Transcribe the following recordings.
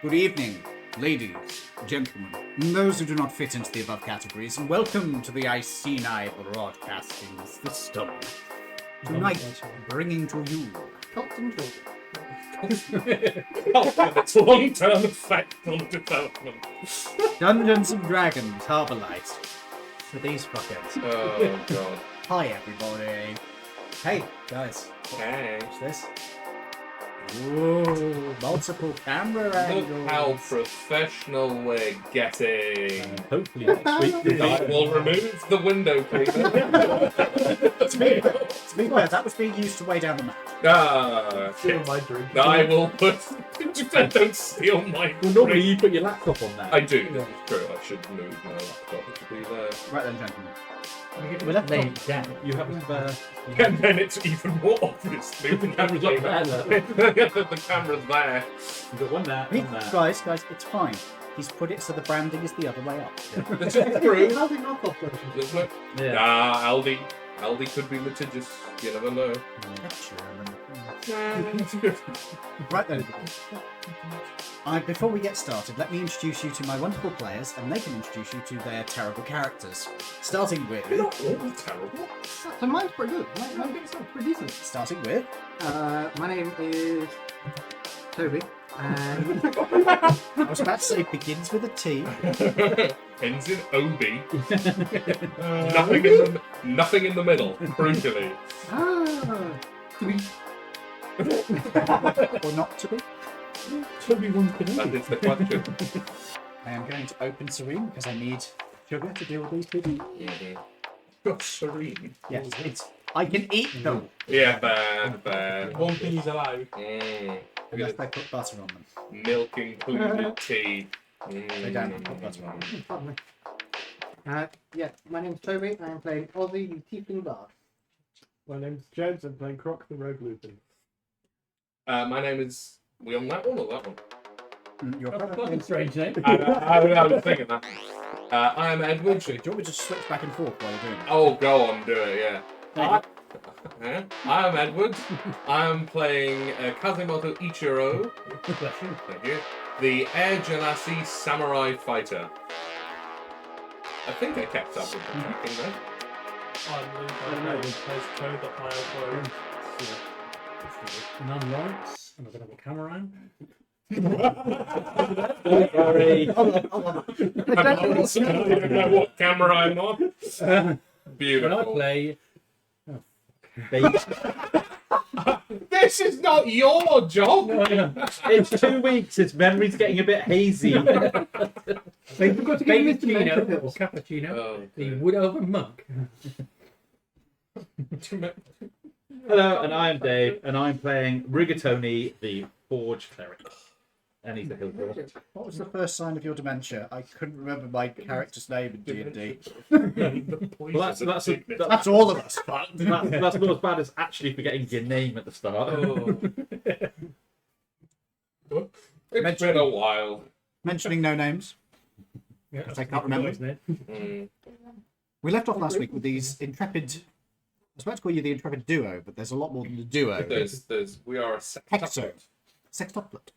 Good evening, ladies, gentlemen, and those who do not fit into the above categories, and welcome to the ICNI Broadcasting System. Tonight, bringing to you... It's long-term effect on development. Dungeons and Dragons Harbourlight. For these fuckers. Oh, God. Hi, everybody. Hey, guys. Hey. What's this? Ooh, multiple camera angles. Look how professional we're getting. Hopefully next week We'll remove the window cleaner. To be fair, that was being used to weigh down the map. Ah, steal shit. my drink. I will put... Don't steal my Well, normally drink. you put your laptop on that. I do, this is true. I should move my laptop. It should be there. Right then, gentlemen. We left it down. You haven't. And then it's even more obviously the camera's Look there, the camera's there. You've got one there, one there. Guys, it's fine. He's put it so the branding is the other way up. This is true. How do you knock off Doesn't it? Yeah. Nah, Aldi could be litigious. You never know. Right then. Before we get started, let me introduce you to my wonderful players, and they can introduce you to their terrible characters. Starting with... They're not all terrible. So mine's pretty good. Mine's pretty decent. Starting with... My name is Toby, and I was about to say begins with a T. Ends in OB. Nothing in the middle. Brutally. to be Or not to be. Toby wants to That is the question. I am going to open Serene because I need sugar to deal with these people. You're serene. Yes, I can eat them. Yeah, bad. One thing he's allowed. Unless they put butter on them. Milk included tea. They don't put butter on them. my name's Toby. I am playing Ozzy, the Tiefling Bard. My name's James. I'm playing Croc the Rogue Lupin. My name is... We on that one or that one? Your That's brother. a strange name. I was thinking that. I am Edward. Actually, do you want me to just switch back and forth while you're doing it? Oh, go on, do it, yeah. Thank I am Edward. I am playing Kazimoto Ichiro. Thank you. The Air Genasi Samurai Fighter. I think I kept up with the tracking though. I'm Luke. I postcode that I upload non-lights, and I'm going to have a camera on. I don't know what camera I'm on. Beautiful. When I play... Baby. This is not your job. No. It's 2 weeks. His memory's getting a bit hazy. They forgot to give Baby me the Chino or pills. cappuccino, Oh, the wood over monk. Hello, and I'm Dave, and I'm playing Rigatoni, the Forge Cleric. And he's a hill dwarf. What was the first sign of your dementia? I couldn't remember my character's name in D&D. Well, That's all of us. that's not as bad as actually forgetting your name at the start. Oh. It's been a while. Mentioning no names. Yeah, I can't remember. isn't it? We left off last week with these intrepid... I was about to call you the intrepid duo, but there's a lot more than a duo. We are a Hexo. Sextuplet.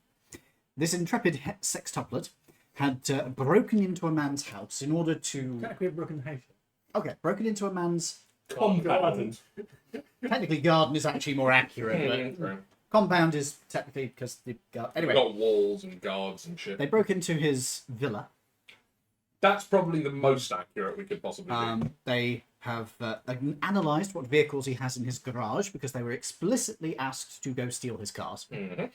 This intrepid sextuplet had broken into a man's house in order to... Technically a broken house. Okay, broken into a man's... compound. Technically, garden is actually more accurate, but compound is technically because the... Anyway, We've got walls and guards and shit. they broke into his villa. That's probably the most accurate we could possibly do. They have analysed what vehicles he has in his garage because they were explicitly asked to go steal his cars. Mm-hmm.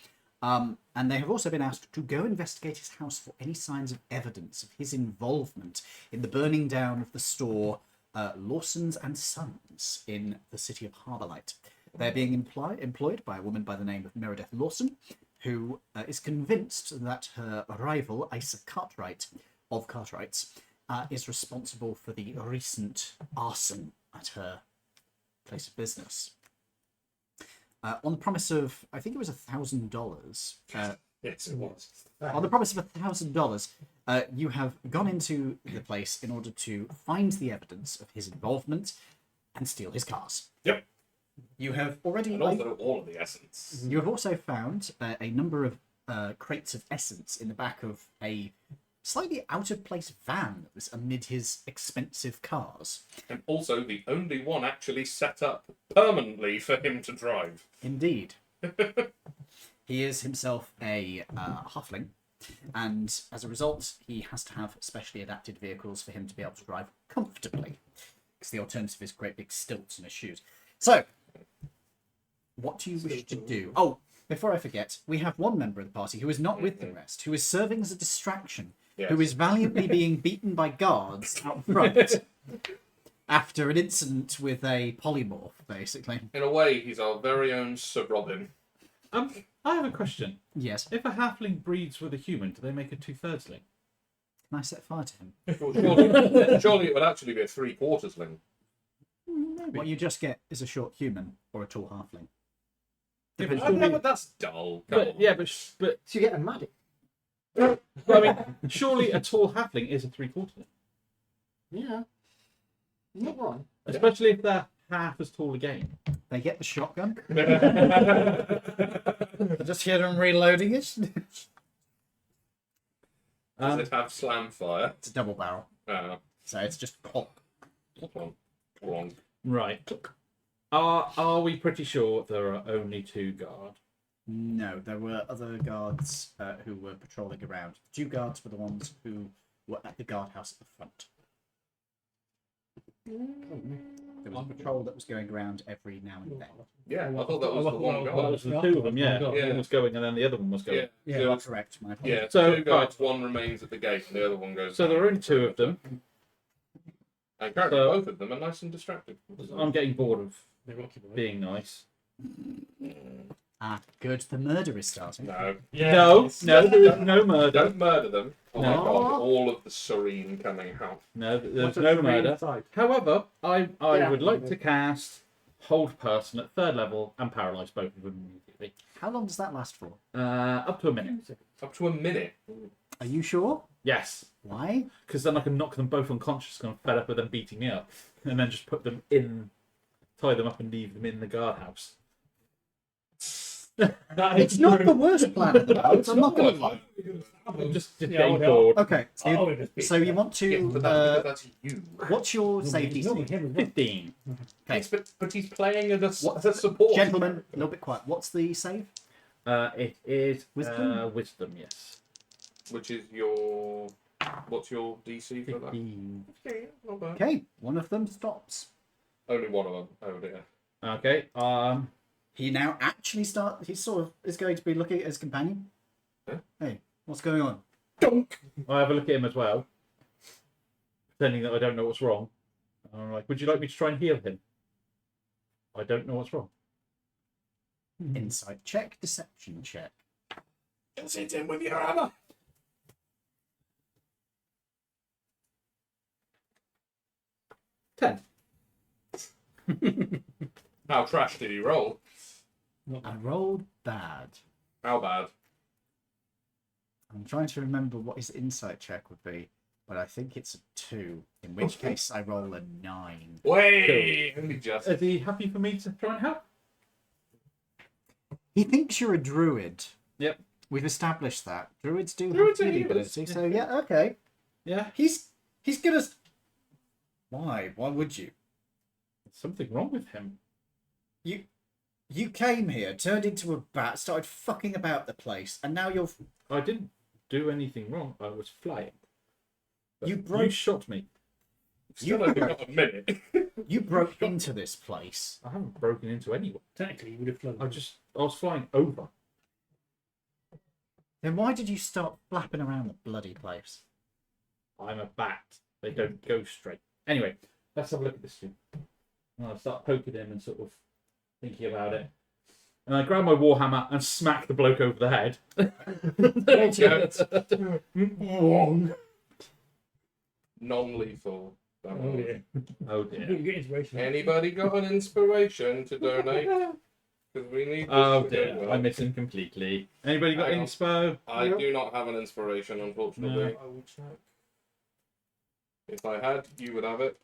And they have also been asked to go investigate his house for any signs of evidence of his involvement in the burning down of the store Lawson's and Sons in the city of Harbourlight. They're being employed by a woman by the name of Meredith Lawson, who is convinced that her rival, Isa Cartwright, of Cartwrights, is responsible for the recent arson at her place of business. On the promise of, I think it was $1,000. Yes, it was. On the promise of $1,000, you have gone into the place in order to find the evidence of his involvement and steal his cars. Yep. You have already. And also all of the essence. You have also found a number of crates of essence in the back of a slightly out of place van that was amid his expensive cars. And also the only one actually set up permanently for him to drive. Indeed. He is himself a halfling, and as a result, he has to have specially adapted vehicles for him to be able to drive comfortably, because the alternative is great big stilts in his shoes. So, what do you wish to do? Oh, before I forget, we have one member of the party who is not with the rest, who is serving as a distraction, who is valiantly being beaten by guards out front after an incident with a polymorph, basically. In a way, he's our very own Sir Robin. I have a question. Yes. If a halfling breeds with a human, do they make a 2/3ling? Can I set fire to him? Well, surely it would actually be a 3/4ling. What you just get is a short human or a tall halfling. But that's dull. Come on. But So you get a Maddie. I mean, surely a tall halfling is a 3/4ling, Yeah. You're not wrong. especially if they're half as tall again. They get the shotgun. Just hear them reloading it. Does it have slam fire? It's a double barrel, so it's just pop. Wrong. Right. Are we pretty sure there are only 2 guards? No, there were other guards who were patrolling around. The 2 guards were the ones who were at the guardhouse at the front. There was a patrol that was going around every now and then. Yeah, I thought that was the one Well, it guard. was the 2 of them, yeah. Yeah. One was going and then the other one was going. Yeah, You are correct, my apologies. yeah. So, 2 guards, one remains at the gate, and the other one goes. So down. there are only 2 of them. And currently, So- both of them are nice and distracted. I'm getting bored of They're occupied. being nice. Ah, good. The murder is starting. No, No, there is no murder. don't murder them. Oh my No. god! All of the serene coming out. No, there's What's a no screen murder. type? However, I Yeah. would like to cast Hold Person at 3rd level and paralyse both of them immediately. How long does that last for? Up to a minute. Up to a minute. Are you sure? Yes, Why? because then I can knock them both unconscious because I'm fed up with them beating me up, and then just put them in, tie them up and leave them in the guardhouse. It's not the worst plan in the world. I'm not going to lie. I'm just Yeah, getting well, bored. Okay, so Oh, you, it is so you want Yeah, to. but that's because that's you. What's your save DC? 15. Okay. Yes, but he's playing as What- a support. Gentlemen, a little bit quiet. What's the save? It is Wisdom? wisdom, yes. Which is your... What's your DC for that? 15. Okay, not bad. Okay, one of them stops. Only one of them. Oh dear. Okay. He now actually he sort of is going to be looking at his companion. Huh? Hey, what's going on? I have a look at him as well, pretending that I don't know what's wrong. And I'm like, would you like me to try and heal him? I don't know what's wrong. Insight check, deception check. Just hit him with your hammer. 10. How trash did he roll? I rolled bad. How bad? I'm trying to remember what his insight check would be, but I think it's a 2. In which case, I roll a 9. Wait, only just. Is he happy for me to try and help? He thinks you're a druid. Yep. We've established that druids do Druids have are healing healers. ability. So yeah, okay. Yeah. He's gonna. Why? Why would you? There's something wrong with him. You came here, turned into a bat, started fucking about the place, and now you're. I didn't do anything wrong. I was flying. But You you broke- shot me. Still only got a minute. You broke into this place. I haven't broken into anyone. Technically, you would have flown. I was flying over. Then why did you start flapping around the bloody place? I'm a bat. They don't go straight. Anyway, let's have a look at this thing. And I start poking him and sort of thinking about it. And I grab my warhammer and smack the bloke over the head. Wrong. Non-lethal. Oh, yeah. Oh You dear. get inspiration. Anybody got an inspiration to donate? Because we need this Oh to go dear. well. I miss him completely. Anybody got Hang on. inspo? I do not have an inspiration, unfortunately. I will check. If I had, you would have it.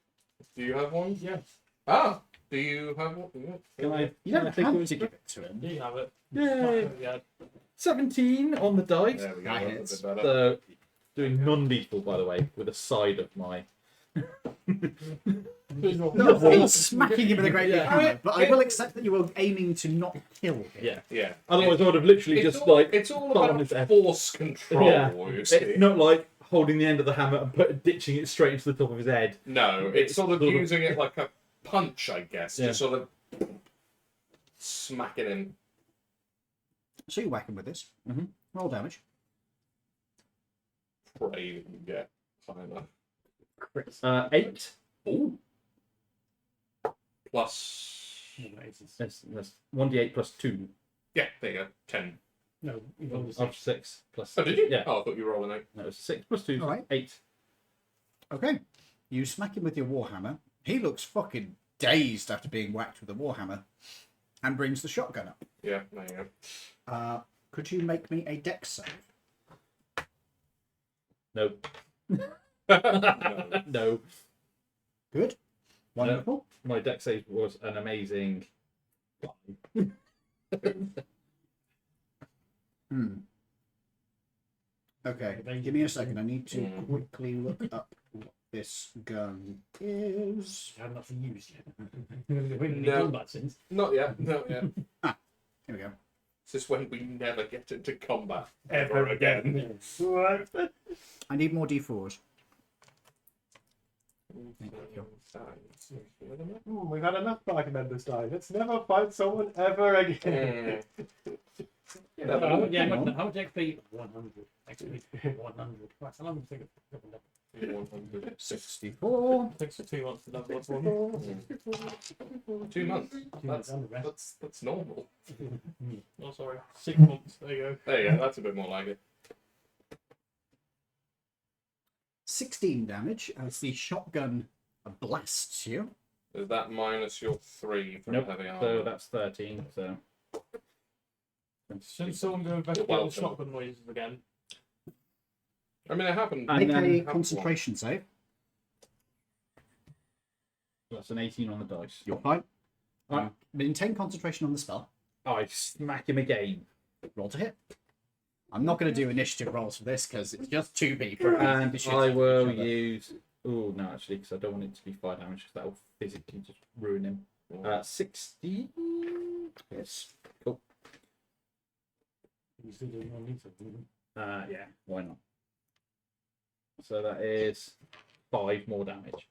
Do you have one? Yes. Ah! Do you have one? Yeah. Can I? You can I don't take have it? to give it to him. You have it. Yay! Yeah. 17 on the dice. There we go. That That's hits. a bit better. So, doing non-lethal, by the way, with a side of my. No, it's smacking him with a great big Yeah. hammer, but I will accept that you were aiming to not kill him. Yeah. Yeah. Otherwise, I would have literally It's just all, like. it's all thumb about his head. force control, Yeah. you see. It's not like holding the end of the hammer and ditching it straight into the top of his head. No, it's sort of Sort of- using it like a punch, I guess. Yeah. Just sort of smacking him. So you whack him with this. Mhm. Roll damage. Pray that you get high enough. 8. Ooh. Plus. That's 1d8 plus 2 Yeah, there you go. 10. No, you rolled a of six. 6 plus. Oh, did you? Yeah. Oh, I thought you were rolling 8. No, it's 6 plus 2. All right. 8. Okay. You smack him with your warhammer. He looks fucking dazed after being whacked with a warhammer, and brings the shotgun up. Yeah, there you go. Could you make me a dex save? No. No. No. Good. Wonderful. My deck save was an amazing. Okay, give me a second. I need to quickly look up what this gun is. I have nothing used yet. We haven't been in No. combat since. Not yet. Not yet. Here we go. This is when we never get into combat Ever ever again. What? I need more d4s. We've had enough party members die. Let's never fight someone ever again. Yeah, How much hang on. XP? 100. XP 100. Right, so I'm going to 100. 64. Takes 2 months to level up one. 2 months. 2 months and the rest. That's normal. Oh, sorry. 6 months. There you go. There you go. That's a bit more like it. 16 damage as the shotgun blasts you. Is that minus your 3 from Nope. heavy armor? So that's 13. So. Should someone go investigate Welcome. the shotgun noises again? I mean, it happened. And Make then a have concentration save. That's an 18 on the dice. You're fine. Alright. Maintain concentration on the spell. I smack him again. Roll to hit. I'm not going to do initiative rolls for this because it's just two people. And They should I hit will each other. use. Oh, no, actually, because I don't want it to be fire damage, because that will physically just ruin him. 60. Yes. Cool. You still doing one meter? Yeah, why not? So that is 5 more damage.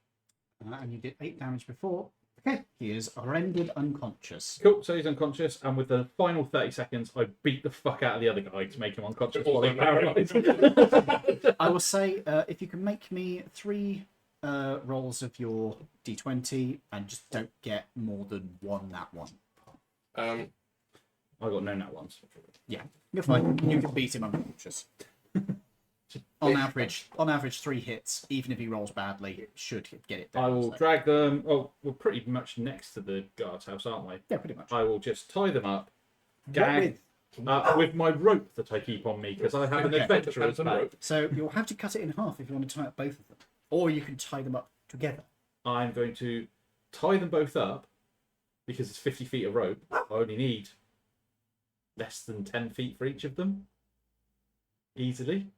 And you did 8 damage before. Okay, he is rendered unconscious. Cool, so he's unconscious, and with the final 30 seconds, I beat the fuck out of the other guy to make him unconscious while he's paralysed. I will say, if you can make me 3 rolls of your d20 and just don't get more than 1 nat 1. Um, I got no nat ones. Yeah, you're fine. You can beat him unconscious. On average, 3 hits, even if he rolls badly, it should get it down. I will so. drag them. Oh, we're pretty much next to the guard's house, aren't we? Yeah, pretty much. I will just tie them up, gag with my rope that I keep on me because I have an Okay. adventurer's Depends on bag. rope. So you'll have to cut it in half if you want to tie up both of them, or you can tie them up together. I'm going to tie them both up because it's 50 feet of rope. I only need less than 10 feet for each of them. Easily.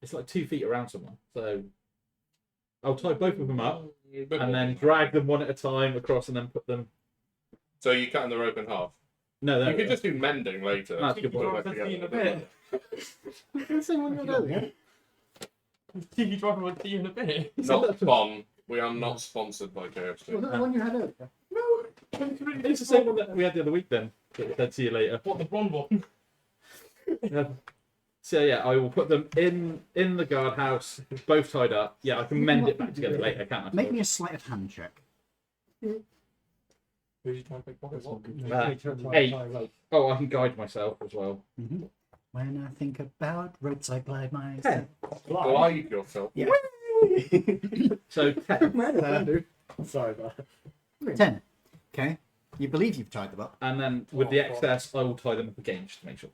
It's like 2 feet around someone. So I'll tie both of them up and then drag them one at a time across and then put them. So you're cutting the rope in half. No, You could just do mending later. That's a good Put it point. back In a together. bit. The same one you're doing. Tiki dropping one tea in a bit. Not Bon. We are not sponsored by KFC. Was that the one you had earlier? It's the same one that we had the other week then. That see you later. What, the blonde one? So yeah, I will put them in the guardhouse, both tied up. Yeah, I can mend it back together later, can't I? Make me a sleight of hand check. Who's you trying to pick pockets on? 8. Oh, I can guide myself as well. Mm-hmm. When I think about ropes, I glide myself. Glide yourself. Yeah. So 10. Sorry about that. 10. Okay. You believe you've tied them up. And then with the excess, I will tie them up again just to make sure.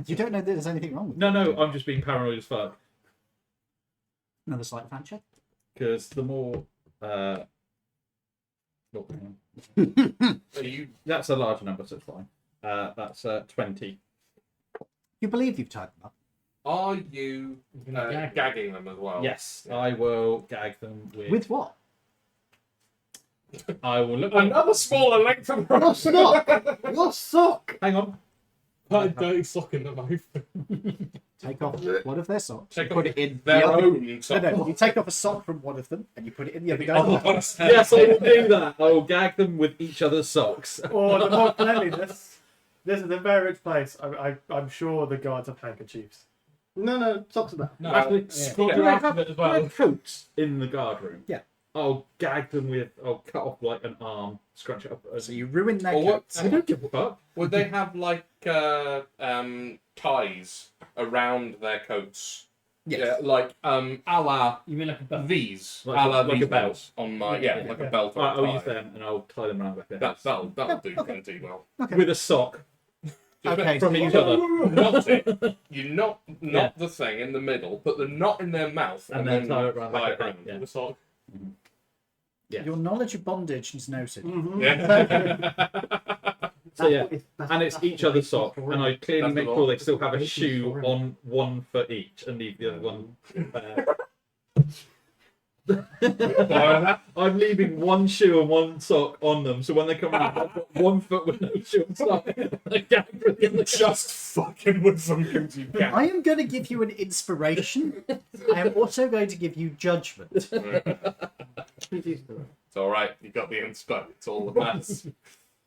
You don't know that there's anything wrong with No, them. I'm just being paranoid as fuck. Another sleight of hand check. Because the more. Oh, hang on. Are you That's a large number, so it's fine. That's 20. You believe you've tied them up. Are you gagging them as well? Yes, I will gag them With what? I will look. Another smaller length of rope. Your sock! Your sock! Hang on. Put a dirty sock in the mouth. Take off one of their socks. Take you put off it in their the other. own sock. No, you take off a sock from one of them and you put it in the other Oh, guy's. Yes, I will do that. I will gag them with each other's socks. Or the more cleanliness. This is a very rich place. I'm sure the guards have handkerchiefs. No, socks about. No, Actually, scroll can through I after have, it as can I well. have coats in the guard room? Yeah. I'll gag them with. I'll cut off like an arm, scrunch it up. So you ruin their Or what- coats. I don't give a fuck. Would they have like ties around their coats? Yes. Yeah, like a la You mean like a belt? these, Like- a la like these a belt. belts on my Yeah. like a belt. Or Right, a I'll use tie. them and I'll tie them around like That'll do Okay. plenty well. Okay. with a sock Okay. from so each you- other, Knot it. You knot Yeah. the thing in the middle, put the knot in their mouth, and then tie it around tie like it a around. yeah. The sock. Yeah. Your knowledge of bondage is noted. Yeah. So yeah, and it's each other's sock, and I clearly That's make the sure law. they still have a shoe on one foot each, and leave the other one. I'm leaving one shoe and one sock on them, so when they come out, I've got 1 foot with no shoe and sock. I gag with the other Just fucking with something you can. I am going to give you an inspiration. I am also going to give you judgment. It's all right. You got the inspo. It's all that matters.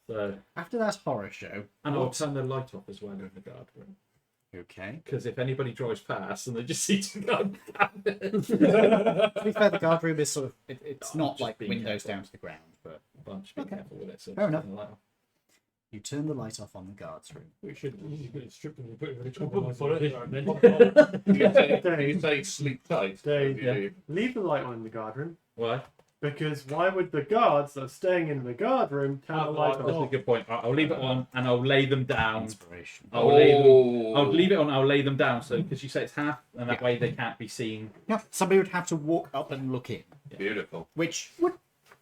So, After that horror show. and I'll turn the light off as well in the guard room. Okay. Because if anybody drives past and they just see two guns, To be fair, the guard room is sort of. It's Oh, not just like being windows careful. down to the ground, but bunch, be Okay. careful with it. So Fair enough. turn the light off. you turn the light off on the guards room. We should strip them and put it in a You say sleep tight. Dave, You do. Leave the light on in the guard room. Why? Because why would the guards that are staying in the guard room turn the light That's a off? good point. I'll leave it on and I'll lay them down. Inspiration. I'll leave it on. I'll lay them down. So because you say it's half, and that way they can't be seen. Yeah, somebody would have to walk up and look in, Beautiful. which would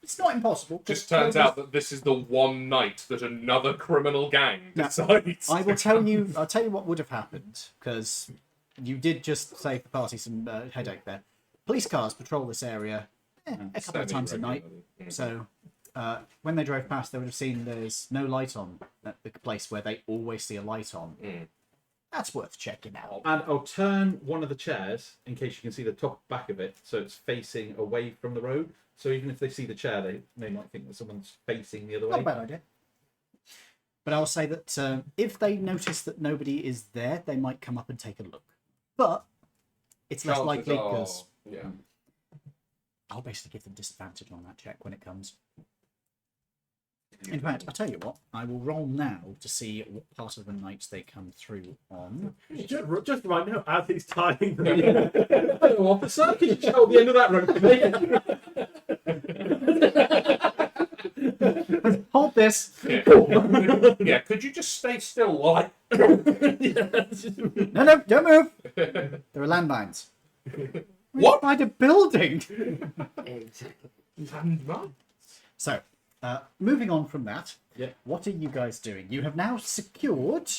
It's not impossible. Just turns out that this is the one night that another criminal gang No, decides. I will tell you. I'll tell you what would have happened, because you did just save the party some headache there. Police cars patrol this area a couple of times a night. So when they drove past, they would have seen there's no light on at the place where they always see a light on. That's worth checking out. And I'll turn one of the chairs in case you can see the top back of it, so it's facing away from the road. So even if they see the chair, they might think that someone's facing the other way. Not a bad idea. But I'll say that if they notice that nobody is there, they might come up and take a look. But it's less likely because I'll basically give them disadvantage on that check when it comes. In fact, I'll tell you what, I will roll now to see what part of the night they come through on. Just right now, as he's tying them. Hello, officer. Could you hold the end of that rope for me? Hold this! Yeah, could you just stay still while I... No, don't move! There are landmines. What? By the building! Exactly. So, moving on from that, Yeah. what are you guys doing? You have now secured,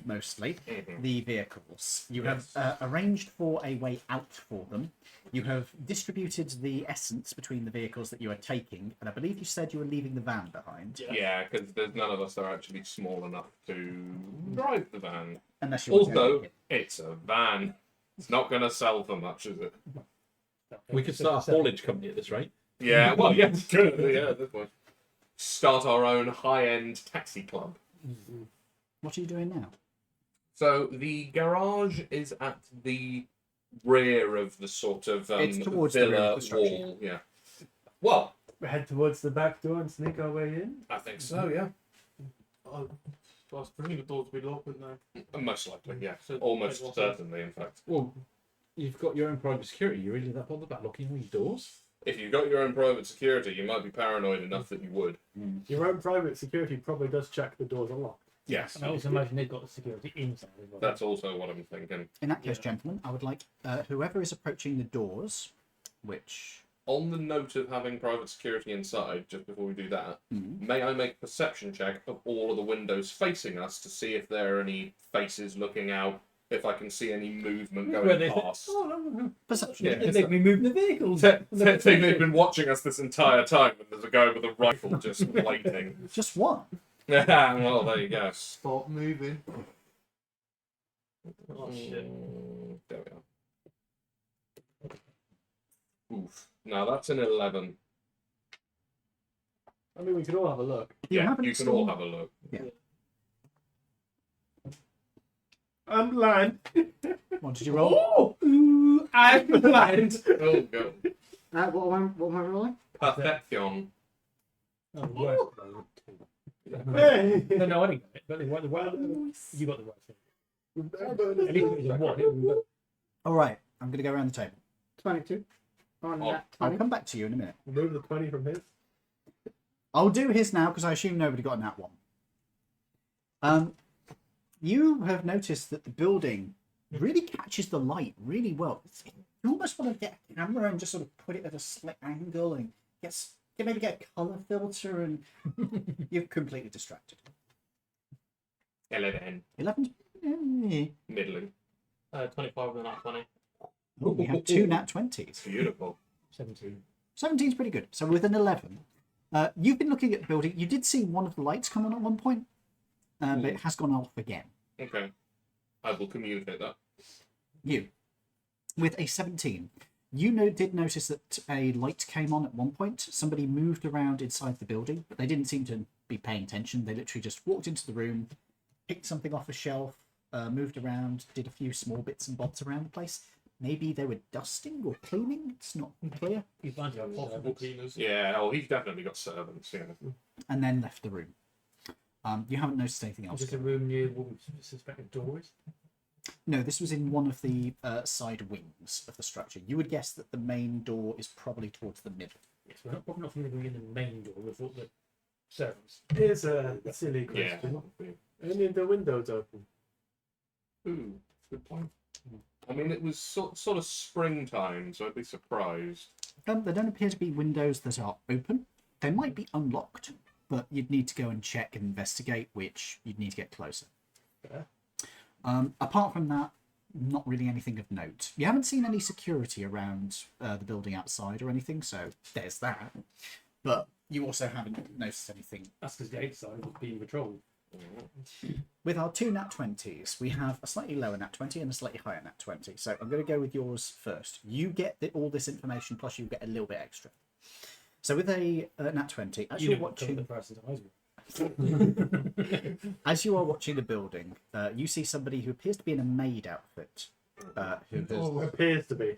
mostly, the vehicles. You have arranged for a way out for them. You have distributed the essence between the vehicles that you are taking, and I believe you said you were leaving the van behind. Yeah, because there's none of us are actually small enough to drive the van. Unless you want to Also, take it. it's a van. It's not going to sell for much, is it? We could start a haulage company at this rate. Yeah, well, yeah, it's good. Yeah, at this point. Start our own high-end taxi club. What are you doing now? So the garage is at the rear of the sort of It's towards the rear villa of the structure. wall. Yeah. Well, Head towards the back door and sneak our way in. I think so. Yeah. I was presume the doors will be locked, wouldn't they? Most likely. Yeah. So- Almost certainly, in fact. Well, you've got your own private security. You're really that bothered about locking all your doors? If you've got your own private security, you might be paranoid enough that you would. Your own private security probably does check the doors are locked. Yes. And I also imagine they've got the security inside as well. That's also what I'm thinking. In that case, gentlemen, I would like whoever is approaching the doors, which... On the note of having private security inside, just before we do that, may I make a perception check of all of the windows facing us to see if there are any faces looking out, if I can see any movement Where going they past. Perception. Yeah. They make me move the vehicles. They've been watching us this entire time, and there's a guy with a rifle just waiting. Just one. Well, there you go. Start moving. Oh shit. There we are. Oof. Now that's an 11. I mean, we could all have a look. You Yeah, haven't you can seen- all have a look. I'm blind. What did you roll? Oh! Ooh, I'm blind. Oh, go. What am I rolling? Perfection. Oh, worst. Hey! No, I didn't get it. But you got the worst thing. At least it was a one. It was All right, I'm going to go around the table. 22. On Oh, that I'll 20. come back to you in a minute. Remove the 20 from his. I'll do his now because I assume nobody got in that one. You have noticed that the building really catches the light really well. You almost want to get a camera and just sort of put it at a slight angle and maybe get a colour filter, and you're completely distracted. 11. 11? Middling. 25 and not 20. Oh, we have two nat 20s. Beautiful. 17. 17 is pretty good. So with an 11, you've been looking at the building. You did see one of the lights come on at one point, but it has gone off again. Okay. I will communicate that. You, with a 17, you did notice that a light came on at one point. Somebody moved around inside the building, but they didn't seem to be paying attention. They literally just walked into the room, picked something off a shelf, moved around, did a few small bits and bobs around the place. Maybe they were dusting or cleaning. It's not clear. You find your possible cleaners. Yeah, oh, he's definitely got servants, yeah. And then left the room. You haven't noticed anything else. Is this a room near what we suspect a door is? No, this was in one of the side wings of the structure. You would guess that the main door is probably towards the middle. Yes, we're not probably not going in the main door. We thought the servants. Here's a silly Yeah. question. Any of the windows open? Ooh, good point. I mean, it was sort of springtime, so I'd be surprised. There don't appear to be windows that are open. They might be unlocked, but you'd need to go and check and investigate, which you'd need to get closer. Yeah. Apart from that, not really anything of note. You haven't seen any security around the building outside or anything, so there's that. But you also haven't noticed anything. That's because the outside was being patrolled. With our two nat 20s, we have a slightly lower nat 20 and a slightly higher nat 20. So I'm going to go with yours first. You get all this information, plus you get a little bit extra. So with a nat 20, as you're watching the person's eyes. as you are watching the building, you see somebody who appears to be in a maid outfit. Who has, Appears to be.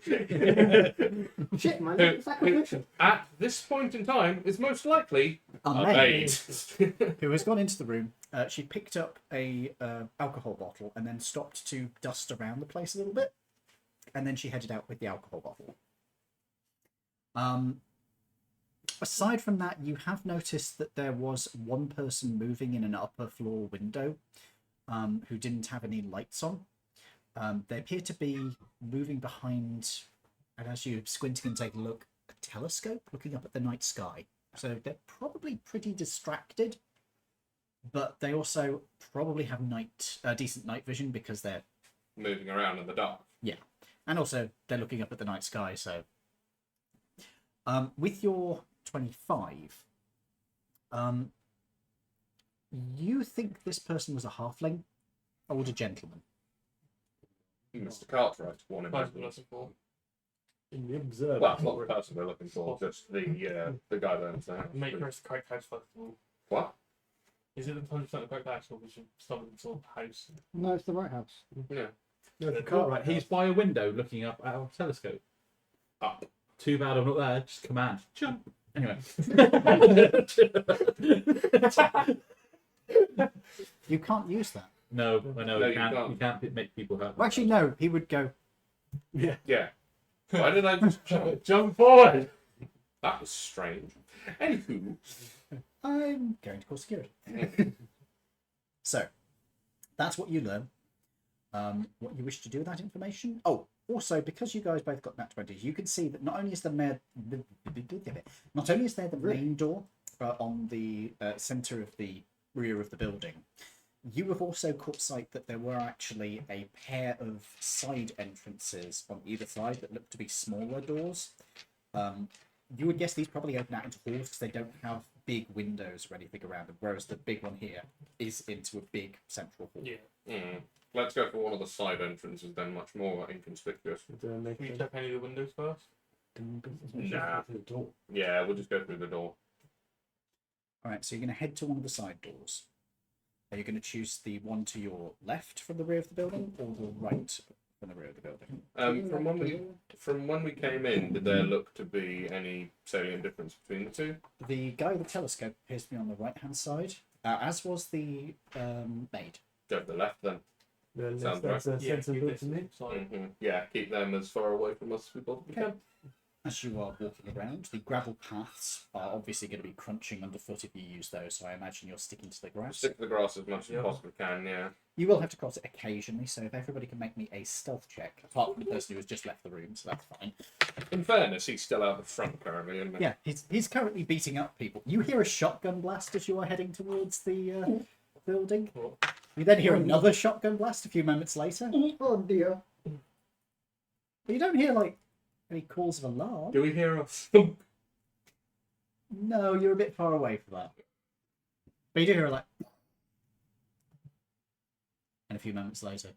Shit, man, it's sacrificial. At this point in time, is most likely a a maid maid. who has gone into the room. She picked up a alcohol bottle and then stopped to dust around the place a little bit, and then she headed out with the alcohol bottle. Aside from that, you have noticed that there was one person moving in an upper floor window who didn't have any lights on. They appear to be moving behind, and as you squinting and take a look, a telescope looking up at the night sky. So they're probably pretty distracted, but they also probably have decent night vision because they're Moving around in the dark. and also they're looking up at the night sky. So with your 25, you think this person was a halfling, older gentleman. Mr. Cartwright, one That's what I'm invisible. looking for. In the observer. Well, not the person we're looking for, just the guy that owns the house. Make her the correct house first of all. What? Is it the 100% the correct house, or we should start with the sort of house? No, it's the right house. Yeah. No, the Cartwright He's house. by a window looking up at our telescope. Up. Too bad I'm not there. Just command. Jump. Anyway. You can't use that. No, I know. No, you you can't. can't. You can't make people hurt. Well, actually, no. He would go. Yeah. Yeah. Why did I just jump? Jump forward! That was strange. Anywho, I'm going to call security. So, that's what you learn. What you wish to do with that information. Oh, also, because you guys both got nat 20s, you can see that not only is there the main door on the center of the rear of the building, you have also caught sight that there were actually a pair of side entrances on either side that look to be smaller doors. You would guess these probably open out into halls because they don't have big windows or anything around them, whereas the big one here is into a big central hall. Yeah. let's go for one of the side entrances then, much more inconspicuous. Can we check any of the windows first? Nah. To the door. Yeah, we'll just go through the door. Alright, so you're going to head to one of the side doors. Are you going to choose the one to your left from the rear of the building, or the right from the rear of the building? From when we came in, did there look to be any salient difference between the two? The guy with the telescope appears to be on the right-hand side, as was the maid. Go to the left then. Then Sounds that's a Yeah, sensible keep this to me. side. Yeah, keep them as far away from us as we possibly can. As you are walking around, the gravel paths are obviously going to be crunching underfoot if you use those, so I imagine you're sticking to the grass. Stick to the grass as much as Yeah. you possibly can, yeah. You will have to cross it occasionally, so if everybody can make me a stealth check, apart from the person who has just left the room, so that's fine. In fairness, he's still out the front currently, isn't he? Yeah, he's currently beating up people. You hear a shotgun blast as you are heading towards the building. You then hear another shotgun blast a few moments later. Oh dear. But you don't hear, like, any calls of alarm. Do we hear a thump? No, you're a bit far away from that. But you do hear, like... And a few moments later,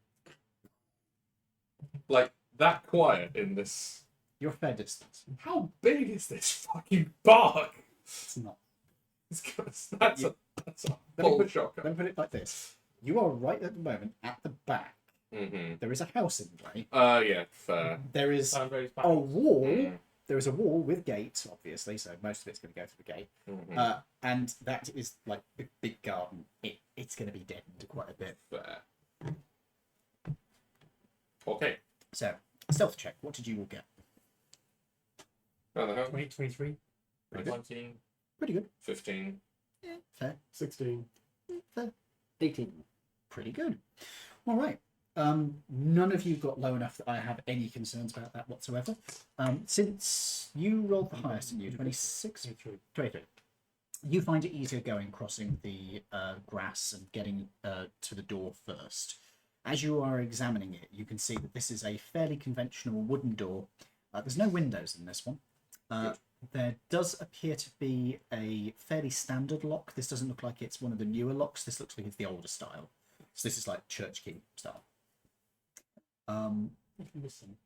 Like, that quiet in this... you're a fair distance. How big is this fucking park? It's not. That's a full shotgun. Let me put it like this. You are right at the moment at the back. Mm-hmm. There is a house in the way. Yeah, fair. There is Boundaries back. a wall. Mm. There is a wall with gates, obviously, so most of it's going to go through the gate. Mm-hmm. And that is like a big garden. It's going to be deadened quite a bit. Fair. Okay. So, stealth check. What did you all get? How the hell? 23. Pretty good. 19. Pretty good. 15. Fair. 16. Fair. 18. Pretty good. All right. None of you got low enough that I have any concerns about that whatsoever. Since you rolled the highest, didn't you? 26? 23. You find it easier going crossing the grass and getting to the door first. As you are examining it, you can see that this is a fairly conventional wooden door. There's no windows in this one. There does appear to be a fairly standard lock. This doesn't look like it's one of the newer locks. This looks like it's the older style. So this is like church key style. Listen.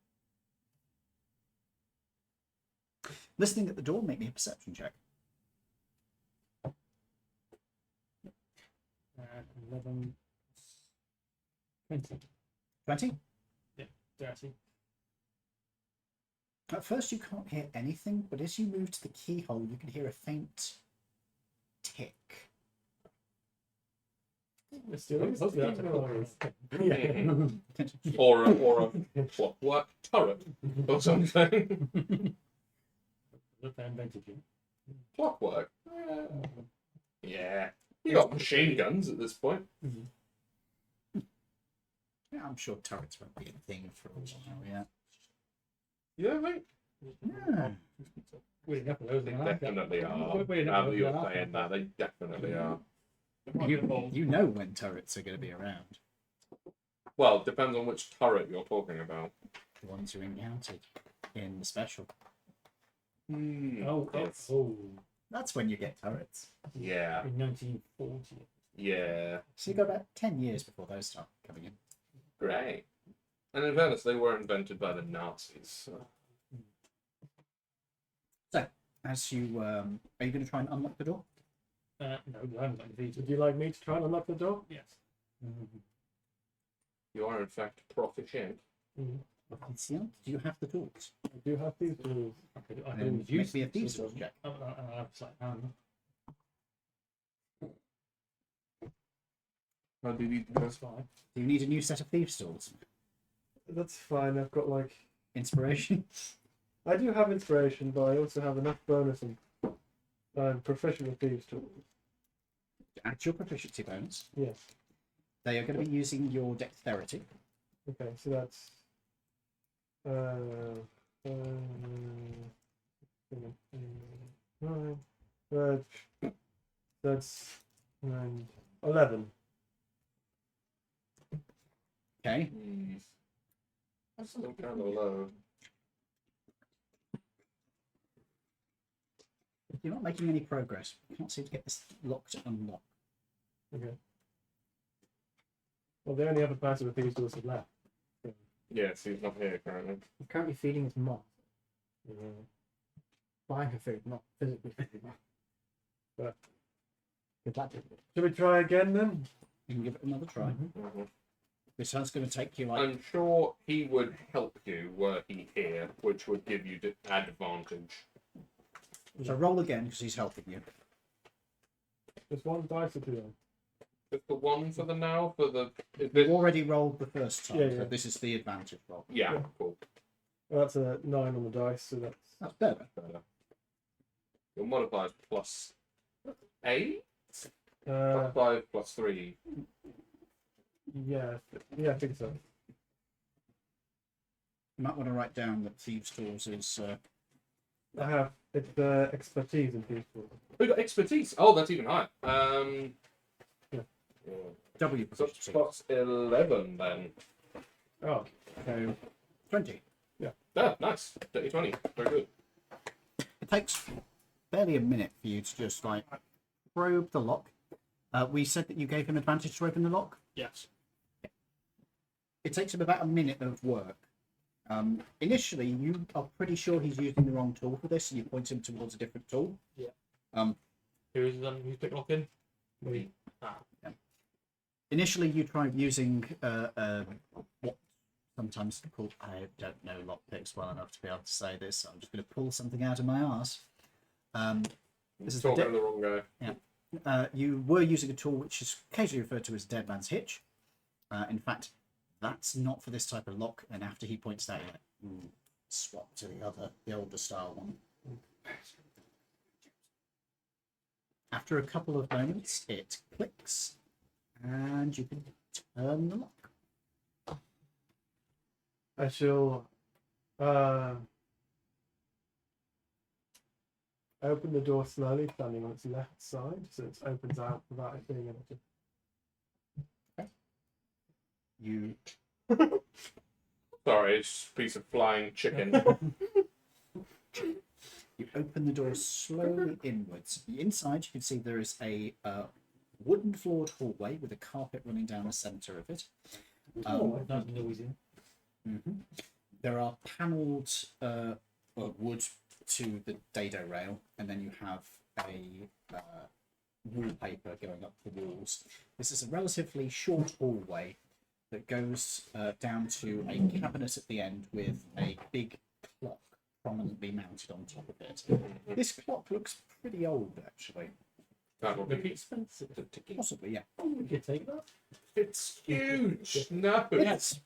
Listening at the door, make me a perception check. 11, 20. 20? Dirty. At first you can't hear anything, but as you move to the keyhole, you can hear a faint tick. Mysterious. Yeah. or a clockwork turret or something. Look, I invented you. Clockwork. Yeah. You got machine guns at this point. Yeah, I'm sure turrets won't be a thing for a while, yeah. You know what I mean? Yeah. Wait, up those They definitely are. Now that you're saying that, they definitely are. You know when turrets are going to be around. Well, it depends on which turret you're talking about. The ones you encountered in the special. Yes. That's when you get turrets. Yeah. In 1940. Yeah. So you got about 10 years before those start coming in. Great. And in fairness, they were invented by the Nazis. So, as you, are you going to try and unlock the door? No, I haven't got the veto. Would you like me to try and unlock the door? Yes. You are, in fact, proficient. Proficient? Do you have the tools? I do have these tools. I Then can use make me a it, thieves so- tools check. I have like, How do you that's fine. Do you need a new set of thieves tools? That's fine. I've got like. Inspiration? I do have inspiration, but I also have enough bonus and I'm proficient with these tools. Add your proficiency bonus. Yes. They are going to be using your dexterity. Okay, so that's. That's 11. Okay. That's still kind of low. You're not making any progress. You can't seem to get this lock to unlock. Okay. Well, the only other person with these tools left. Yes, he's not here currently. I'm currently feeding his mom. Buying her food, not physically feeding her. But Good that did it. should we try again then? You can give it another try. This one's going to take you like... I'm sure he would help you were he here, which would give you the advantage. So roll again because he's helping you. Just one dice or two. Just the one for the now, for the... You already rolled the first time, Yeah, so yeah. this is the advantage roll. Yeah, cool. Well, that's a 9 on the dice, so that's. That's better. Better. Your modifier is plus 8? Uh, Plus 5 plus 3. yeah, I think so. You might want to write down that Thieves' Tools is... I have it's expertise in these tools. We got expertise. Oh, that's even higher. Yeah. W So proficiency. plus 11 then. Oh, So 20. Yeah, nice. 20. Very good. It takes barely a minute for you to just like probe the lock. We said that you gave him advantage to open the lock. Yes. It takes him about a minute of work. Initially, you are pretty sure he's using the wrong tool for this, and you point him towards a different tool. Who's pick lock in? me. Initially, you tried using what sometimes called, I don't know lockpicks well enough to be able to say this. I'm just going to pull something out of my arse. This is the Talking to the wrong guy. you were using a tool which is occasionally referred to as Dead Man's Hitch. In fact, that's not for this type of lock. And after he points that out, swap to the older style one. After a couple of moments, it clicks, and you can turn the lock. I shall. Open the door slowly, standing on its left side, so it opens out without it being able to. You Sorry, it's just a piece of flying chicken. You open the door slowly inwards. Inside, you can see there is a wooden floored hallway with a carpet running down the centre of it. Nice noisy. There are panelled wood to the dado rail, and then you have a wallpaper going up the walls. This is a relatively short hallway that goes down to a cabinet at the end with a big clock prominently mounted on top of it. This clock looks pretty old, actually. That would Maybe be. expensive. Possibly, yeah. We could take that. It's huge. No. It's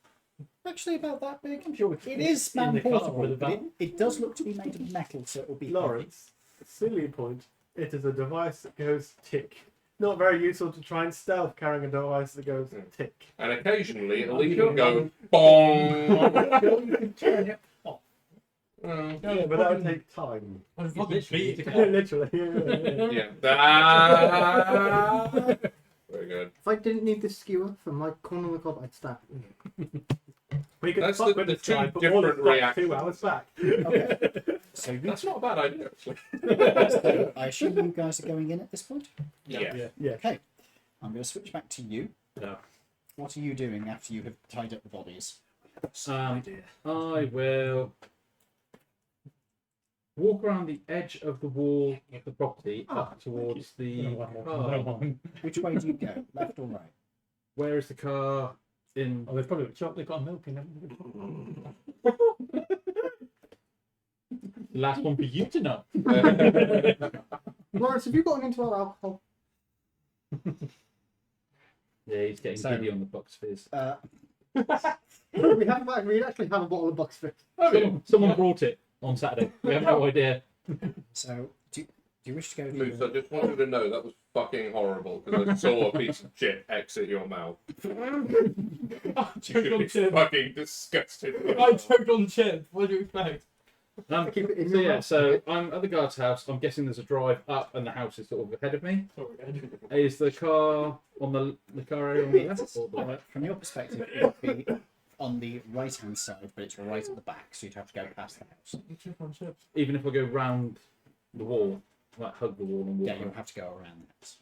actually about that big. I'm sure we It is in the car man-portable, with a but van. it does look to be made of metal, so it will be heavy. Lawrence, silly point. It is a device that goes tick. Not very useful to try and stealth carrying a device that goes tick. And occasionally it'll even go bong. You can turn it off. Yeah, but that would take time. I'm fucking beat it. Literally. Yeah. Ah. Very good. If I didn't need this skewer for my corner of the cob, I'd stab it. We could That's fuck the with this two guy, but all different it's got reactions. 2 hours back. Okay. So, That's not a bad idea, actually. so I assume you guys are going in at this point? Yeah. Okay. I'm going to switch back to you. Yeah. What are you doing after you have tied up the bodies? I will walk around the edge of the wall of the property up towards the car. Which way do you go? Left or right? Where is the car in? Oh, they've probably got chocolate, got milk in them. The last one for you to know. Lawrence, have you gotten into our alcohol? Yeah, he's getting So- giddy on the box fizz. We actually have a bottle of Bucks Fizz. Someone brought it on Saturday. We have no idea. So, do you wish to go to Moose, I just wanted to know that was fucking horrible because I saw a piece of shit exit your mouth. Choked on It's chip. fucking disgusting. I choked on chip. What do you expect? Keep it in So your yeah, mouth. so I'm at the guard's house. I'm guessing there's a drive up, and the house is sort of ahead of me. Is the car on the car area on the left or the right? From your perspective, it would be on the right-hand side, but it's right at the back, so you'd have to go past the house. Chip on chip. Even if I go round the wall, like hug the wall and walk. Yeah, you'll around. have to go around the house.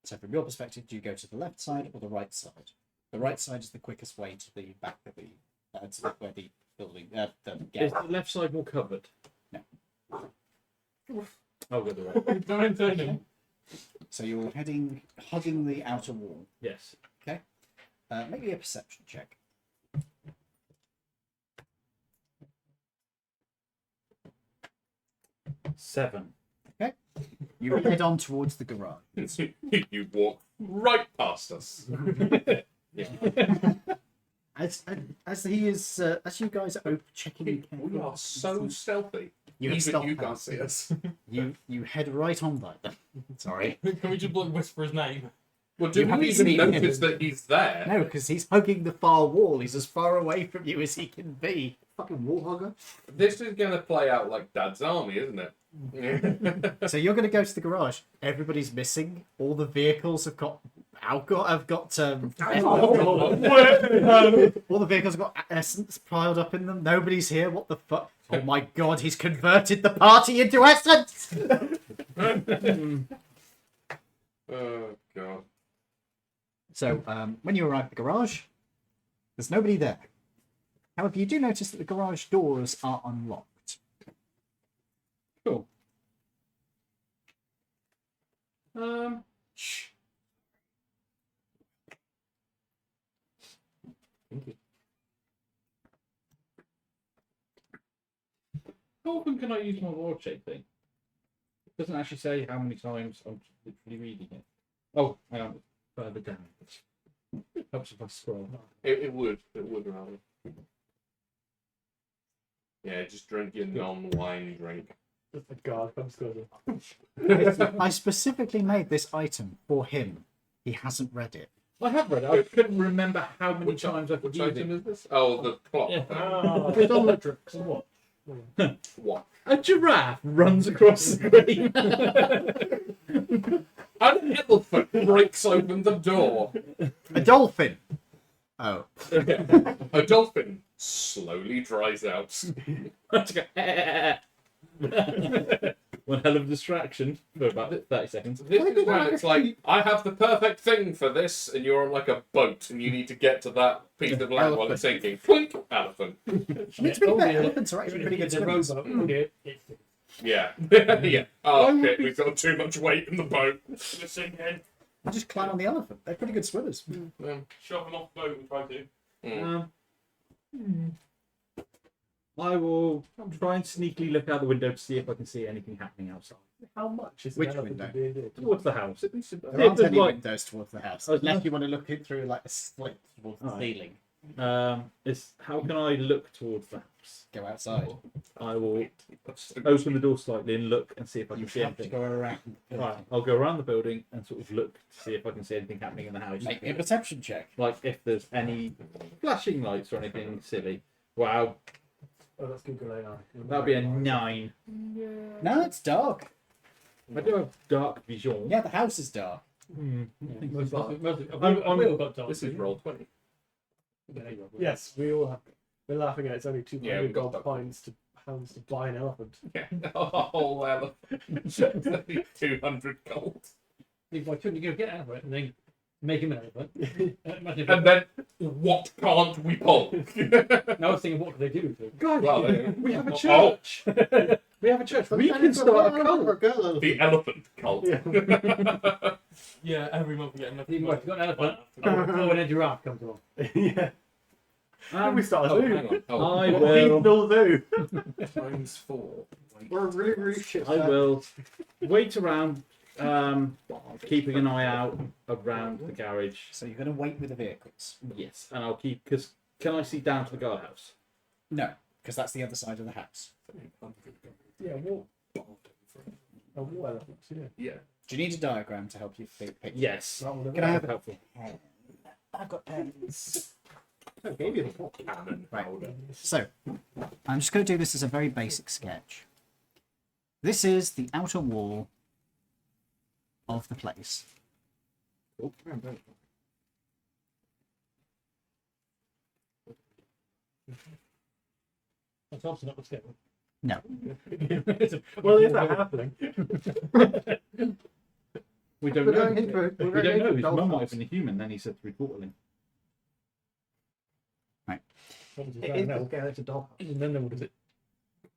So from your perspective, do you go to the left side or the right side? The right side is the quickest way to the back of the to where the building the Is gate. the left side more covered? No. I'll go the right. Don't turn him. So you're hugging the outer wall. Yes. Make me a perception check. Seven. You head on towards the garage. You walk right past us. As he is, as you guys are checking, We are so stealthy. You have Even stealth you can't powers. see us. you head right on by them. Sorry. Can we just like whisper his name? Well, You do you haven't even seen him. notice that he's there? No, because he's hugging the far wall. He's as far away from you as he can be. Fucking wall hugger. This is going to play out like Dad's Army, isn't it? So you're going to go to the garage. Everybody's missing. All the vehicles have got alcohol. Have got all the vehicles have got essence piled up in them. Nobody's here. What the fuck? Oh my god! He's converted the party into essence. Oh, God. So when you arrive at the garage, there's nobody there. However, you do notice that the garage doors are unlocked. Cool. Shh. Thank you. How often can I use my ward shape thing? It doesn't actually say how many times. I'm just literally reading it. Oh, hang on. Further down. Helps if I scroll. It would rather. Yeah, just drink your non-wine drink. Just a guard comes to us. I specifically made this item for him. He hasn't read it. I have read it. I couldn't remember how many Which times I could Which use item it. is this? Oh, the clock. Yeah. thing. Ah, Photometrics. What? What? A giraffe runs across the screen. An elephant breaks open the door. A dolphin. Oh. A dolphin slowly dries out. One hell of a distraction for about 30 seconds. This is when it's like, I have the perfect thing for this, and you're on like a boat, and you need to get to that piece of land while it's sinking. Clink, elephant. I mean, to be fair, elephants are actually pretty good The swimmers. robot. Okay. Yeah. Yeah. Oh shit, we've got too much weight in the boat. We're sinking. You just climb on the elephant. They're pretty good swimmers. Shove them off the boat and try to. I will try and sneakily look out the window to see if I can see anything happening outside. how much is Which an elephant window? in D&D? Towards the house. There Yeah, aren't there's any like- windows towards the house, Oh, unless no. you want to look in through like a slit towards the Alright. ceiling. Is how can I look towards the house? Go outside. I will open the door slightly and look and see if I You can see have to anything. go around. the Right, I'll go around the building and sort of look to see if I can see anything happening in the house. Make me a perception check. Like if there's any flashing lights or anything silly. Wow, Oh, that's Google AI. that'll be a 9. No, it's dark. I do have dark vision. Yeah, the house is dark. Most of it. I'm- We all got dark. This is roll 20. Yes, we all have. We're laughing at it's only 200 Yeah, we got gold that. pounds to buy an elephant. Yeah. Oh, elephant. 200 gold. Why couldn't you go get out of it and then make him an elephant? Imagine if And then, what can't we pull? now I was thinking, what could they do to it? Guys, Well, we have a oh, church. We have a church. We can start a cult. the elephant cult. Yeah, every month we get another. Even if you've got an elephant, oh, and a giraffe comes along. Yeah. We start a Oh, zoo. hang on. Oh, I What will. people do. times 4. Wait. We're really, really shit. I will wait around, keeping an eye out around the garage. So you're going to wait with the vehicles. Yes, and I'll keep because can I see down to the guardhouse? No, because that's the other side of the house. Yeah, what? Oh, what elephants? Yeah. Yeah. Do you need a diagram to help you pick? Yes, That would Can I have that's helpful. I've got pens. I gave you the book. Cannon Right. powder. So, I'm just going to do this as a very basic sketch. This is the outer wall of the place. That's obviously not what's going No. Well, is that happening? We don't We're know. going into it. We don't know. His mum might have been a human. Then he said reportedly. It is okay, it's a dog. And then what is it?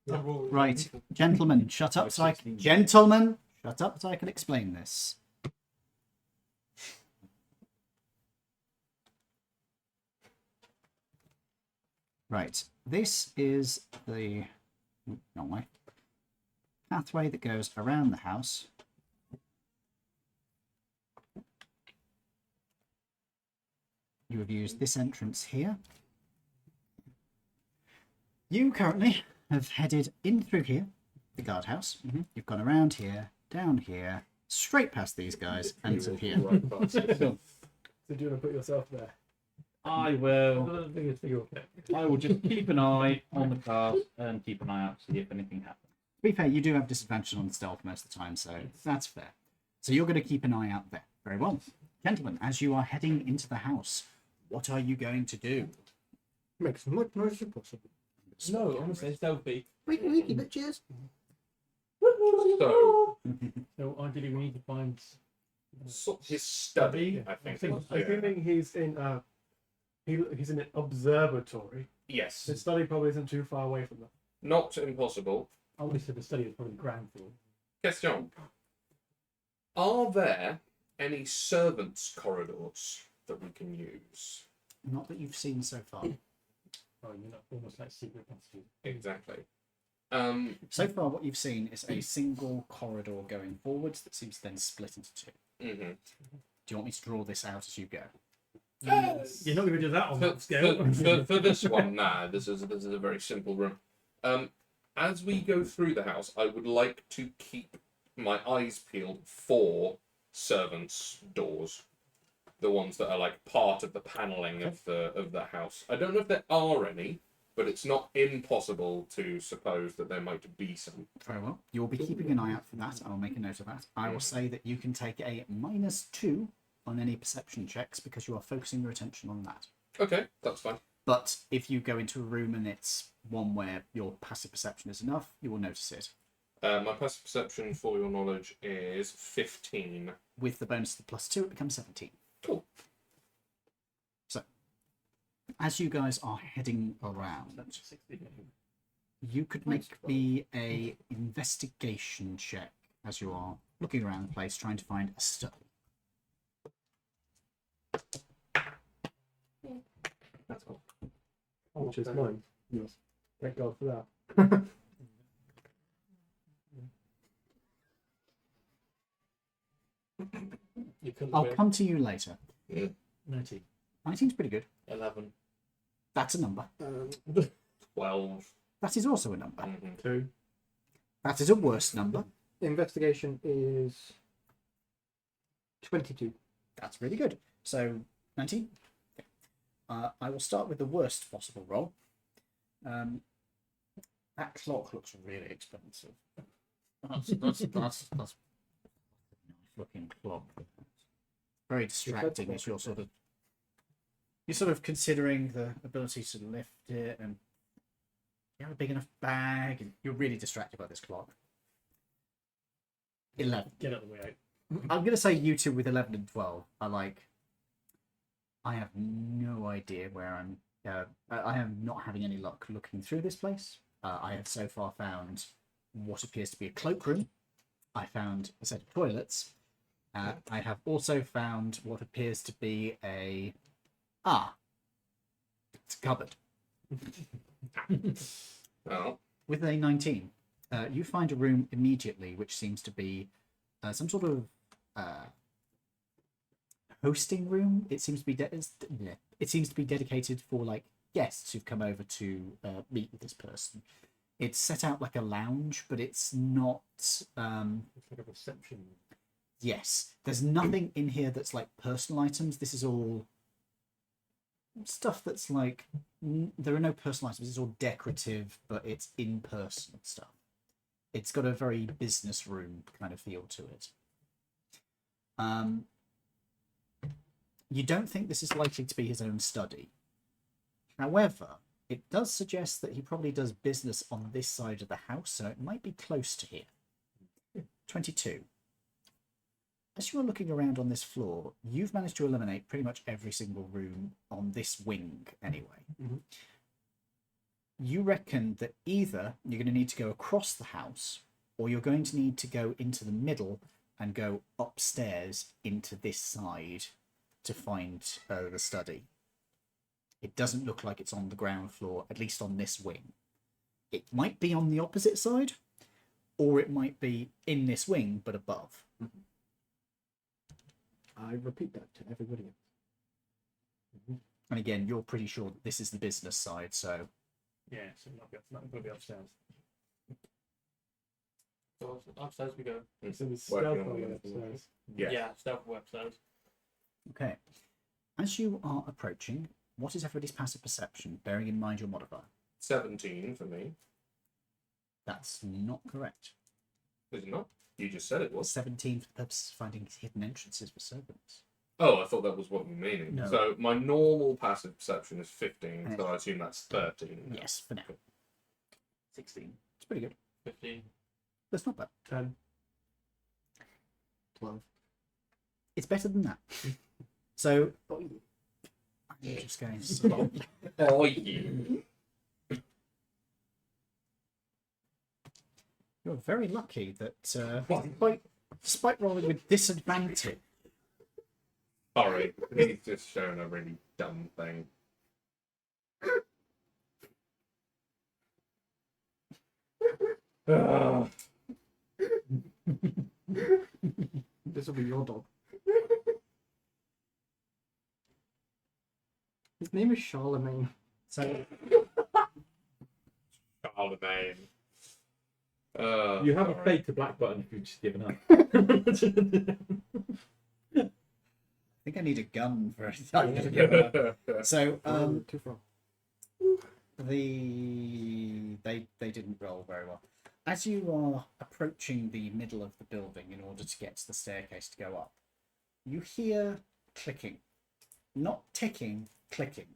Right, gentlemen, shut up so I can... Gentlemen, shut up so I can explain this. Right, this is the... Wrong way. Pathway that goes around the house. You have used this entrance here. You currently have headed in through here, the guardhouse. You've gone around here, down here, straight past these guys, and to here. Right past it. So do you want to put yourself there? I will. I don't think it's for you. I will just keep an eye on the cars and keep an eye out to see if anything happens. To be fair, you do have disadvantage on stealth most of the time, so that's fair. So you're going to keep an eye out there. Very well. Gentlemen, as you are heading into the house, what are you going to do? Make as much noise as possible. No, honestly, it's stealthy. Wiki, wiki, bitches. So, So ideally, we need to find. his study, I think. Assuming he's in he's in an observatory. Yes. His study probably isn't too far away from that. Not impossible. I would have said the study is probably the ground floor. Question. Are there any servants' corridors that we can use? Not that you've seen so far. Oh, you're not almost like secret passages. Exactly. So far, what you've seen is a single corridor going forwards that seems to then split into two. Mhm. Do you want me to draw this out as you go? You're not going to do that on that scale. For this one, nah, this is a very simple room. As we go through the house, I would like to keep my eyes peeled for servants' doors. the ones that are like part of the paneling of the house. I don't know if there are any, but it's not impossible to suppose that there might be some. Very well. You will be keeping an eye out for that. I will make a note of that. I will say that you can take a -2 on any perception checks because you are focusing your attention on that. Okay, that's fine. But if you go into a room and it's one where your passive perception is enough, you will notice it. My passive perception, for your knowledge, is 15. With the bonus of the +2, it becomes 17. Cool. So, as you guys are heading around, you could make me a investigation check as you are looking around the place, trying to find a study. That's cool. Which is mine. Yours. Thank God for that. You couldn't I'll win. come to you later. 19. 19's pretty good. 11. That's a number. 12. That is also a number. Mhm. 2. That is a worse number. Investigation is 22. That's really good. So, 19. Okay. I will start with the worst possible roll. That clock looks really expensive. That's a nice looking clock. Very distracting as you're sort of considering the ability to lift it, and you have a big enough bag, and you're really distracted by this clock. 11. Get out of the way. I'm going to say you two with 11 and 12 are like, I have no idea where I'm. I am not having any luck looking through this place. I have so far found what appears to be a cloakroom. I found a set of toilets. I have also found what appears to be it's a cupboard. Well, With a 19, you find a room immediately which seems to be some sort of hosting room. It seems to be dedicated for like guests who've come over to meet with this person. It's set out like a lounge, but it's not. It's like a reception. Yes, there's nothing in here that's like personal items. This is all stuff that's like there are no personal items. It's all decorative, but it's in person stuff. It's got a very business room kind of feel to it. You don't think this is likely to be his own study. However, it does suggest that he probably does business on this side of the house, so it might be close to here. 22. As you're looking around on this floor, you've managed to eliminate pretty much every single room on this wing anyway. Mm-hmm. You reckon that either you're going to need to go across the house, or you're going to need to go into the middle and go upstairs into this side to find the study. It doesn't look like it's on the ground floor, at least on this wing. It might be on the opposite side, or it might be in this wing, but above. I repeat that to everybody else. And again, you're pretty sure that this is the business side, so Yeah, so not going to be upstairs. So upstairs we go. So we Working stealth on our the way other upstairs. yeah. Stealth upstairs. okay. As you are approaching, what is everybody's passive perception, bearing in mind your modifier? 17 for me. That's not correct. Is it not? You just said it was. 17 for the purpose of finding hidden entrances for servants. Oh, I thought that was what you were meaning. No. So my normal passive perception is 15, so I assume that's 13. Yes, for now. 16. It's pretty good. 15. That's not bad. 10. 12. It's better than that. So, I'm just going to stop. Oh, yeah. You're very lucky that, despite rolling with disadvantage, Sorry, he's just shown a really dumb thing. This will be your dog. His name is Charlemagne. so Charlemagne. You have a sorry. fade to black button if you've just given up. I think think I need a gun for it. So, Too far. they didn't roll very well. As you are approaching the middle of the building in order to get to the staircase to go up, you hear clicking. Not ticking, clicking.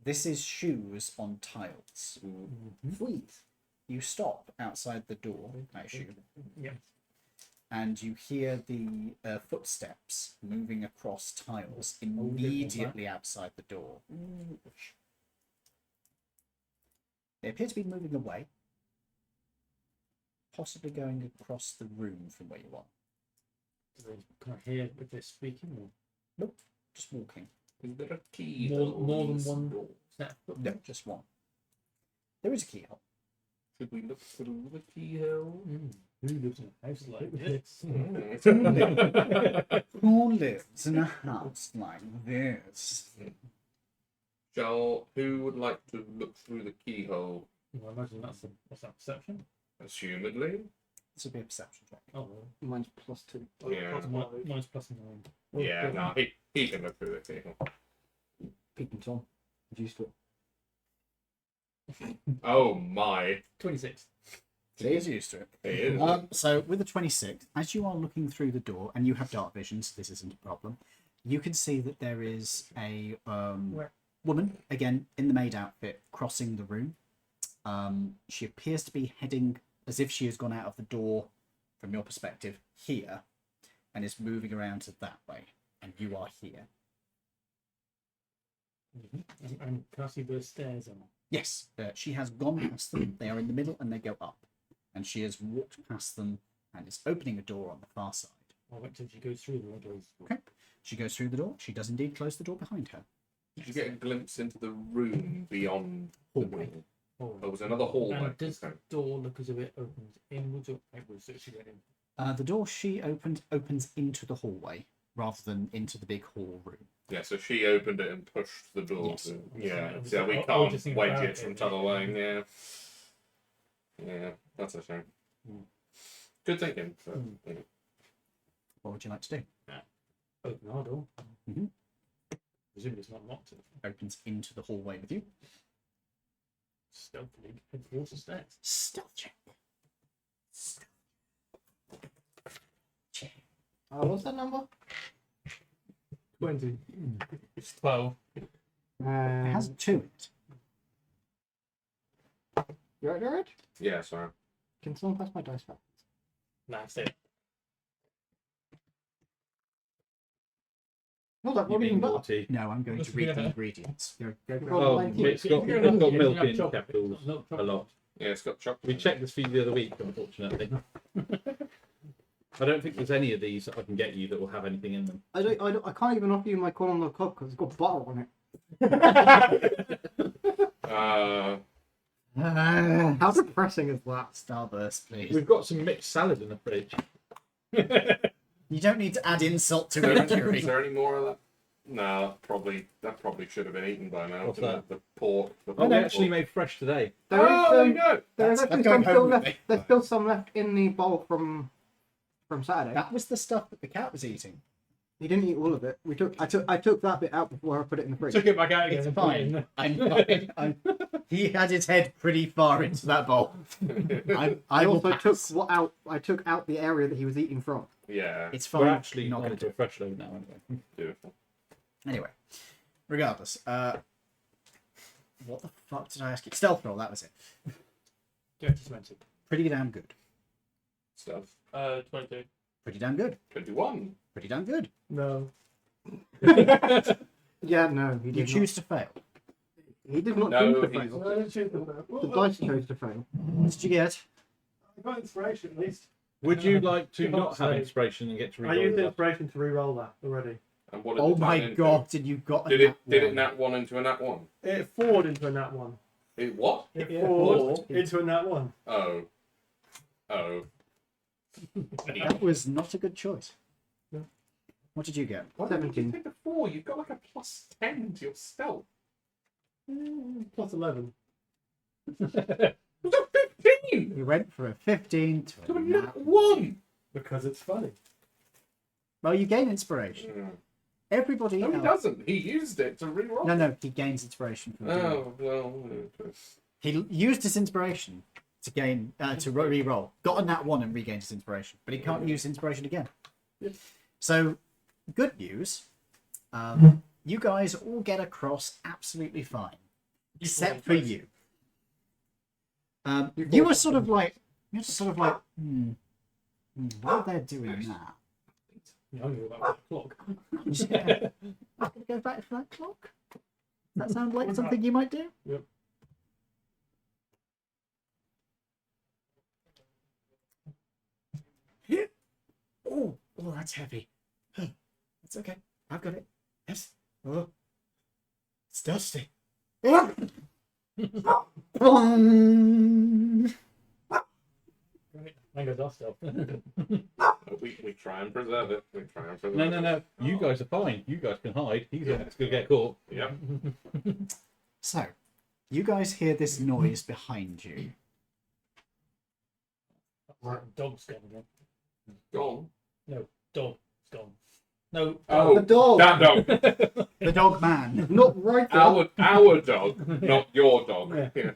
This is shoes on tiles. Sweet. You stop outside the door, I assume. Yeah. And you hear the footsteps moving across tiles immediately outside the door. They appear to be moving away, possibly going across the room from where you are. Can I hear if they're speaking? Or? Nope, just walking. Is there a key? More than one set? No, just one. There is a keyhole. Should we look through the keyhole? Who lives in a house like this? Who lives in a house like this? Who would like to look through the keyhole? Well, I imagine what's that, perception? Assumedly. This would be a perception check. Oh, well. Mine's +2. Yeah. Mine's +9. Yeah, no, he can look through the keyhole. Peeping Tom. I'm used to it. Oh my. 26. He is used to it. He is. So with the 26, as you are looking through the door, and you have dark vision, so this isn't a problem, you can see that there is a woman, again, in the maid outfit, crossing the room. She appears to be heading, as if she has gone out of the door, from your perspective, here, and is moving around to that way, and you are here. And can I see where the stairs are? Yes, she has gone past them. They are in the middle, and they go up. And she has walked past them and is opening a door on the far side. I'll wait till she goes through the windows. Okay. She goes through the door. She does indeed close the door behind her. Did you get a glimpse into the room beyond the Hallway. door? Oh, There was another hallway. and does the Okay. door look as if it opens inwards or outwards so she get in? The door she opened opens into the hallway rather than into the big hall room. Yeah, so she opened it and pushed the door. Yes. Yeah, So, so we I'll can't just think wedge about it it, from yeah. t'other way. Yeah. Yeah, that's a shame. Good thinking. But, yeah. What would you like to do? Open our door. Mhm. Presumably it's not locked. Opens into the hallway with you. Stealthily head towards the stairs. Stealth check. What's that number? 20. It's 12. It has 2 in it. You're right. Yeah, sorry. Can someone pass my dice back? That's it. Hold up, You what are you being got? naughty. No, I'm going to read the Yeah. ingredients. Go grab Oh, Oh, thank it's you. got milk in Chocolate. capitals Not a lot. Yeah, it's got chocolate. We checked this for you the other week, unfortunately. I don't think there's any of these that I can get you that will have anything in them. I can't even offer you my corn on the cob because it's got butter on it. How depressing is that? Starburst, please. We've got some mixed salad in the fridge. You don't need to add insult to Is injury. there any more of that? No, that probably should have been eaten by now. What's shouldn't it? The pork. The Oh, they pork. actually made fresh today. There is, there you go. there is That's actually going some home still with left. me. There's still some left in the bowl from Saturday. That was the stuff that the cat was eating. He didn't eat all of it. I took that bit out before I put it in the fridge. Took it back out again. It's and put it in fine. there. I'm fine. He had his head pretty far into that bowl. I I will also pass. I took out the area that he was eating from. Yeah, It's We're fine. actually not not going into to. a fresh load now, anyway. beautiful. Anyway, regardless, what the fuck did I ask you? Stealth roll. That was it. Dirty 20. Pretty damn good. Stuff. 22. Pretty damn good. 21. Pretty damn good. No. Yeah, no, he You did choose to fail. not. He did not No, choose to he's- fail. I didn't choose the The dice chose to fail. What did you get? I got inspiration at least. Would you like to Good not have save. inspiration and get to I reroll used the that? inspiration to re-roll that already. And what did Oh it my turn into? god! Did you got? Did a it? Did it one? nat 1 into a nat 1? It forward into a nat 1. It what? It Yeah, forward four. into a nat 1. Oh. Oh. That was not a good choice. No. What did you get? Why did you 17. take a 4? You've got like a plus 10 to your stealth. Plus 11. It was a 15! You went for a 15 to To a a nat nat 1! Because it's funny. Well, you gain inspiration. Everybody No, he else. doesn't. He used it to reroll. No, he gains inspiration from doing it. Oh, well. He used his inspiration to gain to re-roll. Got on that one and regained his inspiration, but he can't use inspiration again. So, good news. You guys all get across absolutely fine, except for you. You were sort of like, while they're doing that. Yeah, I'm going to go back to the clock. Yeah. I'm gonna go back to that clock. Does that sound like something you might do? Yep. Oh, that's heavy. It's okay. I've got it. Yes. Oh, it's dusty. Boom. Mango's off still. We try and preserve it. We try and preserve it. No. You guys are fine. You guys can hide. He's going to get caught. Yep. So, you guys hear this noise behind you. Dog's gone again. Gone. Dog's gone. No. Oh, The dog. that dog. The dog man. Not right there. Our dog, not your dog. Yeah. Yeah.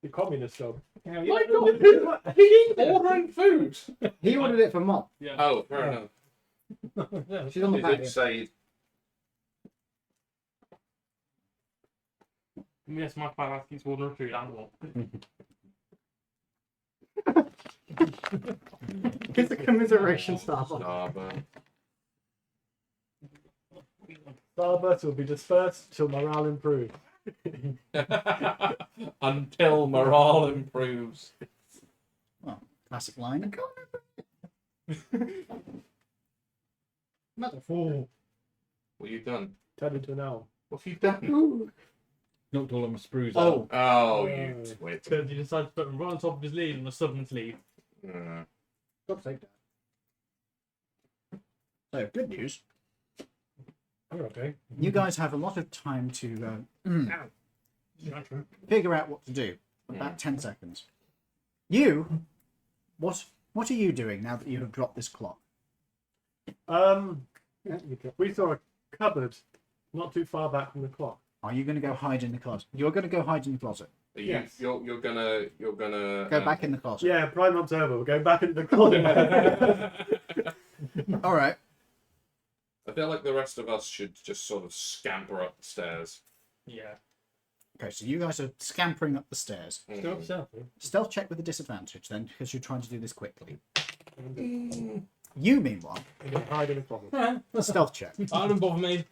The communist dog. My God, he ordering food. He ordered it for Mom. Yeah. Oh, fair enough. Yeah. She's on the He back did here. say Yes, my father asking to order food and what? It's a commiseration starter. Starburst. Starburst will be dispersed till morale improves. Until morale improves. Well, classic line. Mother. Oh, What have you done? Turn into an owl. What have you done? Knocked all of my sprues Oh. out. Oh, you twit. Because he decided to put him right on top of his lead on the southern sleeve. God's sake. So, good news. you're okay. You guys have a lot of time to Yeah, true. figure out what to do. About 10 seconds. You, what are you doing now that you have dropped this clock? Yeah, you go. We saw a cupboard not too far back from the clock. Are you going to go hide in the closet? You're going to go hide in the closet. Yes. You're gonna Go back in the closet. Yeah, Prime Observer. We're going back into the closet. All right. I feel like the rest of us should just sort of scamper up the stairs. Yeah. Okay, so you guys are scampering up the stairs. Still selfie. Stealth check with a disadvantage then, because you're trying to do this quickly. You, meanwhile, We're going to hide in the closet. stealth check. I don't bother me.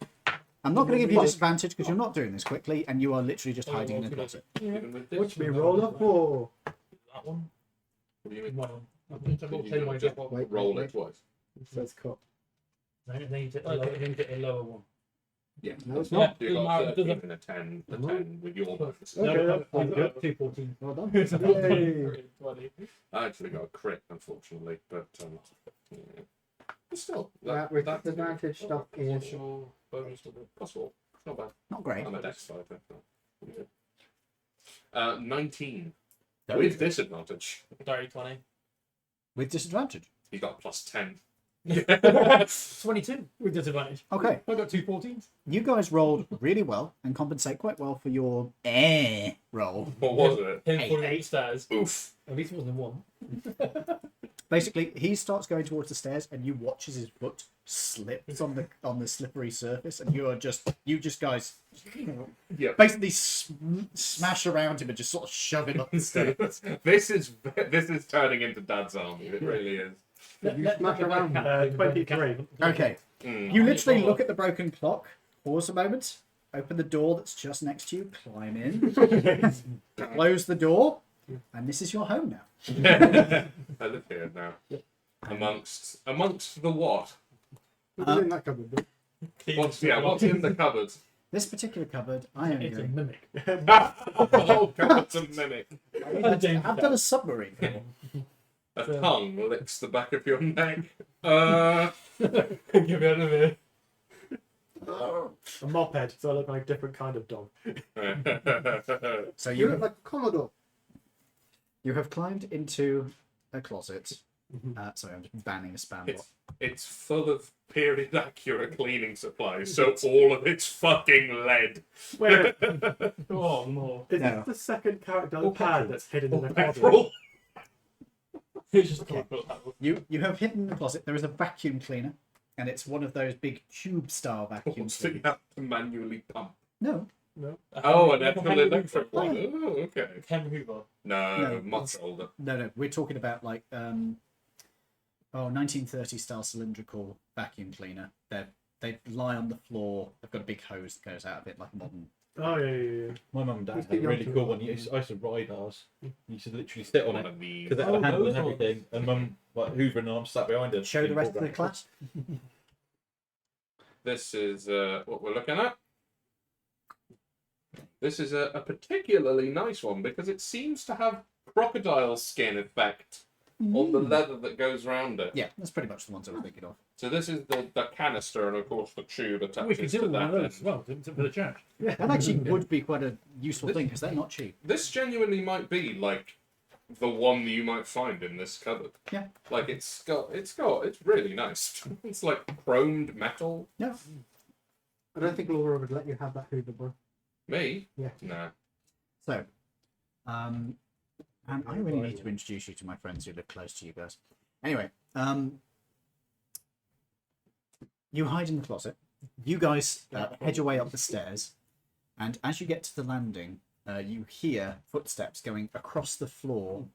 I'm not going to give you disadvantage because you're not doing this quickly, and you are literally just hiding in the closet. Even with this, Which we roll up for. That one. what do you mean? One. I Could you not just Wait, roll wait, it twice? It says cut. I need a lower one. Yeah. No, it's Yeah, not. You got doesn't 13 matter. and a 10. The 10 with your bonuses. Okay, No, that's I've good. got 214. Well done. Yay. 20. I actually got a crit, unfortunately, but yeah. But still, That with disadvantage stuff is. What's your bonus to the possible? Not bad. Not great. I'm a dex fighter. 19 No. with disadvantage. Dirty 20. With disadvantage. He got plus 10. 22 with disadvantage. Okay. I got 2 14s. You guys rolled really well and compensate quite well for your roll. What was it? Him Hey, falling hey. up the stairs. Oof. At least it wasn't 1. Basically, he starts going towards the stairs, and you watch as his foot slips on the slippery surface, and you just guys Yep. basically smash around him and just sort of shove him up the stairs. This is turning into Dad's army. It really is. You smash around. 23. Okay, you literally look at the broken clock, pause a moment, open the door that's just next to you, climb in, close the door, and this is your home now. I live here now. Amongst the what? What's in that cupboard? What's in the cupboard? This particular cupboard, I am It's a going. mimic. Oh, cupboard's a mimic. I've done a submarine. A tongue licks the back of your neck. Get me out of here. A moped, so I look like a different kind of dog. So You look like a Commodore. you have climbed into a closet. Sorry, I'm just banning a spam bot. It's full of period accurate cleaning supplies, so all of it's fucking lead. Wait, Oh no. is No. this the second character Or pad petrol. that's hidden in a closet? Petrol. It's just Okay. okay. You have hidden in the closet. There is a vacuum cleaner, and it's one of those big tube-style vacuum So you cleaners. have to manually pump. No, Oh, an Like a actual Henry electric Hoover. one. Oh, okay. Henry Hoover. No, No, much older. no. We're talking about like 1930 style cylindrical vacuum cleaner. They lie on the floor. They've got a big hose that goes out of it, like a modern. Oh yeah. My mum and dad Let's had a get really onto cool it. one. I used to ride ours. You used to literally sit on One it of these. because it had a Oh, handle and those ones. everything. And mum, like hoovering, and I'm sat behind her. Show the rest of the class. This is what we're looking at. This is a particularly nice one because it seems to have crocodile skin effect on the leather that goes around it. Yeah, that's pretty much the ones I was thinking of. So this is the canister, and of course the tube We could attaches do to one that. of those as end. well for the church. That actually would be quite a useful thing because they're not cheap. This genuinely might be like the one you might find in this cupboard. Yeah. Like it's really nice. It's like chromed metal. Yeah. I don't think Laura would let you have that Hoover, bro. Me? Yeah. Nah. So, and I really need to introduce you to my friends who live close to you guys. Anyway, you hide in the closet. You guys head your way up the stairs, and as you get to the landing, you hear footsteps going across the floor.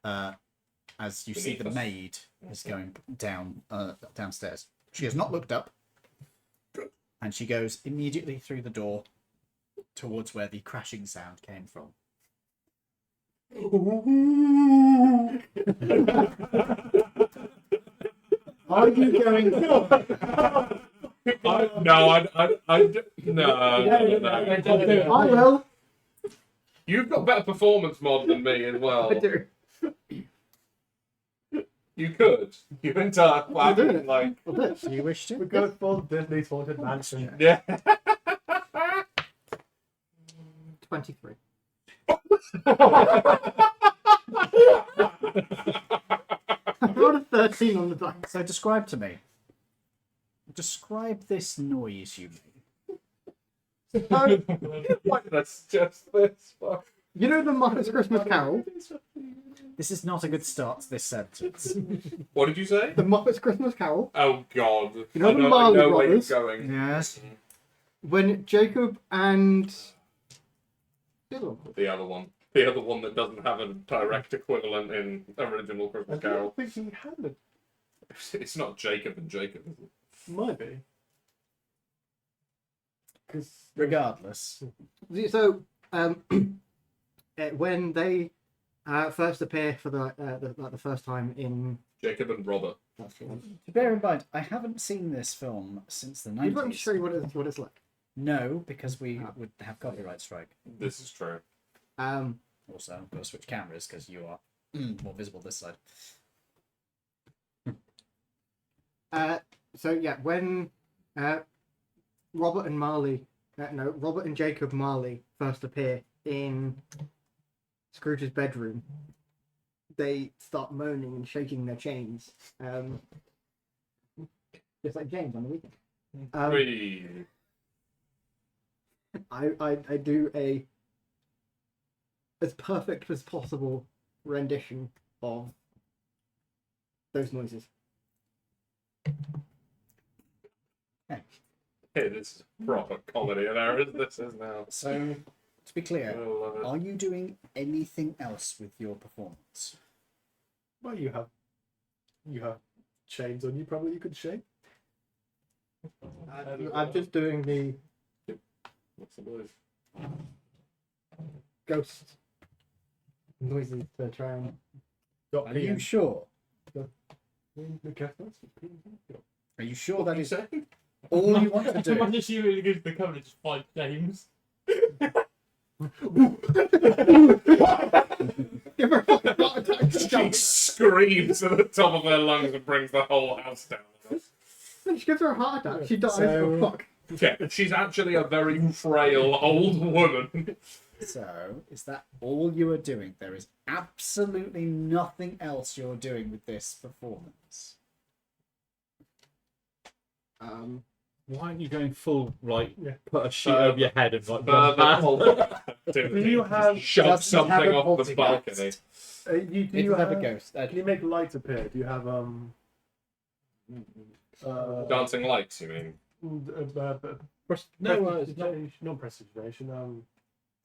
As you see Beneath the us. maid is going downstairs. She has not looked up, and she goes immediately through the door towards where the crashing sound came from. Are you going? No. I will. You've got better performance mod than me as well. I do. You could. You entire I'll do it. like I'll do it. Do you wish We to? go full Disney's Haunted Mansion. yeah. 23. I rolled a 13 on the die. So describe to me. Describe this noise you make. Why did I suggest this? Fuck. You know the Muppets Christmas Carol? This is not a good start to this sentence. What did you say? The Muppets Christmas Carol? Oh God. You know I the know, I Marley know where you're Brothers? going. Yes. When Jacob and... The other one. The other one. The other one that doesn't have a direct equivalent in original I Christmas Carol. don't think he had it. It's not Jacob and Jacob, is it? Might be. Because Regardless. So, when they first appear for the first time in... Jacob and Robert. That's the one. To bear in mind, I haven't seen this film since the You want me to 90s. show you what it's like? No, because we would have copyright strike. This is true. Also, I've got to switch cameras because you are more visible this side. So yeah, when Robert and Jacob Marley first appear in Scrooge's bedroom, they start moaning and shaking their chains, just like James on the weekend. Whee. I do a as perfect as possible rendition of those noises. Hey, this is proper comedy and errors. This is now. So, to be clear, I love it. are you doing anything else with your performance? well, you have chains on you. Probably you could shake. I'm just doing the What's the noise? ghost noises to try and. Got Are you sure? Be careful. Are you sure What that you is say? all you want to do? Imagine she really goes to the cover and just find James. Give her a fucking heart attack. She screams at the top of her lungs and brings the whole house down. Then she gives her a heart attack. She dies. So- Oh fuck. Yeah, she's actually a very frail old woman. So, is that all you are doing? There is absolutely nothing else you're doing with this performance. Why aren't you going full, like, Yeah. put a sheet over your head and, like, Further run whole Do you have? shove Doesn't have something a off the poltergeist. balcony. Do It you does have a have? ghost. Can you make lights appear? Do you have Dancing lights, you mean? Not prestidigitation.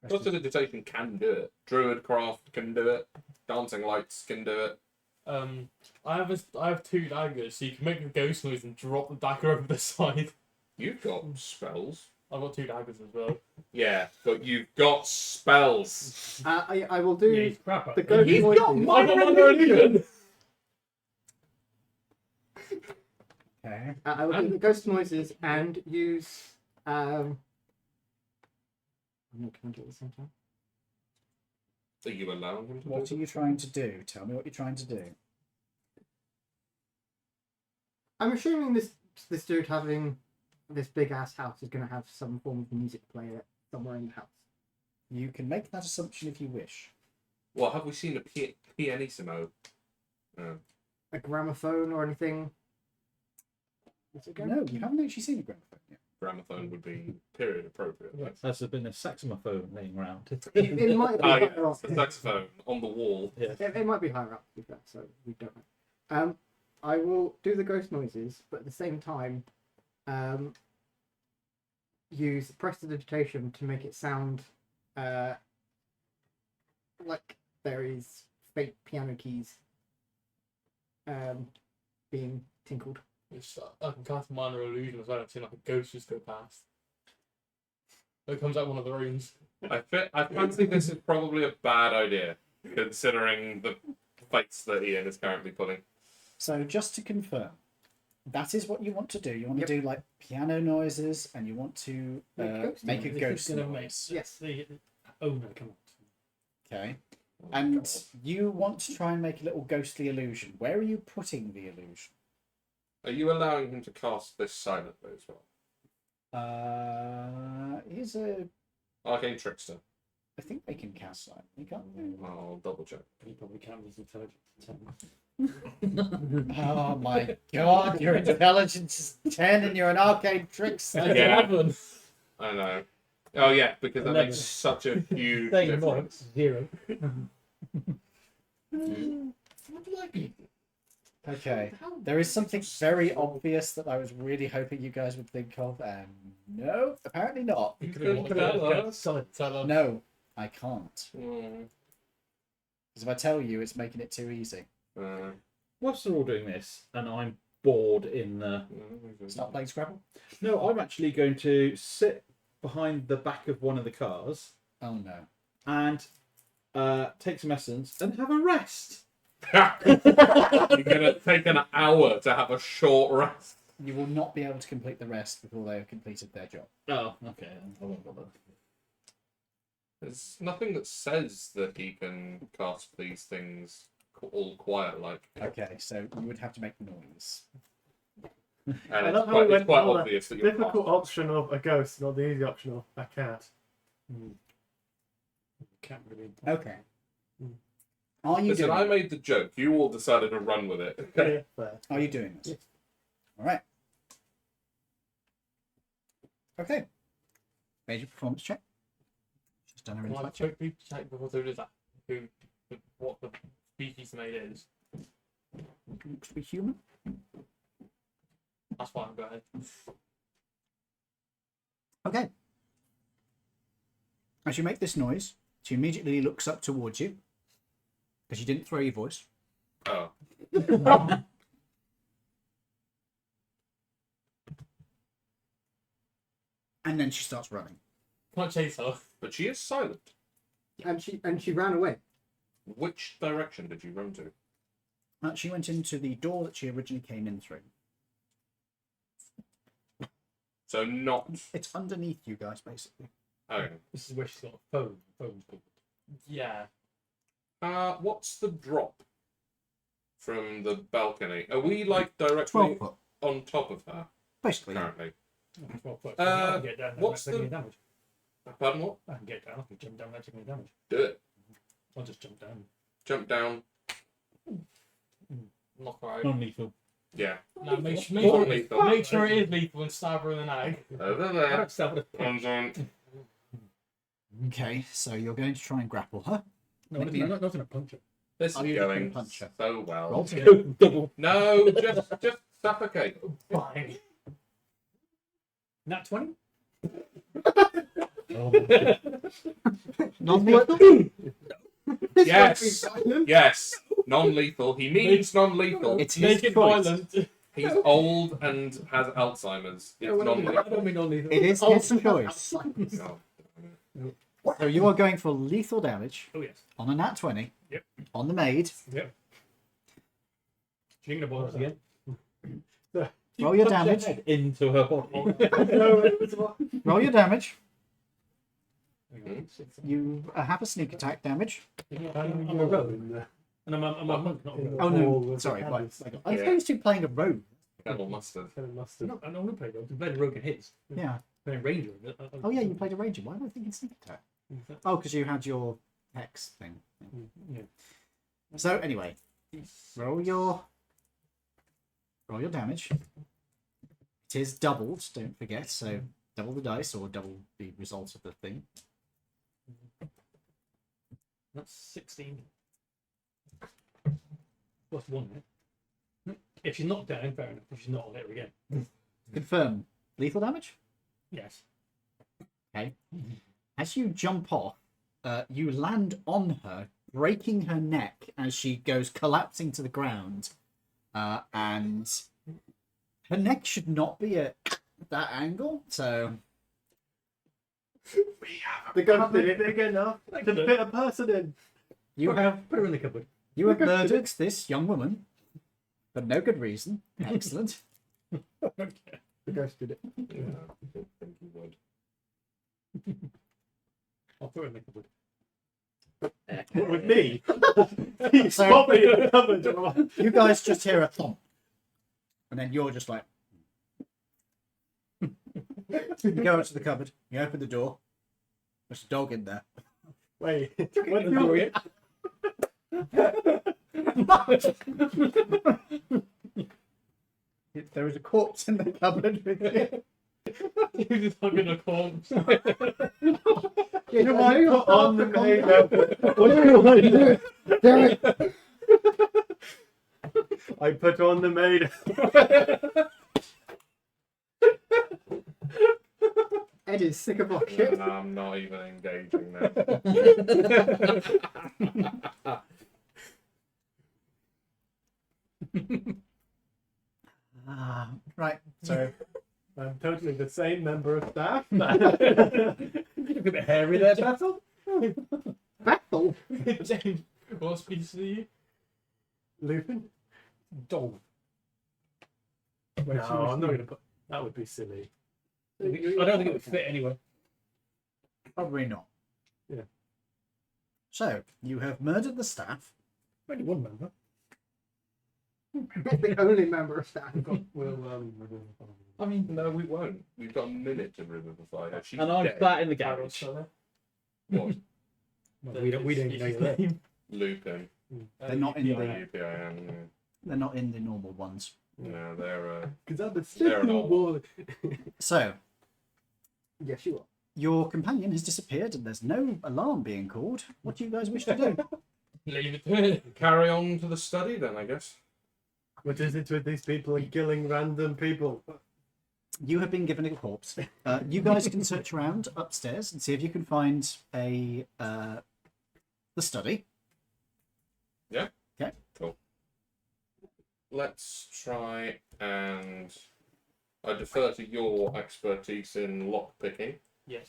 Prestidigitation can do it. Druidcraft can do it. Dancing lights can do it. I have 2 daggers, so you can make a ghost noise and drop the dagger over the side. You've got spells. I've got 2 daggers as well. Yeah, but you've got spells. I will do Yeah, he's crap at the it. ghost He's got noises. minor illusion! Okay. I will do the ghost noises and use. I'm not going to do it at the same time. Are you allowing him to What do are you trying to do? Tell me what you're trying to do. I'm assuming this dude having this big ass house is going to have some form of music player somewhere in the house. You can make that assumption if you wish. Well, have we seen a pianissimo? A gramophone or anything. Is it No, you haven't actually seen a gramophone yet. Gramophone would be period appropriate. Has there been a saxophone laying around? It might be Oh, higher yeah, up. the saxophone on the wall. It might be higher up, to be fair, so we don't know. I will do the ghost noises, but at the same time, use prestidigitation to make it sound like there is fake piano keys being tinkled. I can cast minor illusion as well. I've seen like a ghost just go past. It comes out one of the rooms. I fancy this is probably a bad idea, considering the face that Ian is currently pulling. So just to confirm, that is what you want to do. You want Yep. to do like piano noises, and you want to make a This is ghost gonna noise. Yes. Oh no, come on. Okay. And you want to try and make a little ghostly illusion. Where are you putting the illusion? Are you allowing him to cast this silently as well? He's a. Arcane Trickster. I think they can cast silently, can't they? I'll double check. He probably can't use intelligence. Oh my god, your intelligence is 10 and you're an arcade trickster. Yeah. 11. I know. Oh yeah, because that 11. makes such a huge Saying more, difference. 0. Okay, there is something very obvious that I was really hoping you guys would think of, and no, apparently not. You couldn't tell us. Solid. No, I can't. Mm. Because if I tell you, it's making it too easy. Whilst they're all doing this, and I'm bored in the... Start playing Scrabble? No, I'm actually going to sit behind the back of one of the cars Oh no. and take some essence and have a rest. You're gonna take an hour to have a short rest. You will not be able to complete the rest before they have completed their job. Oh, okay. I won't bother. There's nothing that says that he can cast these things all quiet like. Okay, so you would have to make noise. And I it's love how quite, we it's went quite all that obvious that you're difficult option of a ghost, not the easy option of a cat. Can't really. Okay. Are you Listen, doing I made the joke. You all decided to run with it. Yeah, fair. Are you doing this? All right. Okay. Major performance check. Just done a Can I intellect check. quickly check before there is that what the species made is? Looks to be human. That's fine, go ahead. Okay. As you make this noise, she immediately looks up towards you because you didn't throw your voice. Oh. And then she starts running. Can I chase her? But she is silent. And she ran away. Which direction did you run to? She went into the door that she originally came in through. So not. It's underneath you guys, basically. Okay. This is where she's got a phone. Phone's called. Yeah. What's the drop from the balcony? Are we like directly 12 foot. on top of her Basically. yeah. currently? 12 foot. Uh, I can get down. what's Without taking the- any damage. Pardon what? I can get down. I can jump down without taking any damage. Do it. I'll just jump down. Jump down. Knock her out. Non-lethal. Yeah. No, make sure Non-lethal. it is lethal and stab her in the neck. Over I there. don't start with a punch. Okay, so you're going to try and grapple her. No, Maybe- not in a punch. This Oh, is you're just going gonna punch her. so well. Roll to Double. No, just suffocate. Fine. Nat 20? non-lethal. Yes. Yes. Non-lethal. He means non-lethal. It's his Make it choice. violent. He's old and has Alzheimer's. It's I non-lethal. don't mean only. It is his choice. Oh, So you are going for lethal damage Oh, yes. on a nat 20. Yep. On the maid. Yep. She's going to bother us again. Roll your Punch her damage. head into her body. Roll your damage. Mhm. You have a sneak attack damage. I'm a rogue. And I'm a monk, not a rogue. Oh no, with sorry. the Right. candles. I was Yeah. going to playing a rogue. Kettle mustard. Kind of mustard. No, I don't want to play rogue. I'm playing rogue and hits. Yeah. Playing ranger. Oh yeah, you played a ranger. Why am I thinking sneak attack? Oh, because you had your hex thing. Yeah. So anyway, roll your damage. It is doubled. Don't forget. So double the dice or double the result of the thing. That's 16. Plus 1, yeah? If she's knocked down, fair enough. If she's not, I'll hit her again. Confirm lethal damage. Yes. Okay. As you jump off, you land on her, breaking her neck as she goes collapsing to the ground. And her neck should not be at that angle, so The ghost did it big enough to fit a person in. you have Put her in the cupboard. murdered this young woman for no good reason. Excellent. The ghost did it. Yeah, I didn't think he would. I'll put her in the cupboard. What with me? He So- stopped me in the cupboard. You guys just hear a thump, and then you're just like, you go up to the cupboard, you open the door, there's a dog in there. Wait. What the door yet? There is a corpse in the cupboard with you. You're just hugging a corpse. You might put on the maid outfit. What do you want to do? Damn it! I put on the maid. Ed is sick of our shit. No, I'm not even engaging now. Right, so I'm totally the same member of staff. You look a bit hairy there, Battle. Battle. James, what species are you? Lupin? Dog. No, I'm not going to put. That would be silly. I don't think it would fit anyway. probably not. Yeah. So, you have murdered the staff. Only one member. The only member of staff. We'll I mean, No, we won't. We've got a minute to revivify her. She's and I'm dead. sat in the Harold garage. Sutter. What? Well, we don't know you're there. Lupin. They're not in the UPIN. they're not in the normal ones. No, they're. because I'm a Fair simple enough. boy. So, Yes, you are. your companion has disappeared and there's no alarm being called. What do you guys wish to do? Leave it to it. Carry on to the study then, I guess. What is it with these people and killing random people? You have been given a corpse. You guys can search around upstairs and see if you can find a the study. Let's try and. I defer to your expertise in lock picking. Yes.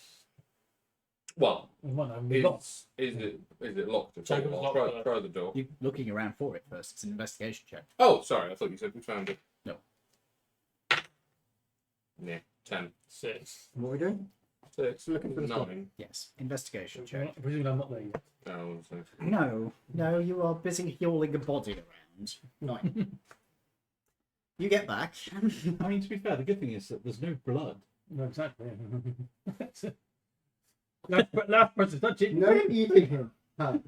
Well, Well, no, we lost. is it locked at Check if it's all? locked Try, first. try the door. You're looking around for it first. It's an investigation check. Oh, sorry. I thought you said we found it. No. Yeah, 10. 6. What are we doing? 6. Looking for the 9. Yes, investigation check. Presumably I'm not there yet. Oh, so No, you are busy hauling a body around. 9. You get back. I mean, to be fair, the good thing is that there's no blood. No, exactly. last person touch it. No eating him. Huh.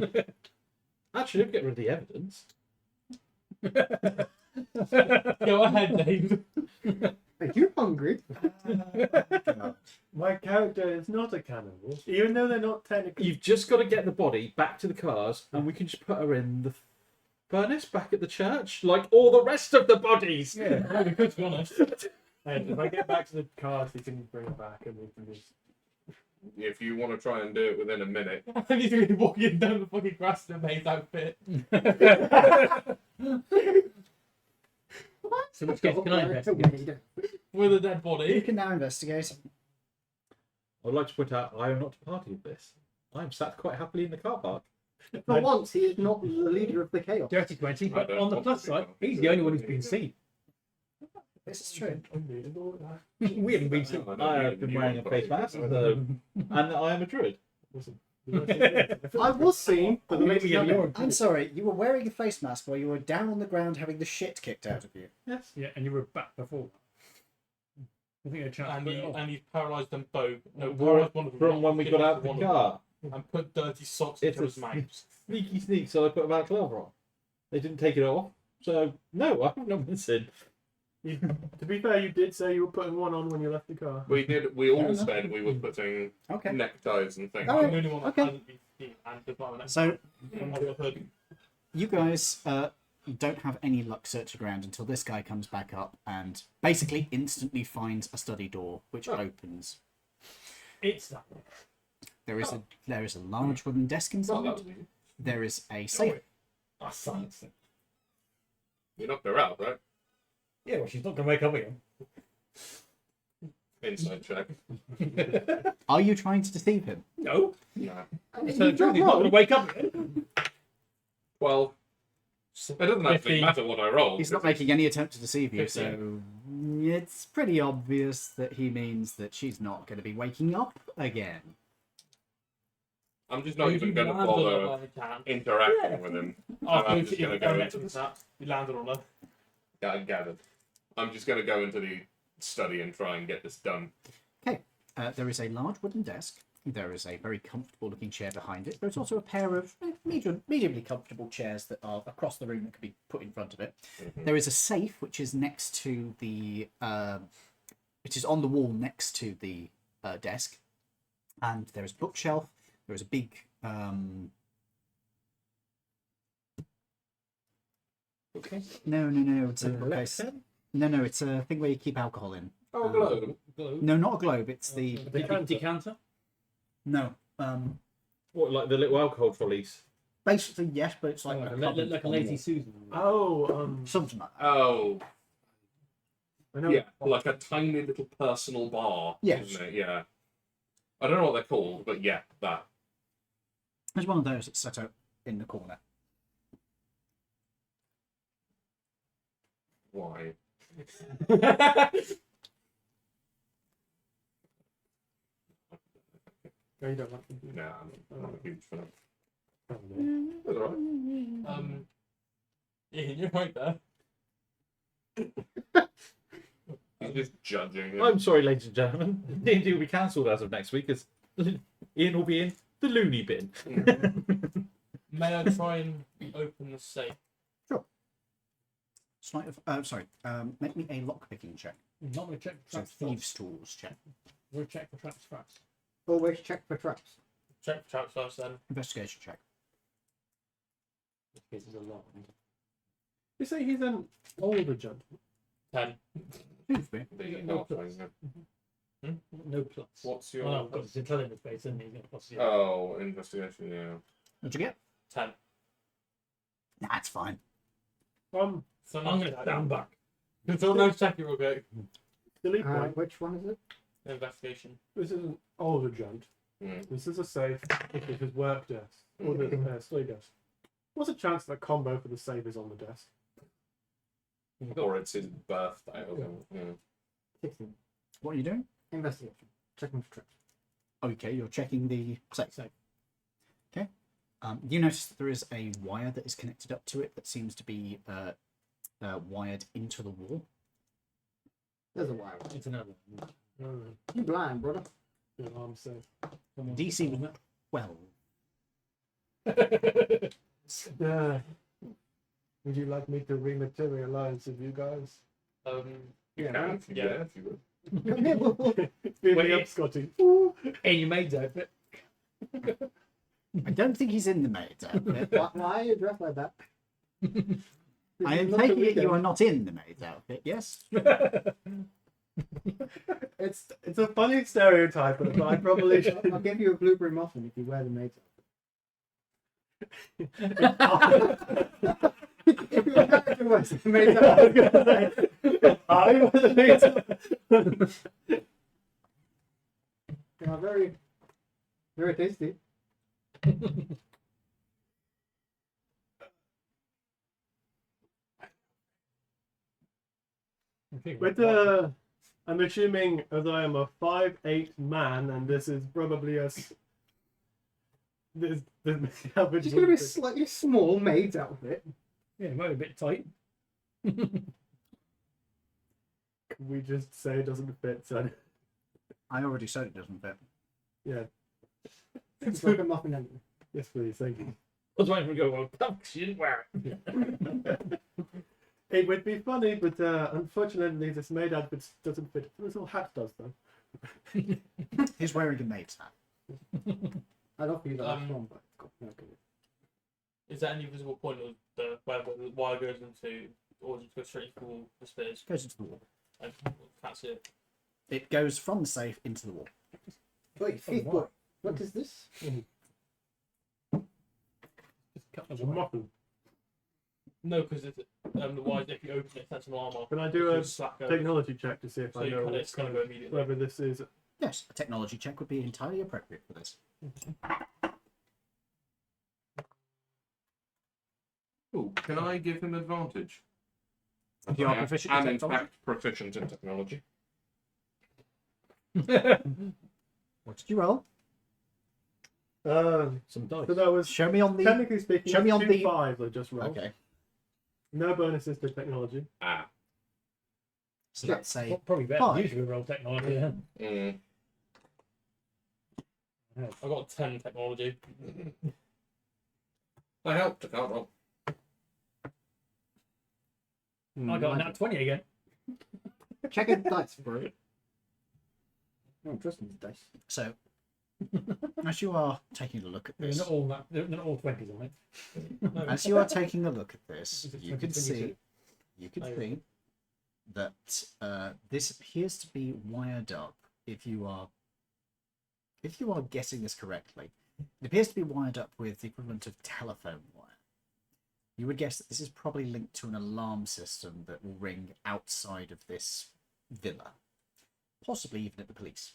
Actually, don't get rid of the evidence. Go ahead, Dave. Are you hungry? My character is not a cannibal, even though they're not technically. You've just got to get the body back to the cars, and we can just put her in the furnace back at the church, like all the rest of the bodies. Yeah. Yeah, we could, to be honest. And if I get back to the cars, you can bring it back, and we can just. If you want to try and do it within a minute, And he's going to be walking down the fucking grass in a maze outfit. So which case can I investigate? With a dead You body. can now investigate. I would like to point out I am not a party of this. I am sat quite happily in the car park. For once, he is not the leader of the chaos. Dirty 20, but don't on the want plus to side, be he's the only one who's been seen. This is true. We haven't been seen. I have been wearing a face mask, so, and I am a druid. I was seen, but the Maybe ladies you're. I'm sorry, you were wearing a face mask while you were down on the ground having the shit kicked out of you. Yes. Yeah, and you were back before. I think a chance. And he's paralysed them both. No, From paralysed one of them. when we got out of the One of car. them. And put dirty socks It's into a his mouth. sneaky sneak, so I put a balaclava on. They didn't take it off, so no, I have not been seen. To be fair, you did say you were putting one on when you left the car. we did. We all enough. said we were putting Okay. neckties and things. Oh, I'm the only one that okay. hasn't been seen and does not have an So from what I've heard. you guys don't have any luck searching around until this guy comes back up and basically instantly finds a study door which opens. It's that one. There is a large wooden desk Oh, inside. that was easy. There is a safe. I silenced it. You knocked her out, right? Yeah, well, she's not going to wake up again. Inside check. Are you trying to deceive him? No. Nah. He's not going to wake up again. Well, it doesn't actually 15. matter what I roll. He's not making any attempt to deceive you, 15. so it's pretty obvious that he means that she's not going to be waking up again. I'm just not even going to bother interacting with him. I'm just going to go into the... You landed on her. Yeah, I gathered. I'm just going to go into the study and try and get this done. There is a large wooden desk. There is a very comfortable looking chair behind it. There's also a pair of mediumly comfortable chairs that are across the room that could be put in front of it. There is a safe which is next to the which is on the wall next to the desk. And there is a bookshelf. There is a big Bookcase? No, it's a bookcase. No, it's a thing where you keep alcohol in. Oh, globe. No, not a globe. It's the Decanter. no. What, like the little alcohol trolleys? Basically, yes, but it's like Like a a cupboard like a on the lazy wall. Susan. Oh, Something like that. Oh, I know. yeah, like a tiny little personal bar, Yes. isn't it? Yeah. I don't know what they're called, but yeah, that. There's one of those that's set out in the corner. Why? No, you don't like them. Nah, I'm not a huge fan. Probably. That's alright. Ian, you're right there. He's just judging. I'm sorry, ladies and gentlemen. D&D will be cancelled as of next week, as Ian will be in the loony bin. May I try and open the safe? Sleight of make me a lockpicking check. Not going to check for So traps. thieves' tools check. We'll check for traps first. Always check for traps. Check for traps first then. Investigation check. This is a lot. You say he's an older gentleman. 10. Seems to be. The No halfling, plus. yeah. No plus. What's your? Oh, no, because it's intelligence based, isn't it? He's got plus zero. Oh, investigation. Yeah. What'd you get? 10. Nah, it's fine. So I'm going to stand back. Can someone else check it real quick? Silly point. Which one is it? Investigation. This is an older gent. Mm. This is a safe with his work desk or the study desk. What's the chance that combo for the safe is on the desk? Or it's his birthday. Or something. Yeah. 16. What are you doing? Investigation. Checking for traps. Okay, you're checking the safe. Okay. You notice that there is a wire that is connected up to it that seems to be wired into the wall. There's a wire. It's another one. You blind, brother. The alarm safe. DC 12. Would you like me to rematerialize of you guys? You Yeah, can if you, yeah. yeah, if you would. Come here, Wolf. Beam Wait, me up, Scotty. In your maid's outfit. I don't think he's in the maid's outfit. Why are you dressed like that? I am Look at taking it you Rico. are not in the maid's outfit, yes? It's a funny stereotype, but I probably should. I'll give you a blueberry muffin if you wear the maid's outfit. If your character wears the maid's outfit, I wear the maid's outfit. they are very, very tasty. But I'm assuming as I am a 5'8" man, and this is probably this It's just going to be a slightly small maid's outfit. Yeah, it might be a bit tight. Can we just say it doesn't fit, son? I already said it doesn't fit. Yeah. It's like a muffin anyway. Yes, please. Thank you. I was waiting for him to go, well, fuck, she didn't wear it. It would be funny, but unfortunately, this maid outfit doesn't fit. This little hat does, though. He's wearing a maid's hat. I'd offer you the last one, but it's got no good. Is there any visible point of the where the wire goes into, or does it go straight into the stairs? Goes into the wall. I can't see it. It goes from the safe into the wall. Wait, Thief Boy, what is this? Just cut the It's a wire. muffin. No, because the wire, if you open it, that's an armor. Can I do a slack technology check to see if So I you know cut it, it's going to go immediately. whether this is? Yes, a technology check would be entirely appropriate for this. Oh, can I give him advantage? If you are I proficient am in in technology. fact proficient in technology. What did you roll? Some dice. So that was Show me on the. technically speaking. show me that's on two the- fives I just rolled. Okay, No bonuses to technology. Ah. so that's a. Probably better Five. than usually roll technology. Yeah. Mm. I got 10 technology. I helped. I can't roll. I got a nat 20 again. Check a dice, bro. I don't trust these dice. So, as you are taking a look at They're this, not all they're not all 20s on it. No, as you are taking a look at this, Is it you can 2022? see, you can Oh, see that this appears to be wired up. If you are guessing this correctly, it appears to be wired up with the equivalent of telephone wire. You would guess that this is probably linked to an alarm system that will ring outside of this villa, possibly even at the police.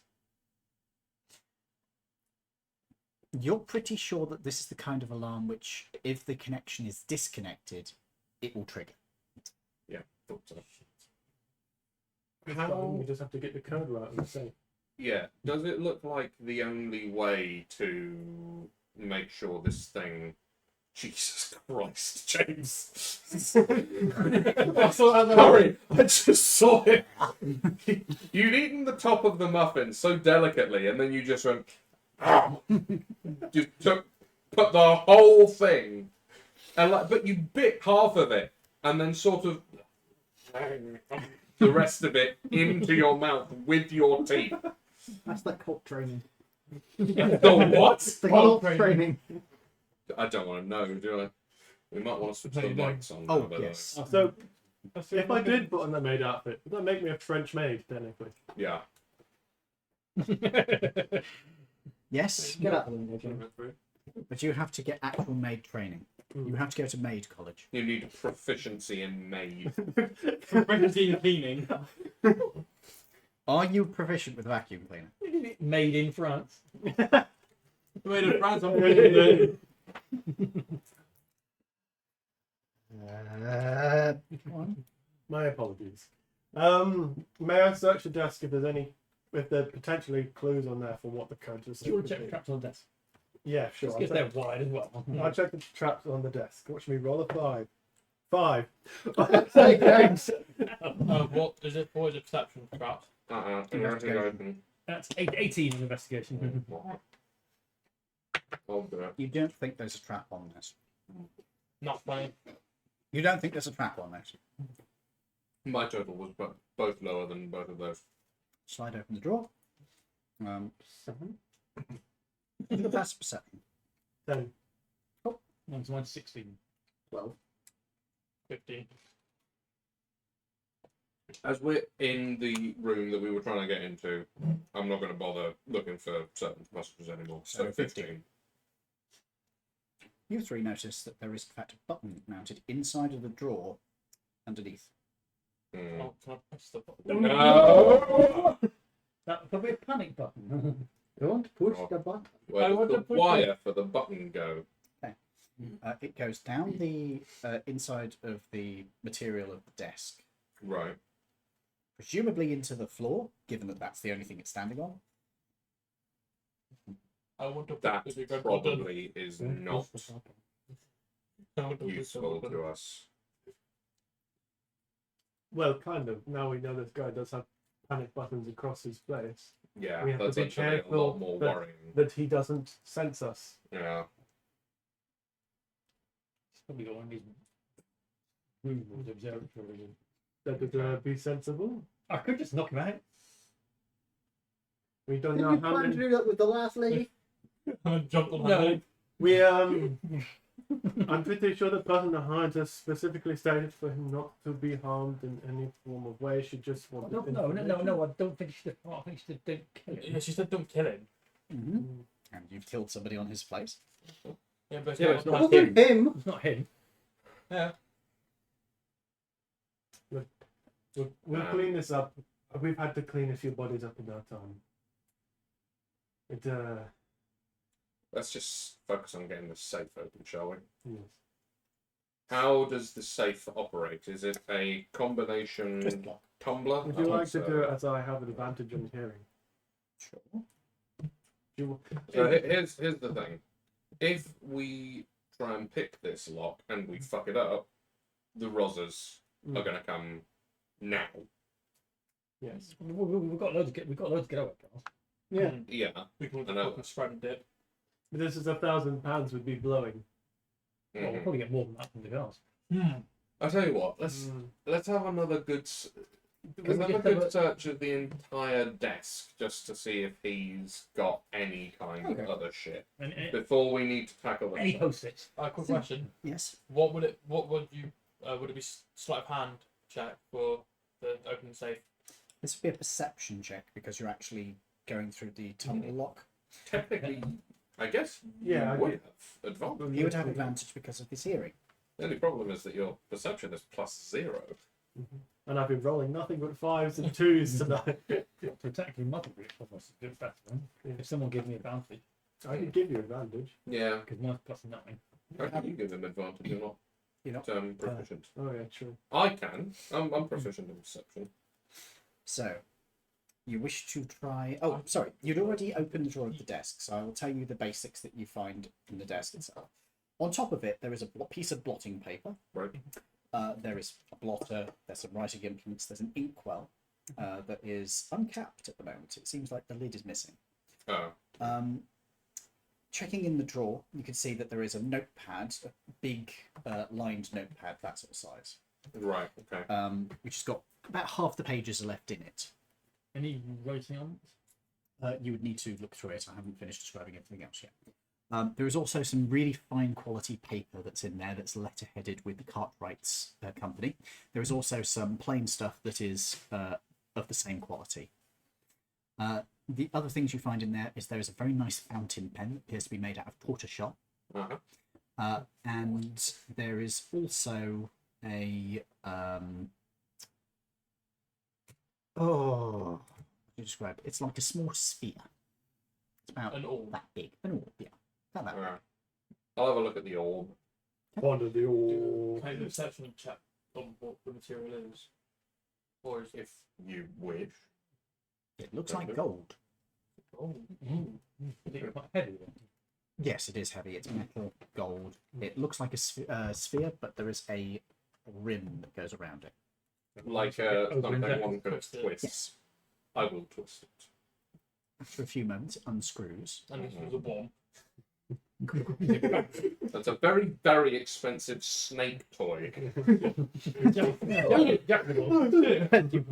You're pretty sure that this is the kind of alarm which, if the connection is disconnected, it will trigger. Yeah, thought so. How we just have to get the code right and say. Yeah. Does it look like the only way to make sure this thing? Jesus Christ, James! I saw that. Sorry, I just saw it. You'd eaten the top of the muffin so delicately, and then you just went. Just put the whole thing, and but you bit half of it, and then sort of the rest of it into your mouth with your teeth. That's like cult training. The what? The cult training. I don't want to know, do I? We might want to switch the No, you don't. mics on. Oh, by the way. yes. So, if I did put on the maid outfit, would that make me a French maid, technically? Yeah. Yes, Get out of the window, Jim. but you have to get actual maid training. You have to go to maid college. You need proficiency in maid. Proficiency in cleaning. Are you proficient with vacuum cleaner? Made in France. Made in France, I'm proficient in. My apologies. May I search the desk if there are potentially clues on there for what the code is? Do you want to check the traps on the desk? Yeah, sure. Just get there wide as well. I'll check the traps on the desk. Watch me roll a 5. 5. Say thanks. What is it? What is it? Perception traps. Investigation. That's 18 in investigation. I'll do it. You don't think there's a trap on this. Not funny. You don't think there's a trap on this. My total was both lower than both of those. Slide open the drawer. 7. That's perception. 10. Mine's 16. 12. 15. As we're in the room that we were trying to get into, I'm not going to bother looking for certain passages anymore. So 15. You three notice that there is in fact a button mounted inside of the drawer underneath. Hmm. Oh, can I press the button? No! That would be a panic button. Don't push Oh. the button. Where I does want the to put wire for the button go? It goes down the inside of the material of the desk, Right. presumably into the floor, given that that's the only thing it's standing on. I want to put That the bigger button. probably is not I want to push the useful button. to us. Well, kind of. Now we know this guy does have panic buttons across his place. Yeah, We have to that's be actually a careful lot more that- worrying. That he doesn't sense us. Yeah. It's probably got one of these room or the observatory. That would be sensible. I could just knock him out. We don't Did know you how plan to many. do that with the last lady? I jumped on her No. head. We I'm pretty sure the person behind us specifically stated for him not to be harmed in any form of way. She just wanted. No, I don't think she did. I think she did. Don't kill him. Yeah, she said don't kill him. Mm-hmm. Mm. And you've killed somebody on his place. Yeah, but it's Yeah, not, it's It not wasn't him. It's not him. Yeah. We'll clean this up. We've had to clean a few bodies up in our time. Let's just focus on getting the safe open, shall we? Yes. How does the safe operate? Is it a Twist combination lock. tumbler? Would you I like think to do it so. as I have an advantage on hearing? Sure. Here's the thing. If we try and pick this lock and we fuck it up, the Rozzers are going to come now. Yes. We've got loads to get. We've got loads to get over, guys. Yeah. Yeah. We can I know. fucking spread and dip. But this is £1,000 would be blowing. Well, we'll Mhm. probably get more than that from the girls. I'll tell you what. Let's have another good. Let's have a good search of the entire desk just to see if he's got any kind Okay. of other shit And before we need to tackle any this. post-its. Quick question. Yes. What would you? Would it be sleight of hand check for the opening safe? This would be a perception check because you're actually going through the tunnel lock. Technically, I guess Yeah, you would have advantage. You would have advantage because of this hearing. The only problem is that your perception is +0. And I've been rolling nothing but 5s and 2s tonight. So technically, mother would almost a bit better. Then. If someone gave me advantage, I could give you advantage. Yeah. because mine's +9. How can you give him advantage? You're You're not. not proficient. Oh yeah, true. I can. I'm proficient in perception. So, you wish to try. Oh, sorry. You'd already opened the drawer of the desk, so I will tell you the basics that you find in the desk itself. On top of it, there is a piece of blotting paper. Right. There is a blotter. There's some writing implements. There's an inkwell that is uncapped at the moment. It seems like the lid is missing. Oh. Checking in the drawer, you can see that there is a notepad, a big lined notepad, that sort of size, Right. Okay. which has got about half the pages are left in it. Any writing on it? You would need to look through it. I haven't finished describing everything else yet. There is also some really fine quality paper that's in there that's letterheaded with the Cartwright's company. There is also some plain stuff that is of the same quality. The other things you find in there is a very nice fountain pen that appears to be made out of tortoiseshell. Uh-huh. And there is also a what do you describe? It's like a small sphere. It's about An orb. that big. An orb, yeah. About that. Alright. I'll have a look at the orb. Ponder the Can I do a perception check on what the material is? Or is it? If you wish. It looks like gold. Oh. Is it quite heavy then? Yes, it is heavy. It's metal, gold. It looks like a sphere, but there is a rim that goes around it. Like Open something that. one could Twist it. twist. Yes. I will twist it. After a few moments, it unscrews. And this was a bomb. That's a very, very expensive snake toy. You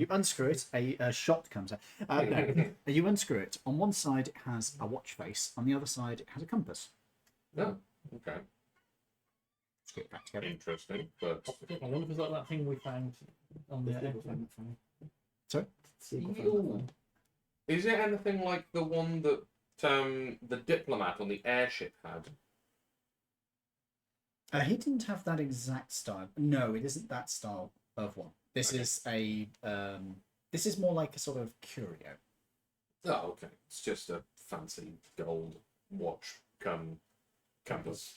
unscrew it, a shot comes out. No, you unscrew it. On one side, it has a watch face. On the other side, it has a compass. Oh, okay. Let's get it back together. Interesting, but I wonder if it's like that thing we found on the airplane. Sorry? is it anything like the one that the diplomat on the airship had? He didn't have that exact style. No, it isn't that style of one. This is a. This is more like a sort of curio. Oh, okay. It's just a fancy gold watch compass.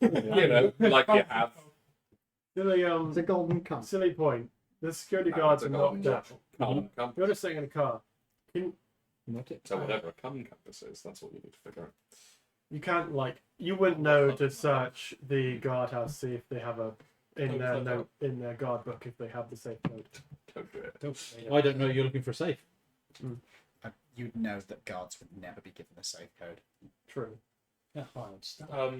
You know, like you have. Silly, It's a golden cup. silly point. The security No, guards it's are a knocked golden out. compass. You're just sitting in a car. Not it. So whatever a compass is, that's what you need to figure out. You can't you wouldn't know to search the guardhouse, see if they have in their guard book if they have the safe code. Don't do it. I don't know. You're looking for a safe. You'd know that guards would never be given a safe code. True. Hard stuff. Are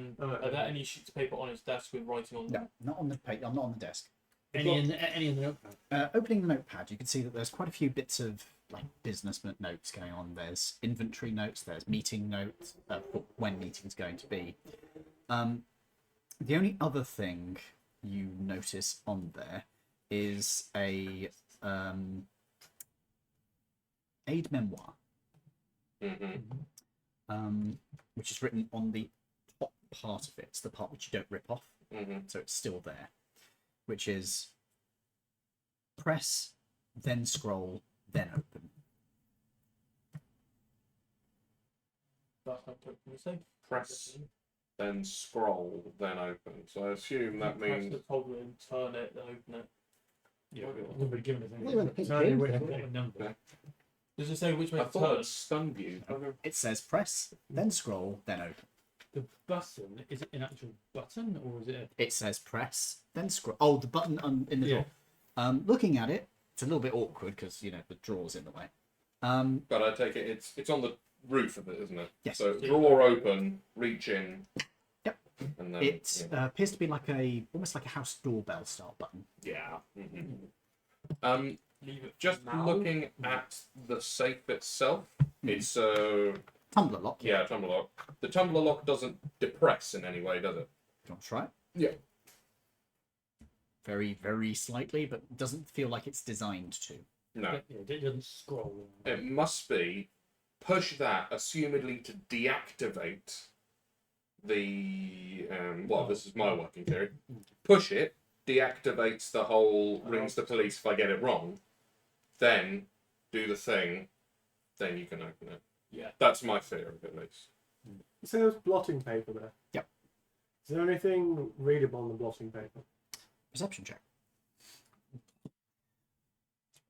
there any sheets of paper on his desk with writing on them? No, not on the page. Not on the desk. Any in the notepad? Opening the notepad, you can see that there's quite a few bits of like business notes going on. There's inventory notes. There's meeting notes for when meeting's going to be. The only other thing you notice on there is a aid memoir, which is written on the top part of it. It's the part which you don't rip off, so it's still there. Which is press, then scroll, then open. That's not what you say. Press, then scroll, then open. So I assume that Press means the toggle and turn it, then open it. Yeah, nobody given us Well, you went anything. to pick Sorry, games wait, then. Number. Does it say which way I to thought turn? it stung you. It says press, then scroll, then open. The button, is it an actual button or is it It says press, then scroll. Oh, the button in the Yeah. drawer. Looking at it, it's a little bit awkward because the drawer's in the way. But I take it it's on the roof of it, isn't it? Yes. So drawer open, reach in. Yep. And then It appears to be like almost like a house doorbell style button. yeah. Leave it Just now. looking at the safe itself, it's Tumbler lock. yeah, tumbler lock. The tumbler lock doesn't depress in any way, does it? Do you want to try it? Yeah. Very, very slightly, but doesn't feel like it's designed to. No. Yeah, it doesn't scroll. It must be push that, assumedly to deactivate the this is my working theory. Push it, deactivates the whole rings the police if I get it wrong, then do the thing, then you can open it. Yeah. That's my theory at least. So there's blotting paper there. Yep. Is there anything readable on the blotting paper? Perception check.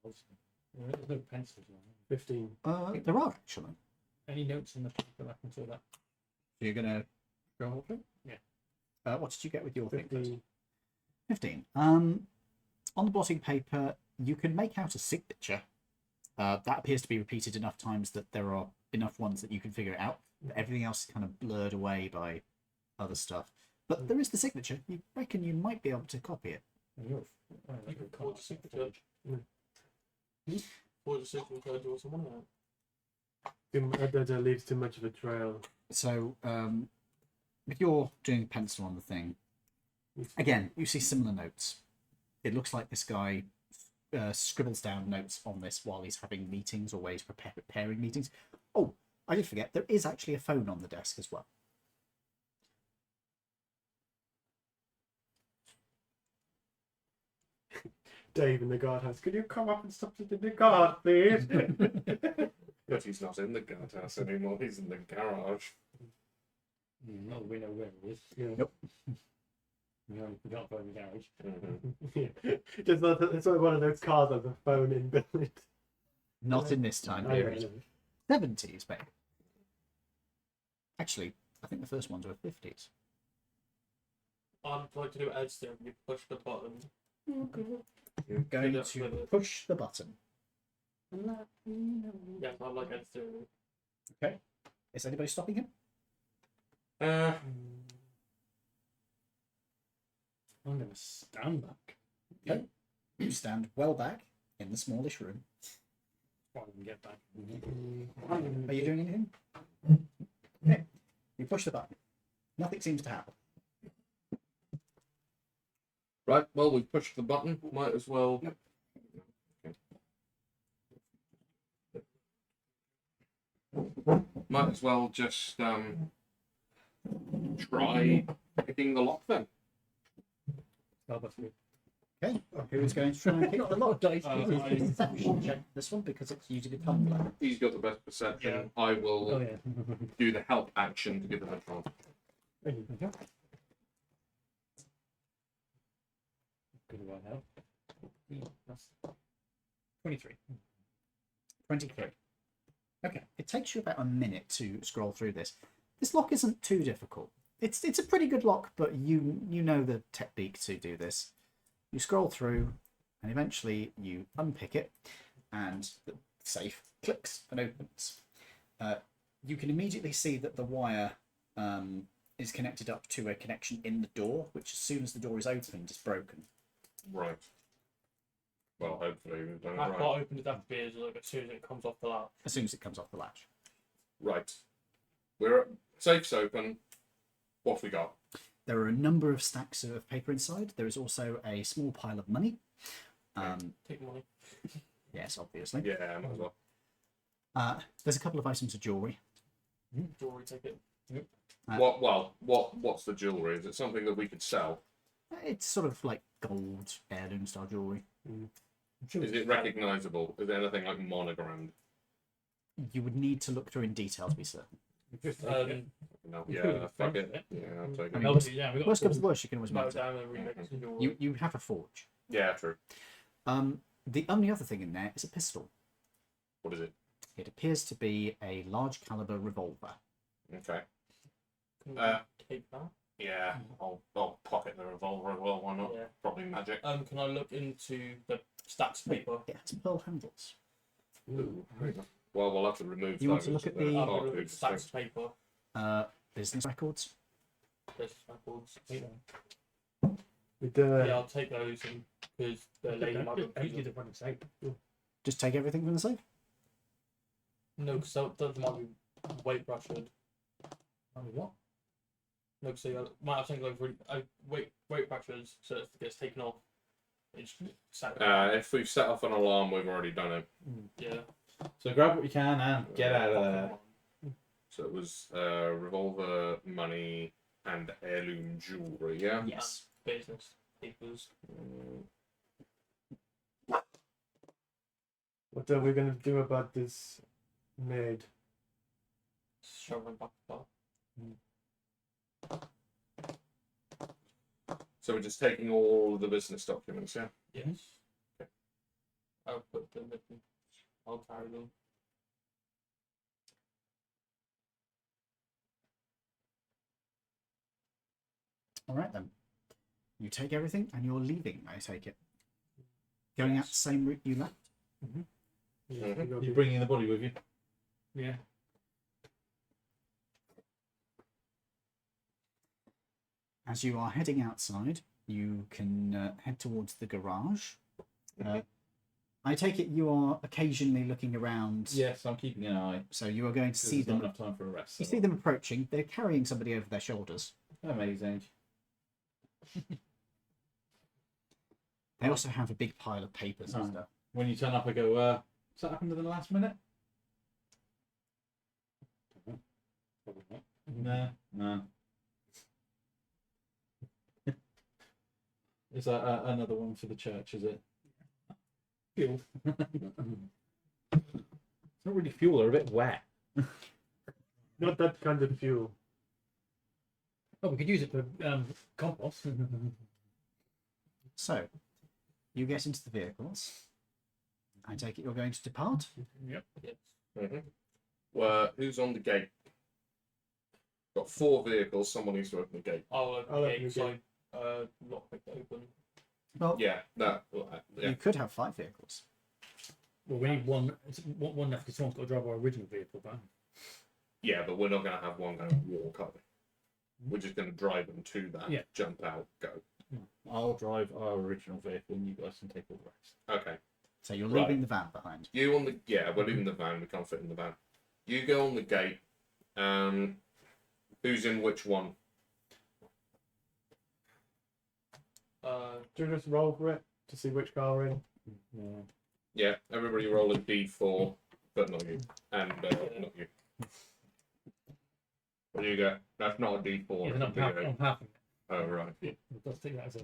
There's no pencils on it. 15. There are actually. Any notes in the paper I can see that? You're gonna go through? Yeah. What did you get with your thing? 15. 15. On the blotting paper, you can make out a signature. That appears to be repeated enough times that there are enough ones that you can figure it out. Everything else is kind of blurred away by other stuff. But there is the signature. You reckon you might be able to copy it. You can forge a signature. Forge a signature or someone else. That leaves too much of a trail. So, if you're doing a pencil on the thing, again, you see similar notes. It looks like this guy scribbles down notes on this while he's having meetings or ways preparing meetings. Oh, I did forget, there is actually a phone on the desk as well. Dave in the guardhouse. Could you come up and stop it in the guard, please? But he's not in the guardhouse anymore, he's in the garage. No, we know where it is. Yeah. Nope. We can't find the garage. Just it's like one of those cars with a phone inbuilt. Not in this time Oh, yeah, period. 70s, maybe. Actually, I think the first ones were 50s. I'd like to do Ed's thing. You push the button. You're going Yeah, to with it. push the button. Yeah, I like Ed's theory. Okay. Is anybody stopping him? I'm gonna stand back. You stand well back in the smallish room. Try and get back. Are you doing anything? Yeah. You push the button. Nothing seems to happen. Right, well, we pushed the button. Might as well. Yep. Okay. Might as well just try picking the lock then. Oh, that's good. Okay. Who is going to try and pick the lock? Dice. Perception check this one because it's usually tumbler. He's got the best perception. Yeah. I will Oh yeah. do the help action to give him a chance. Okay. Good one now. That's 23. 23. Okay. It takes you about a minute to scroll through this. This lock isn't too difficult. It's a pretty good lock, but you know the technique to do this. You scroll through, and eventually you unpick it, and the safe clicks and opens. You can immediately see that the wire is connected up to a connection in the door, which as soon as the door is opened, is broken. Right. Well, hopefully we've done it I've right. got opened it up beers like as soon as it comes off the latch. As soon as it comes off the latch. Right. We're safe's open. What have we got? There are a number of stacks of paper inside. There is also a small pile of money. Take money. Yes, obviously. Yeah, might as well. There's a couple of items of jewellery. Jewelry ticket. What's the jewellery? Is it something that we could sell? It's sort of like gold heirloom style jewellery. Is it recognisable? Is there anything like monogrammed? You would need to look through in detail to be certain. Just No. We Yeah, could fuck have it. Yeah, I'll take I it. mean, Yeah, we got Worst comes to worst, you can always mow melt it. down and remix the jewelry. You have a forge. Yeah, true. The only other thing in there is a pistol. What is it? It appears to be a large caliber revolver. Okay. Can we take that? Yeah, I'll pocket the revolver as well. Why not? Yeah. Probably magic. Can I look into the stacks of paper? It has pearl handles. Ooh. Well, we'll have to remove You want those. to look at They're the- I'll hard look to at stacks of paper. Business records. Business records. With Yeah, I'll take those and because the lady might Don't be do the one safe. Just take everything from the safe. No, because that might be weight pressured. What? No, because you might have something like really weight pressures, so it gets taken off. It's sat If we've set off an alarm, we've already done it. yeah. So grab what you can and get out of there. So it was revolver, money, and heirloom jewellery, yeah? Yes. Business papers. what are we gonna do about this maid? Shove them back up. So we're just taking all of the business documents, yeah? Yes. Okay. I'll put them in. I'll carry them. All right then. You take everything and you're leaving. I take it. Going out the same route you left. Yeah, Mhm. we got You're the- bringing the body with you. Yeah. As you are heading outside, you can head towards the garage. I take it you are occasionally looking around. Yes, I'm keeping an eye. So you are going to see There's not them. enough time for a rest. You so- see them approaching. They're carrying somebody over their shoulders. Amazing. They also have a big pile of papers and Oh. stuff. When you turn up, I go, "Does that happen in the last minute?" No. Is that another one for the church? Is it? Fuel. It's not really fuel. They're a bit wet. Not that kind of fuel. Oh, we could use it for compost. So, you get into the vehicles. I take it you're going to depart. Yep. Yes. Mm-hmm. Well, who's on the gate? Got 4 vehicles. Someone needs to open the gate. I'll I'll open open the the gate, so lockpick it open. Well, Yeah, that. Yeah. you could have 5 vehicles. Well, we need one. One left because someone's got to drive our original vehicle back. Yeah, but we're not going to have one going to walk, are we? We're just going to drive them to that. Yeah. Jump out, go. I'll drive our original vehicle and you guys can take all the rest. Okay. So you're Right. leaving the van behind. You on the we're leaving the van. We can't fit in the van. You go on the gate. Who's in which one? Do you just roll for it to see which car we're in? Yeah, everybody roll a d4, but not you, and not you. What do you get? That's not a d4. Yeah, it's a not D8. I'm half of it. Oh right. Let's take that as a.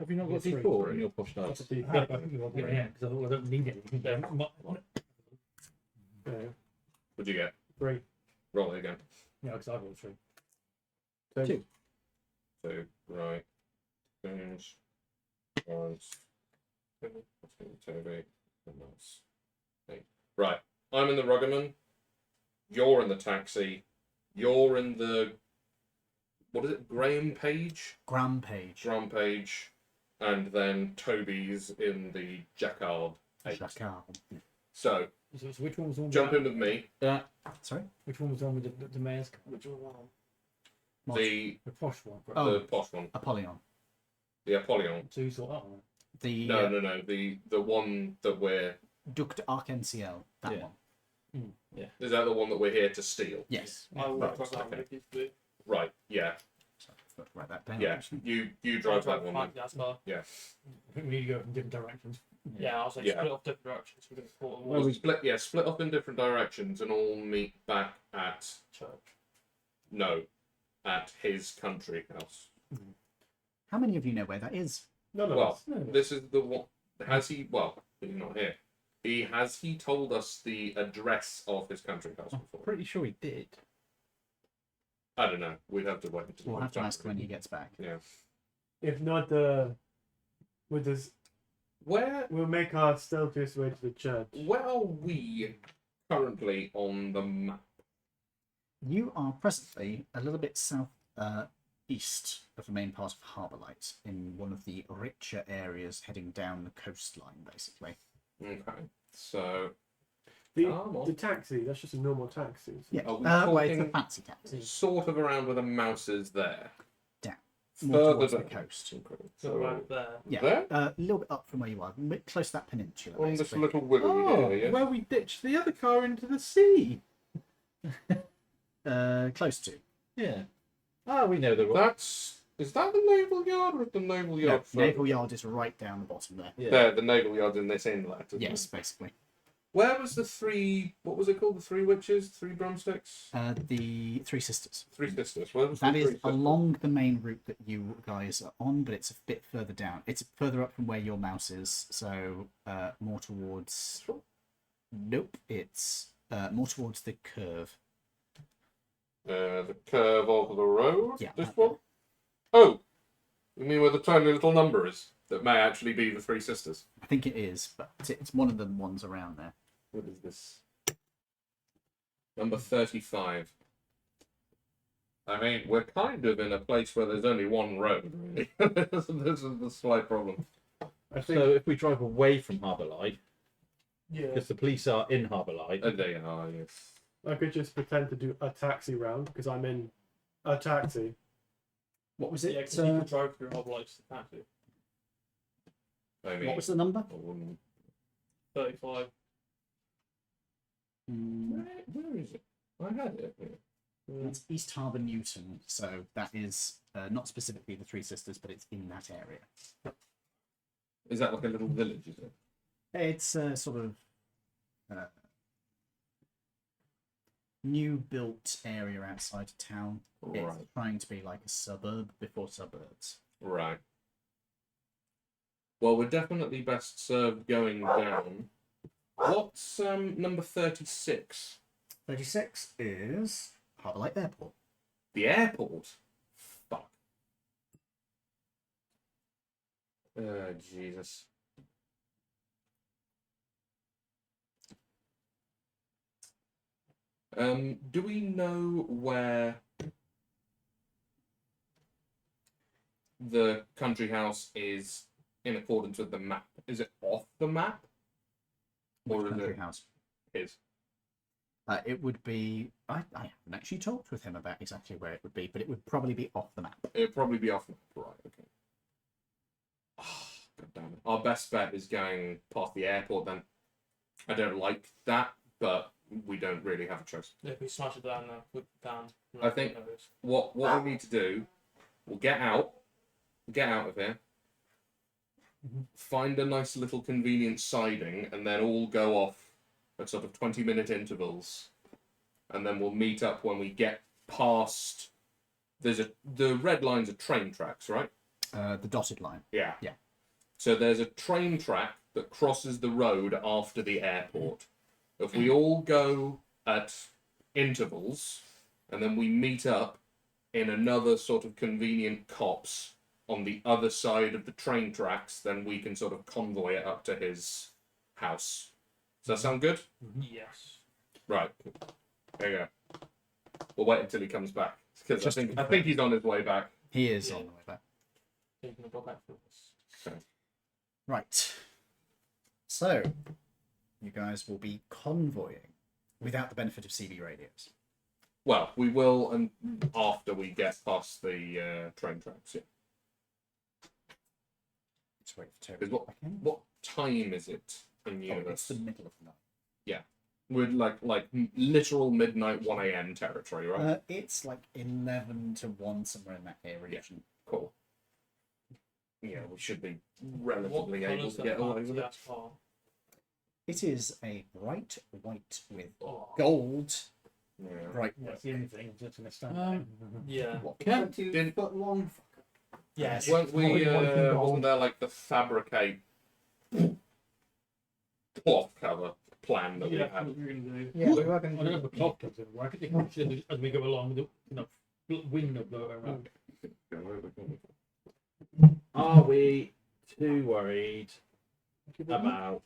Have you not got Three. D4 in your push That's dice? a D4. Yeah, because I thought I don't need anything. Yeah, What'd you get? 3. Roll it again. Yeah, because I've got 3. 2. So right. Change. Once. Toby. And that's 8. Right. I'm in the Ruggerman. You're in the taxi. You're in the. What is it? Graham Page? Grampage. Rampage. And then Toby's in the Jacquard 8. Jacquard. So, So which one was on? jump in with me. Sorry? Which one was on with the mayor's car? Which one was on? The The posh one. Oh. the posh one. Apollyon. The Apollyon. So you saw that one. The No. The one that we're. Duc d'Arc-en-Ciel. That Yeah. one. Is that the one that we're here to steal? Yes. I will Right, drive that okay. one if you Right. Yeah. Sorry, I forgot to write that down. Yeah. actually. You drive that one. Mike, that's fine. I think we need to go in different directions. Yeah, I was like Yeah. split off different directions. We're going to support Well, the we split off in different directions and all meet back at church. at his country house. How many of you know where that is? None of Well, us. this is the one. Has he? Well, he's not here. Has he told us the address of his country house I'm before? pretty sure he did. I don't know. We'd have to wait until We'll he have to comes ask back. when he gets back. Yeah. If not, with this, Where we'll make our stealthiest way to the church. where are we currently on the map? You are presently a little bit south east of the main part of Harbourlight, in one of the richer areas heading down the coastline, basically. Okay. So The, Come on. the taxi, that's just a normal taxi. Yeah. Are we Well, it's a talking- fancy taxi. sort of around where the mouse is there. More Further towards the down. coast. So right there. Yeah. There? A little bit up from where you are, close to that peninsula. On this basically. little wiggly Oh, area. where we ditched the other car into the sea. Close to. Yeah. Ah, we know the road. Is that the naval yard or the naval No, yard? further? Naval Yard is right down the bottom there. Yeah. There, the naval yard's in this inlet. isn't Yes, it? basically. Where was the three? What was it called? The three witches, three drumsticks, The Three Sisters. three sisters. Where was That the is three sisters? along the main route that you guys are on, but it's a bit further down. It's further up from where your mouse is, so more towards. Nope, it's more towards the curve. The curve of the road. Yeah, This that one. Oh, you mean where the tiny little number is? That may actually be the three sisters. I think it is, but it's one of the ones around there. What is this? Number 35. I mean, we're kind of in a place where there's only one road, really. this is the slight problem. I think So if we drive away from Harbourlight, Yeah. because the police are in Harbourlight, They are, yes. I could just pretend to do a taxi round because I'm in a taxi. What was Yeah, it? because you can drive through Harbourlight to taxi. I mean, What was the number? 35. where is it? I had it. Here. It's East Harbour Newton, so that is not specifically the Three Sisters, but it's in that area. Is that like a little village? Is it? It's a sort of new built area outside of town. Right. It's trying to be like a suburb before suburbs. Right. Well, we're definitely best served going down. What's number 36? 36 is Harbourlight Airport. The airport? Fuck. Jesus. Do we know where the country house is in accordance with the map? Is it off the map? Or Which is country it house? his? It would be. I haven't actually talked with him about exactly where it would be, but it would probably be off the map. It'd probably be off. Right. Okay. Oh, God damn it. Our best bet is going past the airport. Then I don't like that, but we don't really have a choice. If we smash it down now, down. I think what we need to do, we'll get out of here, find a nice little convenient siding, and then all go off at sort of 20-minute intervals, and then we'll meet up when we get past. The red lines are train tracks, right? The dotted line. Yeah. Yeah. So there's a train track that crosses the road after the airport. If we all go at intervals, and then we meet up in another sort of convenient copse on the other side of the train tracks, then we can sort of convoy it up to his house. Does that sound good? Yes. Right. There you go. We'll wait until he comes back, because Just I think he's on his way back. He is Yeah. on the way back. Taking a go back for this. Right. So, you guys will be convoying without the benefit of CB radios. Well, we will, and after we get past the train tracks. Yeah. Let's wait for Toby. Because what time is it in Oh, universe? it's the middle of the night. We're like literal midnight 1 a.m. territory, right? It's like 11 to 1, somewhere in that area. Cool. Yeah, we should be What relatively able colour's to that get away with it. fancy-ass car? It is a bright white with Oh. gold. Yeah. Bright. That's the only thing. I'm just going to stand Yeah. What? 20-foot long. Yeah. Yes. Weren't we? Probably one thing gold. Wasn't there like the fabricate cloth cover plan that we Yeah, had? what we're gonna do. Yeah, we were I going don't know to. if the clock does it work. I think actually as we go along, the wind will blow it around. Are we too worried about?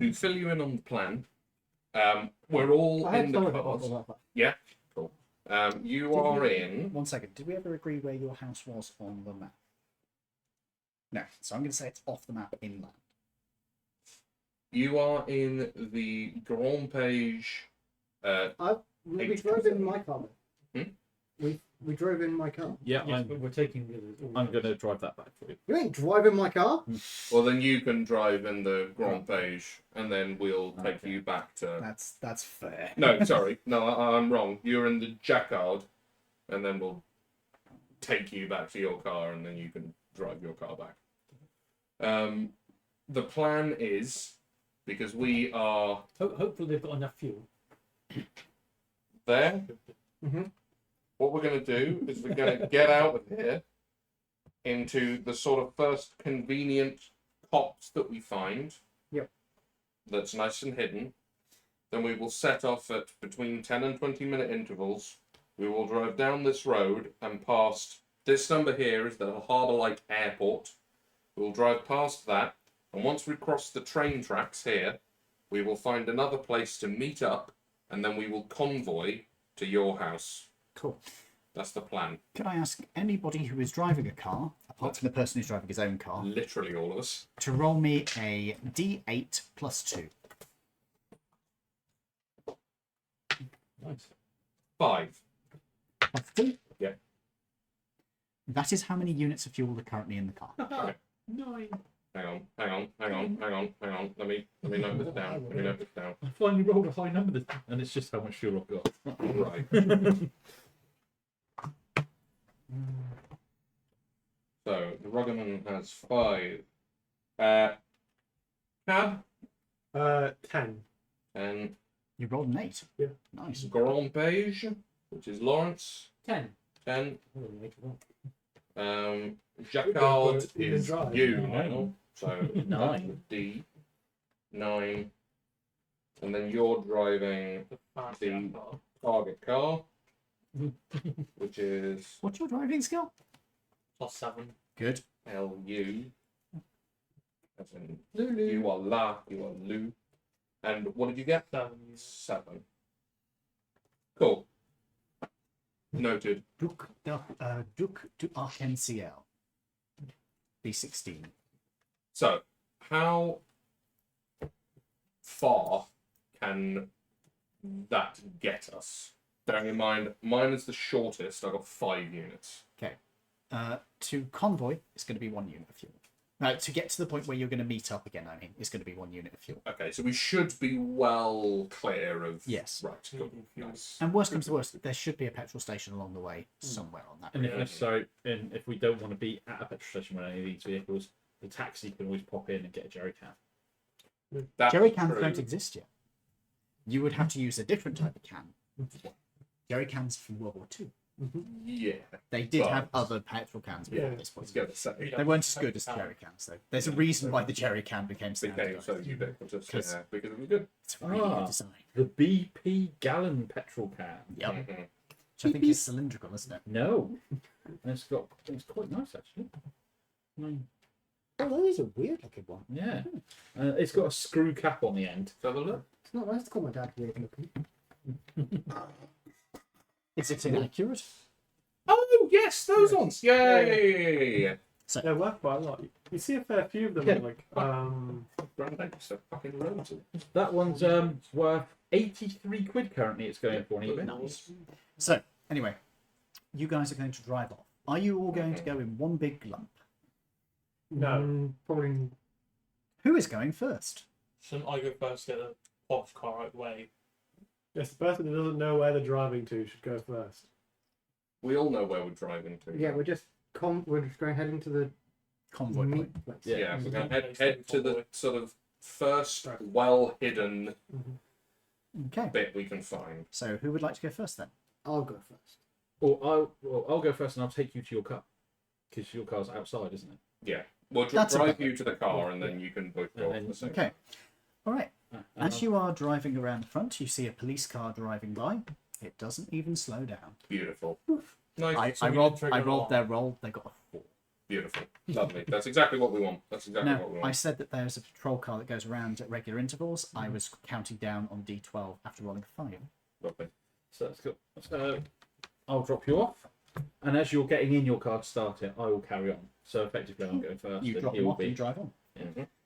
To fill you in on the plan, we're all I had in some the of it cars. off of You Did are we- in. 1 second. Did we ever agree where your house was on the map? No. So I'm going to say it's off the map inland. You are in the Grand Page. We drove in my car. Hmm? We drove in my car. Yeah, Yes, but we're taking the others. I'm going to drive that back for you. You ain't driving my car. Well, then you can drive in the Grand Page, and then we'll take Okay. you back to. That's fair. No, sorry, no, I'm wrong. You're in the Jacquard, and then we'll take you back to your car, and then you can drive your car back. The plan is, because we are Hopefully they've got enough fuel. there, Mhm. what we're going to do is we're going to get out of here into the sort of first convenient copse that we find. Yep. That's nice and hidden. Then we will set off at between 10 and 20-minute intervals. We will drive down this road and past this number here is the Harbourlight Airport. We'll drive past that, and once we cross the train tracks here, we will find another place to meet up, and then we will convoy to your house. Cool. That's the plan. Can I ask anybody who is driving a car, apart from the person who's driving his own car, Literally all of us. to roll me a D8 plus 2? Nice. 5. Plus 2? Yeah. That is how many units of fuel are currently in the car. Okay. 9. Hang on. Let me note this down. I finally rolled a high number, and it's just how much fuel I've got. Right. So the Ruggerman has 5. Cab 10. and You rolled an 8. Yeah. Nice. Grand Page, which is Lawrence, 10. 10. Oh, later on. Jacquard You can is drive. you Nine. now. So 9. D 9, and then you're driving The fancy The- car. target car, which is What's your driving skill? +7. Good. LU. As in you are La, you are Lu. And what did you get? 7. 7. Cool. Noted. Duc du Arc-en-Ciel. B16. So, how far can that get us? Bearing in mind, mine is the shortest. I've got 5 units. Okay. To convoy, it's going to be 1 unit of fuel. No, to get to the point where you're going to meet up again, I mean, it's going to be 1 unit of fuel. Okay, so we should be well clear of. Yes. Right. Good. Nice. And worst comes to worst, there should be a petrol station along the way somewhere on that And route. if necessary, and if we don't want to be at a petrol station with any of these vehicles, the taxi can always pop in and get a jerry can. That's Jerry cans true. don't exist yet. You would have to use a different type of can. Jerry cans from World War II. Yeah. They did But- have other petrol cans before Yeah. this point. Let's go to say. They weren't as good as the jerry cans, though. There's a reason why the jerry can became Became standard. so ubiquitous. Because- Yeah, because it was good. It's really Ah. good design. The BP gallon petrol can. Yep. Mhm. Which I think is cylindrical, isn't it? No, and it's quite nice actually. Oh, that is a weird looking one. Yeah, it's got a screw cap on the end. Let's have a look. It's not nice to call my dad weird looking. Is it inaccurate? Oh yes, those ones. Yeah. They're worth quite a lot. You see a fair few of them. Yeah. Like, Granddad used to fucking loads of them. That one's worth 83 quid currently. It's going for on eBay. Nice. So, anyway, you guys are going to drive off. Are you all going to go in one big lump? no, probably. Who is going first? Shouldn't I go first, get a posh car out of the way? Yes, the person who doesn't know where they're driving to should go first. We all know where we're driving to. Yeah, we're just going heading to the Convoy point. meat place. Yeah. Yeah, we're going Yeah. to head to the sort of first well-hidden Okay. bit we can find. So, who would like to go first then? I'll go first. Or I'll go first and I'll take you to your car because your car's outside, isn't it? Yeah, we'll That's drive okay. you to the car and then you can both go And off then- the same. Okay. All right. And As you are driving around the front, you see a police car driving by. It doesn't even slow down. Beautiful. Nice. I we rolled. did trigger I rolled alarm. their roll. They got a 4. Beautiful. Lovely. That's exactly what we want. That's exactly what we No, I want. said that there's a patrol car that goes around at regular intervals. I was counting down on D12 after rolling a 5. Lovely. So that's good. So I'll drop you off, and as you're getting in your car to start it, I will carry on. So effectively, I'm going first. You and drop he him will off and you be. drive on.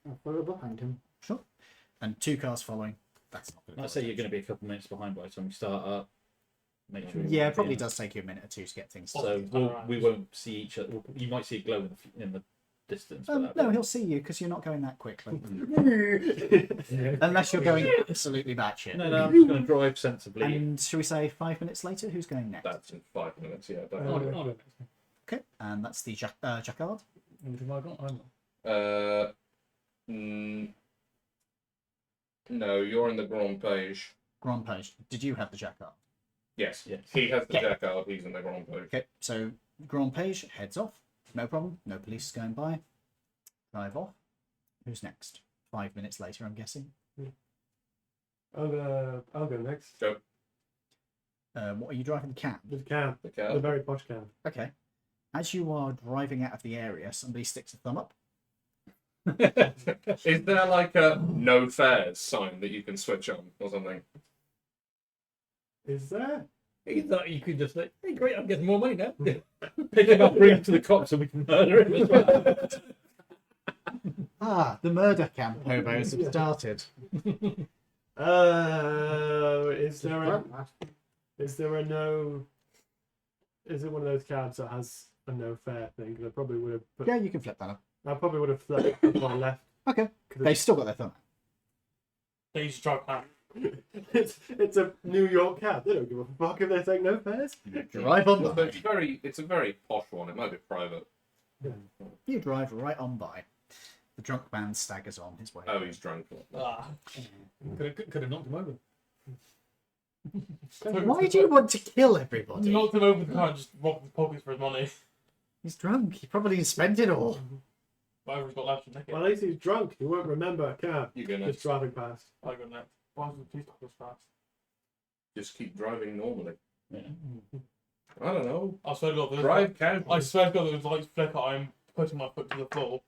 I'll follow behind him. Sure. And 2 cars following. That's not good. I'd say you're going to be a couple minutes behind by the time we start up. Make sure. Yeah, it probably does take you a minute or 2 to get things started. So we won't see each other. You might see a glow in the distance. but that No, won't- he'll see you because you're not going that quickly. Unless you're going absolutely batshit. No, I'm just going to drive sensibly. And shall we say 5 minutes later? Who's going next? That's in 5 minutes. Yeah. Don't I'll worry. go next. Okay, and that's the Jacquard. Which have I got? I'm not. No, you're in the Grand Page. Grand Page. Did you have the Jacquard? Yes. Yes. He has the Okay. Jacquard. He's in the Grand Page. Okay, so Grand Page heads off. No problem. No police is going by. Drive off. Who's next? 5 minutes later, I'm guessing. I'll go next. Go. What are you driving? The cab. The can. The The car. very posh can. Okay. As you are driving out of the area, somebody sticks a thumb up. Is there like a no fares sign that you can switch on or something? Is there? You thought you could just say, hey, great, I'm getting more money now. Pick him up, bring him to the cops, and we can murder him as well. Ah, the murder camp hobos have started. Is there a no? Is it one of those cabs that has a no fare thing? Because I probably would have. Yeah, you can flip that up. I probably would have flipped to my left. Okay. 'Cause They've still got their thumb out. They used to drive past. it's a New York cab. They don't give a fuck if they take no fares. Drive on Well, by. it's a very posh one. It might be private. You drive right on by. The drunk man staggers on his way. Oh, he's drunk. Ah. Could have knocked him over. Why do you want to kill everybody? Knocked him over the car and just robbed his pockets for his money. He's drunk. He probably spent it all. Whatever he's got left to take it. Well, at least he's drunk. He won't remember a cab You're gonna just driving past. I got next. Why was the police stop us fast? just keep driving normally. Yeah. I don't know. I swear to God, Drive casually. I swear to God, there was lights flicker. I'm putting my foot to the floor.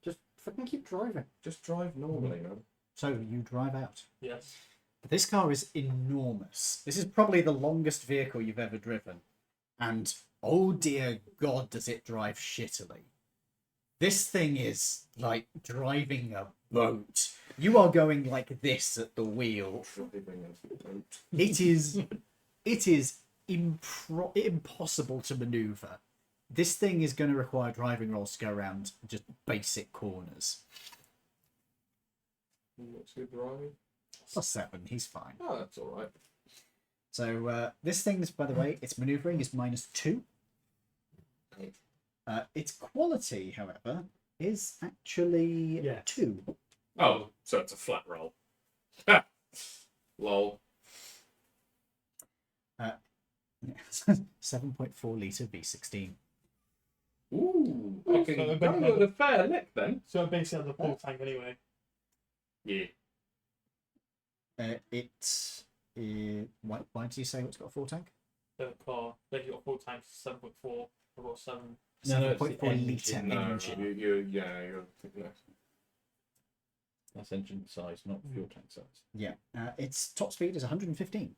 Just fucking keep driving. Just drive normally, man. So you drive out. Yes. This car is enormous. This is probably the longest vehicle you've ever driven. And oh dear God, does it drive shittily. This thing is like driving a boat. You are going like this at the wheel. It is impossible to maneuver. This thing is going to require driving rolls to go around just basic corners. What's your driving? +7, he's fine. Oh, that's all right. So this thing's, by the way, its maneuvering is -2. Its quality, however, is actually Yeah. 2. Oh, so it's a flat roll. Ha! Lol. 7.4 litre V16. Ooh, Oh, I can so go at a fair lick then. So it basically has a full tank anyway. Yeah. Why did you say it's got a full tank? The car, basically got a full tank, 7.4. I've got 7. No, it's the 7.4 litre engine. No, engine. you're thinking that. That's engine size, not fuel tank size. Yeah. Its top speed is 115.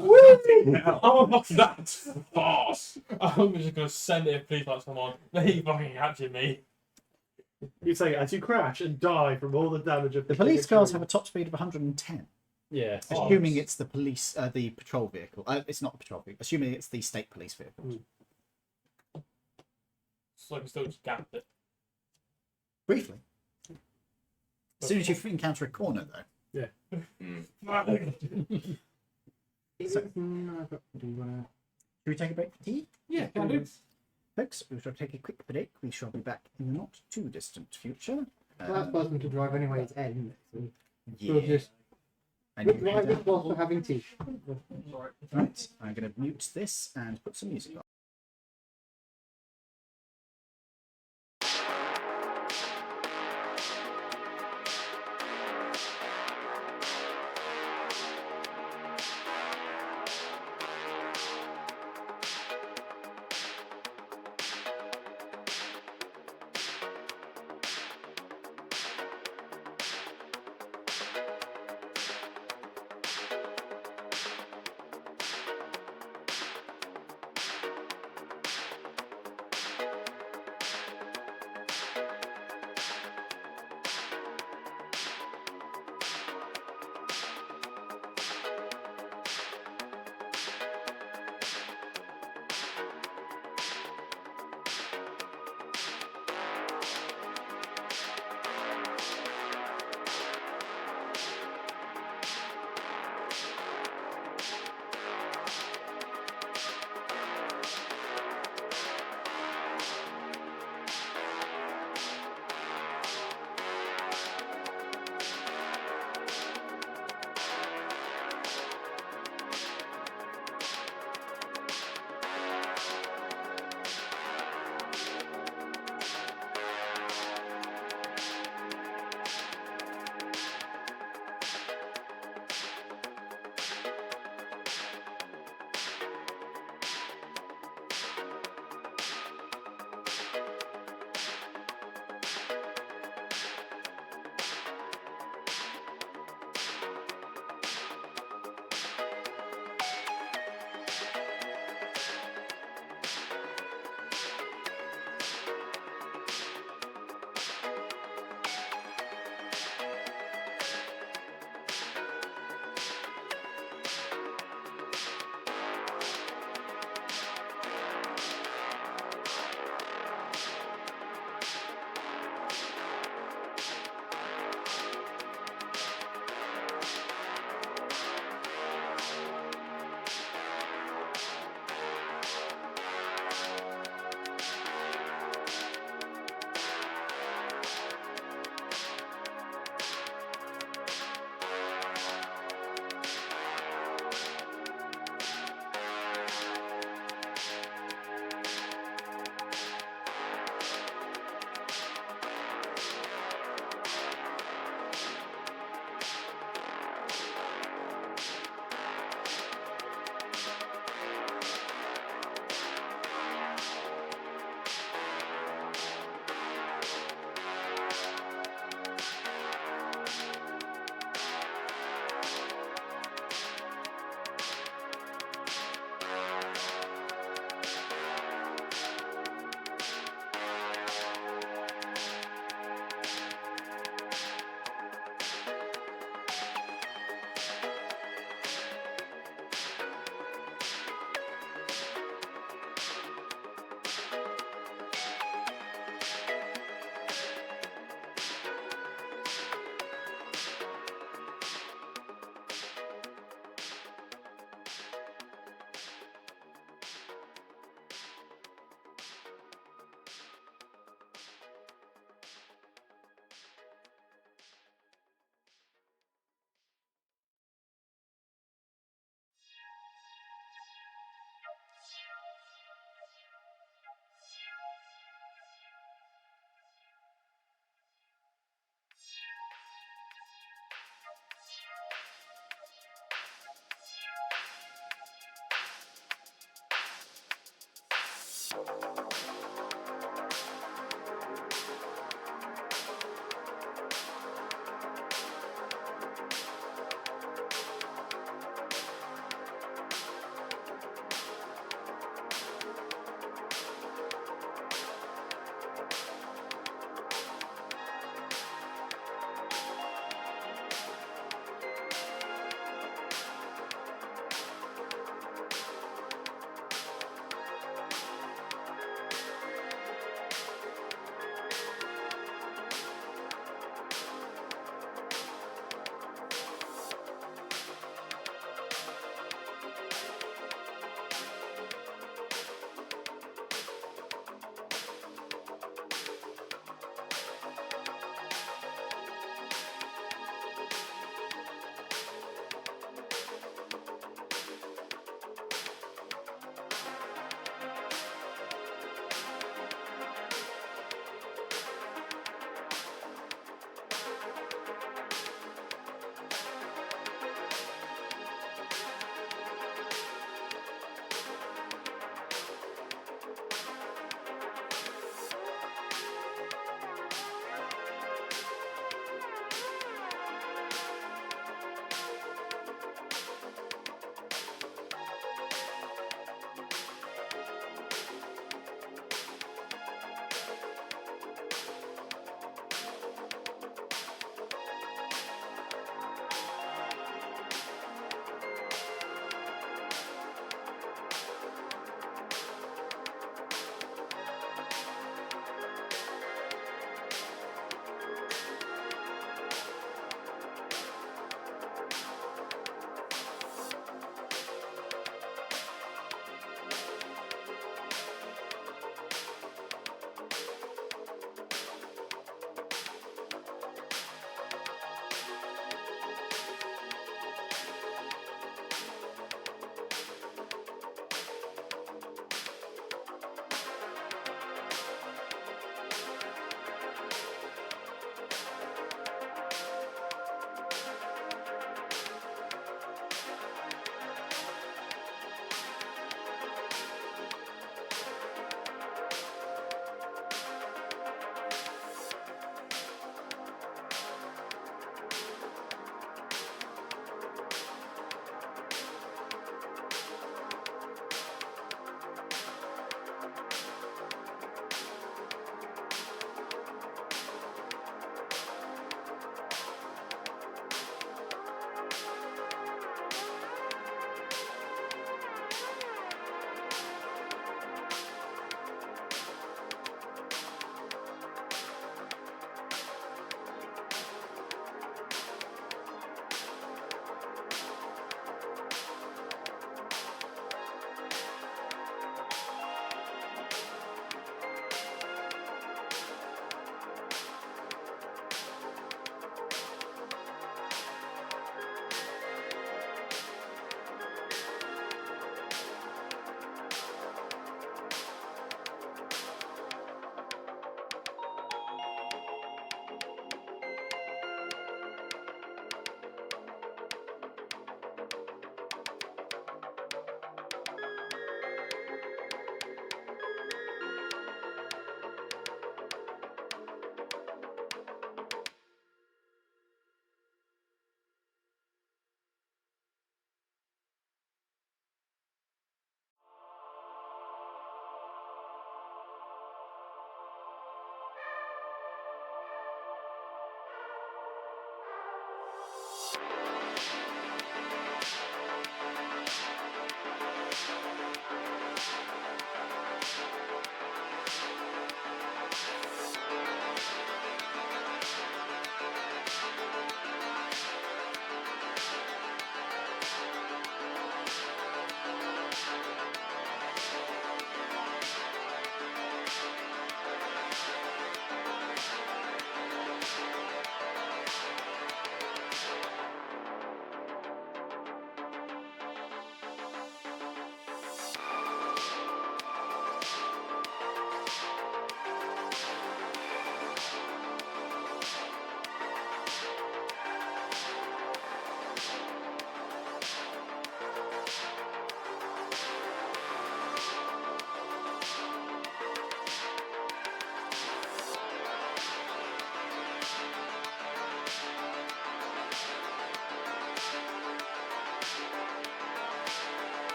Oh, That's fast. I'm just gonna send it if police lights come on. They fucking captured me. You say as you crash and die from all the damage of The police cars have a top speed of 110. Yeah. Assuming it's the police, the patrol vehicle. It's not the patrol vehicle. Assuming it's the state police vehicle. So I can still just gap it. Briefly. As soon as you encounter a corner, though. So, should we take a break for tea? Yeah, can do. Folks, we shall take a quick break. We shall be back in the not too distant future. Last person to drive anyway is Ed. So Yeah. we'll just And you drive head it whilst we're having tea. Right, I'm going to mute this and put some music on.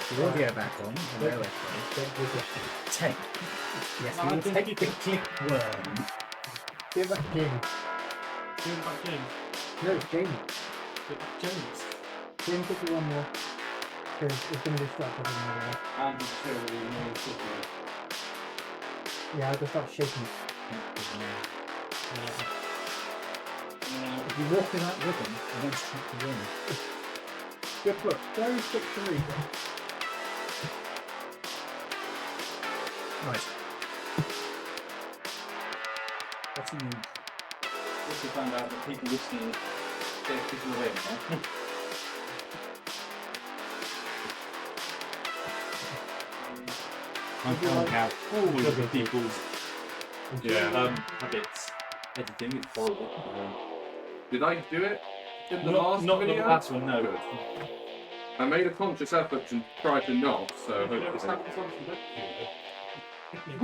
The audio back on. Hello, everybody. Take. Yes, we will take the click worm. Give it back to Jamie. Give him back James. No, it's Jamie. James. Jamie, give you one more. Because it's going to distract everyone. And surely no signal. Yeah, I'll just start shaking it. If you walk without rhythm, you won't track the worm. Good look. Very quick to read. Right. What's in Also found out that people listening get people away now. I'm finding out all of the people's habits. Editing is horrible. Did I do it in the Not last the video? last one, no. Good. I made a conscious effort to try to not, so This hopefully. happens on some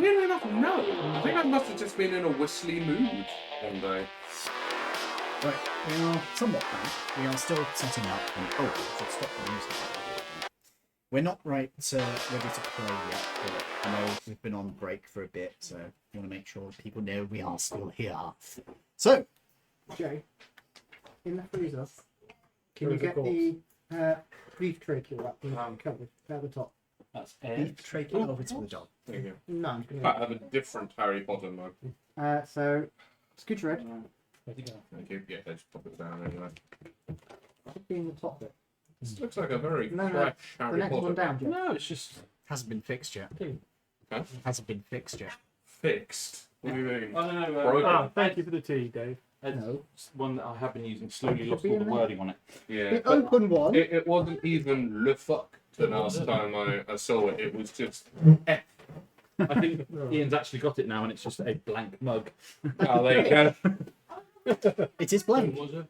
Weirdly enough, no. I think I must have just been in a whistly mood one day. Right, we are somewhat back. We are still setting up. And, oh, I should stop the music. We're not ready to play yet, but I know we've been on break for a bit, so we want to make sure people know we are still here. So, Jay, in the freezer, can you Where's the get the beef trachea wrap covered at the top? That's air. beef trachea over to the dog. Thank you. No, I'm I gonna. have a different Harry Potter mug. So, Scooter Red Where'd he go? Thank you. Yeah, just pop it down anyway. should be in the top bit. This looks like a very No, no, fresh The Harry next Potter one down, mug. Jay. No, it's just. Hasn't been fixed yet. Huh? Hasn't been fixed yet. Fixed. What do you mean? I don't know. Broken. Ah, thank you for the tea, Dave. No. One that I have been using slowly lost be all in the there. wording on it. Yeah. The but open one. it wasn't even le fuck the last time I saw it. It was just. I think Ian's actually got it now, and it's just a blank mug. Oh, there you go. It is blank. Was it?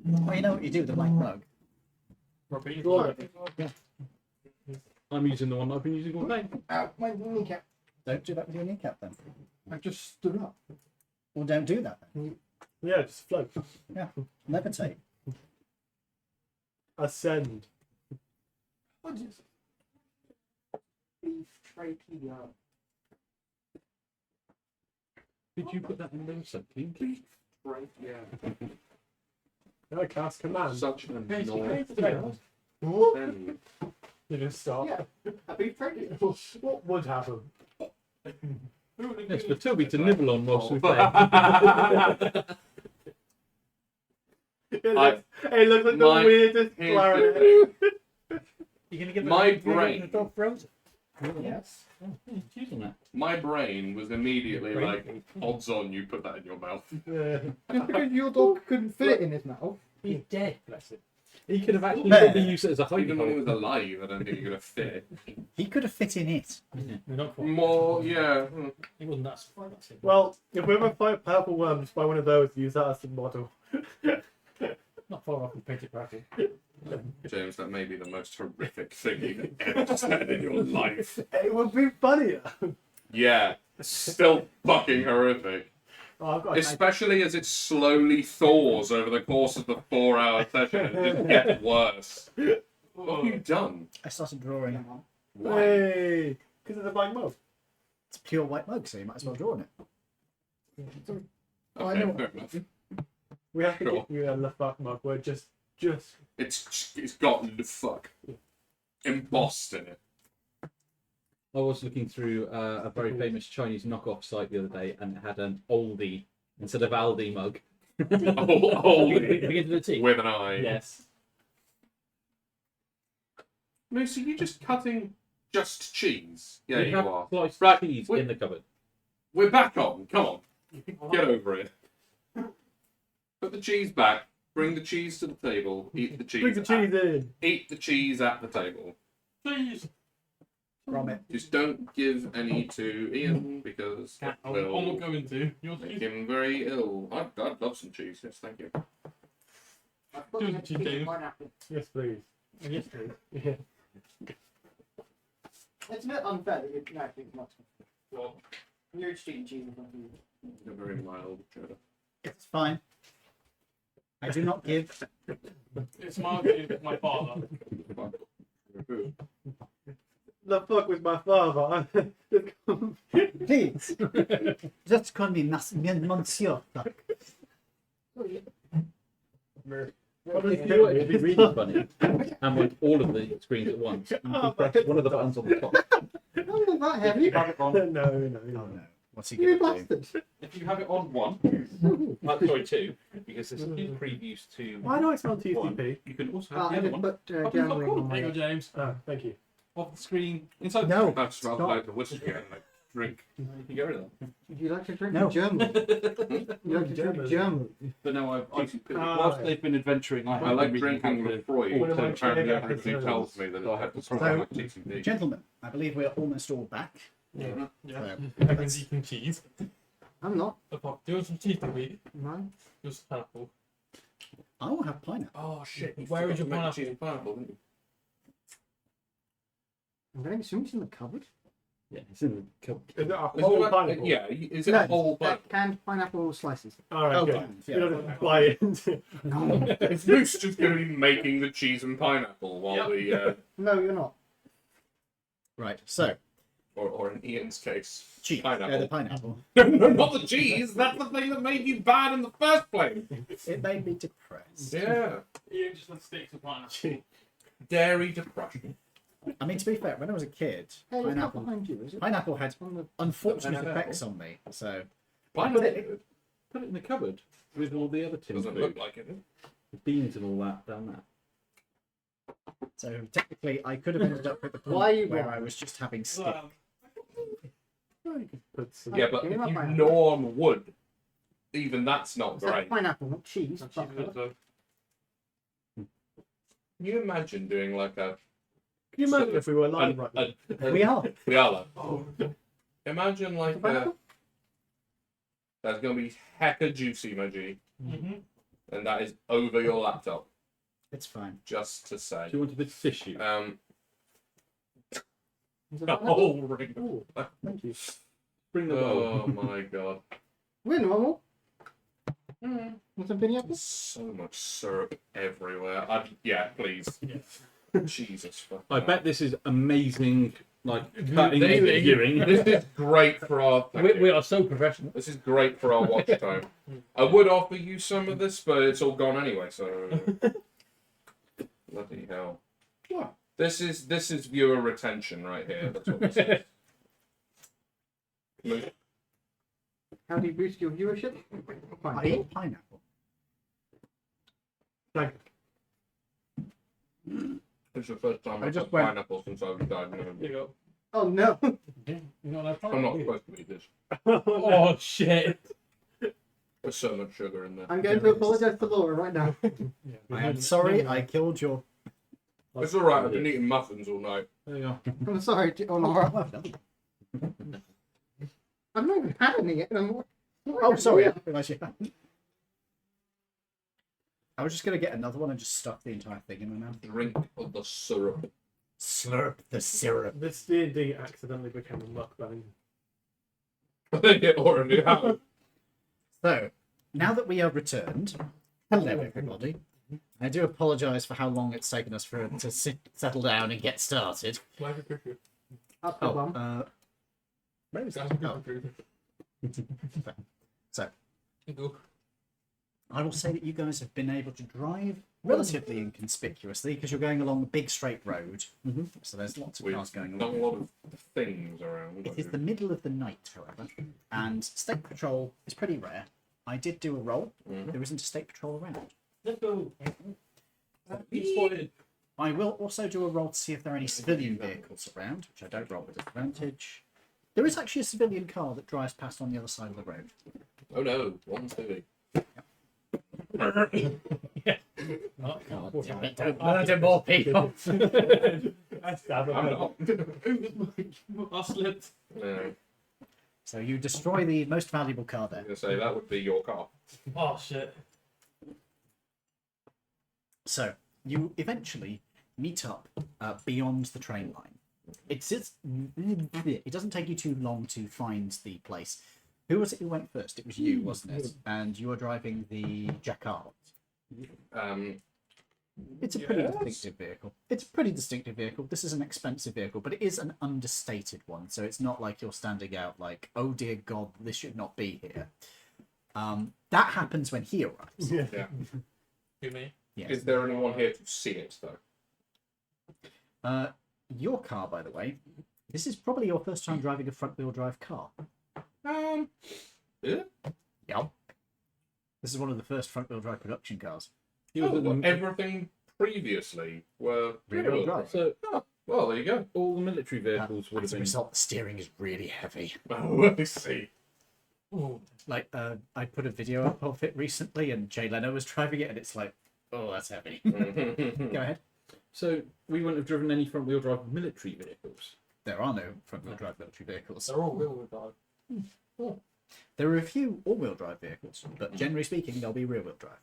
Well, you know what you do with a blank mug? I'm using the one I've been using all day. Ow, my kneecap. Don't do that with your kneecap then. I just stood up. Well, don't do that then. Yeah, just float. Levitate. Ascend. What is beef trachea? Did you put that in there something? Right, yeah. I cast command. Such an Hey, annoying What? thing. You just stop. Yeah, a beef trachea. What would happen? It's for Toby to nibble on whilst we play. It looks like the My- weirdest Here's the clarinet. thing. You're gonna give My you're gonna brain. give the dog frozen. Yes. Cheese on that. My brain was immediately like, odds on you put that in your mouth. Yeah. Just because your dog couldn't fit it in his mouth. He's dead, bless him. He could have actually Bear. probably used it as a hiding Even when he hole. was alive, I don't think he could have fit it. He could have fit in it. We're not quite. More, yeah. He wasn't that smart. That's it. Well, if we ever fight purple worms, buy one of those, use that as the model. Not far off from Painted Purple. James, that may be the most horrific thing you've ever said in your life. It would be funnier. Yeah, still fucking horrific. Oh, I've got Especially as it slowly thaws over the course of the 4-hour session. It just gets worse. What have you done? I started drawing. Why? Hey, because of the black mug. It's a pure white mug, so you might as well draw on it. Okay, fair enough. We have to Sure. get you a LaFuck mug where just It's got the fuck embossed in it. I was looking through a very famous Chinese knockoff site the other day, and it had an oldie instead of Aldi mug. Holy Begin to the T. with an eye. Yes. No, so you're just cutting just cheese. Yeah, we you have are. sliced Right, cheese wait. in the cupboard. We're back on. Come on. Get over it. Put the cheese back. Bring the cheese to the table. Eat the cheese. Bring the cheese in. Eat the cheese at the table. Please. From it. Just don't give any to Ian because it I'm will not going to. You're make him very ill. I'd love some cheese. Yes, thank you. Do it, Dave. Yes, please. Yes, please. Yeah. It's a bit unfair that you're actually not. Well, You're just eating cheese in front of you. A very mild cheddar. It's fine. I do not give. it's my father. The fuck with my father? Please. Just call me Monsieur. If you want it to be really funny, and with all of the screens at once, you can press one of the buttons on the top. Oh, not that heavy. Oh no. no. What's he You going to do? bastard. If you have it on one, sorry, two, because this is previews to Why do I smell one. TCP? You can also Oh, have I the other didn't one put I've got gambling cool. on There you go, my... James. Ah, thank you. Off the screen. Inside. No. That smells Stop. like the whiskey and like drink. You can get rid of that. Would you like to drink No. German? You like to drink German? But no, I've Ah, whilst right. they've been adventuring, I I have like been reading drinking how to- Lefroy, One of my so apparently favourite everybody episodes. tells me that I have to smell So- like TCB. Gentlemen, I believe we're almost all back. Yeah. So, Everyone's eating cheese. I'm not. Do you want some cheese to eat? No. Just pineapple. I will have pineapple. Oh shit! Where is your make pineapple? cheese and pineapple, didn't you? I'm going to assume it's in the cupboard. Yeah, it's in the cup. Is it a Is it whole like- pineapple? Yeah, is it No, a whole pineapple? canned pineapple slices. Alright, Oh, good. fine, You yeah. don't buy into Is Moose just going to be making the cheese and pineapple while the, No, you're not. Right, so, or in Ian's case, cheese. pineapple. The pineapple. No, not the cheese. That's the thing that made you bad in the first place. It made me depressed. Yeah, You just want sticks of pineapple. dairy depression. I mean, to be fair, when I was a kid, Hey, it's not pineapple behind you, is it? pineapple had On the... unfortunate Pineapple. effects on me. So, Pineapple Put it in the cupboard with all the other tins doesn't of look like it. beans and all that down there. so technically, I could have ended up at the point Why are you where wrong? I was just having stick. Well, put some... Yeah, but Give me if my you pineapple. gnaw on wood, even that's not It's like great. pineapple, not cheese. cheese with it, Can you imagine doing like a? Can you imagine if we were live right now? We are. We are like. Oh, Imagine like a. Pineapple? That's gonna be hecka juicy, my G, mhm. and that is over your laptop. It's fine. Just to say. Do you want a bit of tissue? Is it The pineapple? whole ring. Ooh, thank you. Bring the bowl. Oh my god. We're normal. Want some pineapple? So much syrup everywhere. Yeah, please. Yes. Jesus fuck. I bet this is amazing, like This- cutting this- edge viewing. This is great for our. thank We you. are so professional. This is great for our watch time. I would offer you some of this, but it's all gone anyway. So bloody hell. What? This is viewer retention right here. That's what this is. Look, How do you boost your viewership? I Pineapple. eat pineapple. Thank It's the first time I I've just had went- pineapple since I was diagnosed. There you go. Oh no! You're not allowed I'm not pineapple. supposed to eat this. you. Oh shit. There's so much sugar in there. I'm going to apologise to Laura right now. I am sorry, I killed your. It's alright, I've been eating muffins all night. There you go. I'm sorry, Laura. I've not even had any yet. and I'm... Oh, sorry. I didn't realise you hadn't. I was just going to get another one and just stuff the entire thing in my mouth. Drink of the syrup. Slurp the syrup. This D&D accidentally became a mukbang. I think it already happened. So, now that we are returned, hello everybody. I do apologise for how long it's taken us to settle down and get started. Where's your cookie? Up the bum. Where is That's that? your Oh, cookie. so, There you go. I will say that you guys have been able to drive relatively inconspicuously because you're going along a big straight road. So there's lots of We've cars going done along. a lot of things around. It is the middle of the night, however, and state patrol is pretty rare. I did do a roll. There isn't a state patrol around. Let's go. You spotted. I will also do a roll to see if there are any civilian vehicles around, which I don't roll with advantage. There is actually a civilian car that drives past on the other side of the road. Oh no, one's heavy. God damn it, don't murder more people. That's I'm not. I slipped. No, So you destroy the most valuable car I was there. going to say that would be your car. Oh shit. So you eventually meet up beyond the train line. It doesn't take you too long to find the place. Who was it who went first? It was you, wasn't it? And you are driving the Jacquard. It's a pretty distinctive vehicle. It's a pretty distinctive vehicle. This is an expensive vehicle, but it is an understated one. So it's not like you're standing out like, oh dear God, this should not be here. That happens when he arrives. Yeah. Yeah. Who me? Yes. Is there anyone here to see it though? Your car, by the way, this is probably your first time driving a front-wheel drive car. Yeah. Yep. This is one of the first front-wheel drive production cars. Everything previously were Rear-wheel drive. So Well, there you go. all the military vehicles would have As a been. result, the steering is really heavy. Oh, I see. Ooh. Like, I put a video up of it recently, and Jay Leno was driving it, and it's like, oh, that's heavy. Go ahead. So we wouldn't have driven any front wheel drive military vehicles. There are no front-wheel drive military vehicles. They're all real drive. There are a few all-wheel drive vehicles, but generally speaking, they'll be rear-wheel drive.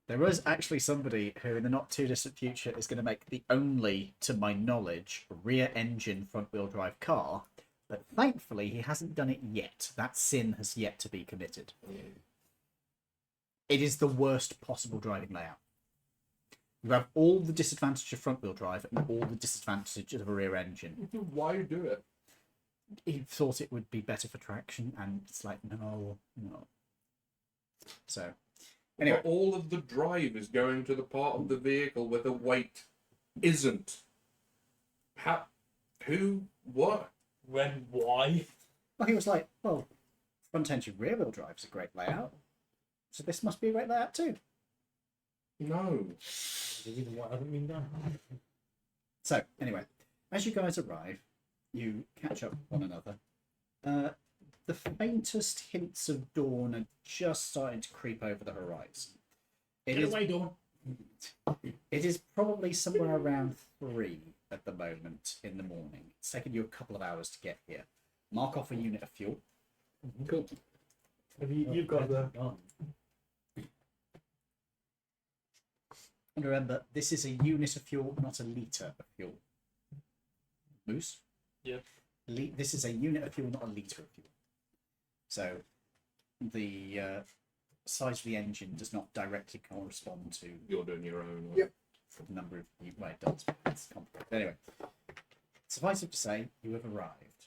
There was actually somebody who, in the not-too-distant future, is going to make the only, to my knowledge, rear-engine front-wheel drive car, but thankfully he hasn't done it yet. That sin has yet to be committed. It is the worst possible driving layout. You have all the disadvantage of front-wheel drive and all the disadvantage of a rear engine. Why do it? He thought it would be better for traction, and it's like, no. So, anyway. But all of the drive is going to the part of the vehicle where the weight isn't. How? Who? What? When? Why? Well, he was like, well, front engine rear wheel drive is a great layout, so this must be a great layout too. No. The reason why hasn't been done. So, anyway, as you guys arrive, you catch up with one another. The faintest hints of dawn are just starting to creep over the horizon. Get away, Dawn. It is probably somewhere around 3 at the moment in the morning. It's taken you a couple of hours to get here. Mark off a unit of fuel. Cool. Have you've got the. And remember, this is a unit of fuel, not a litre of fuel. Moose? Yeah. This is a unit of fuel, not a litre of fuel. So the size of the engine does not directly correspond to You're doing your own. Yep. the number of... Well, it does, but it's complicated. Anyway, suffice it to say, you have arrived.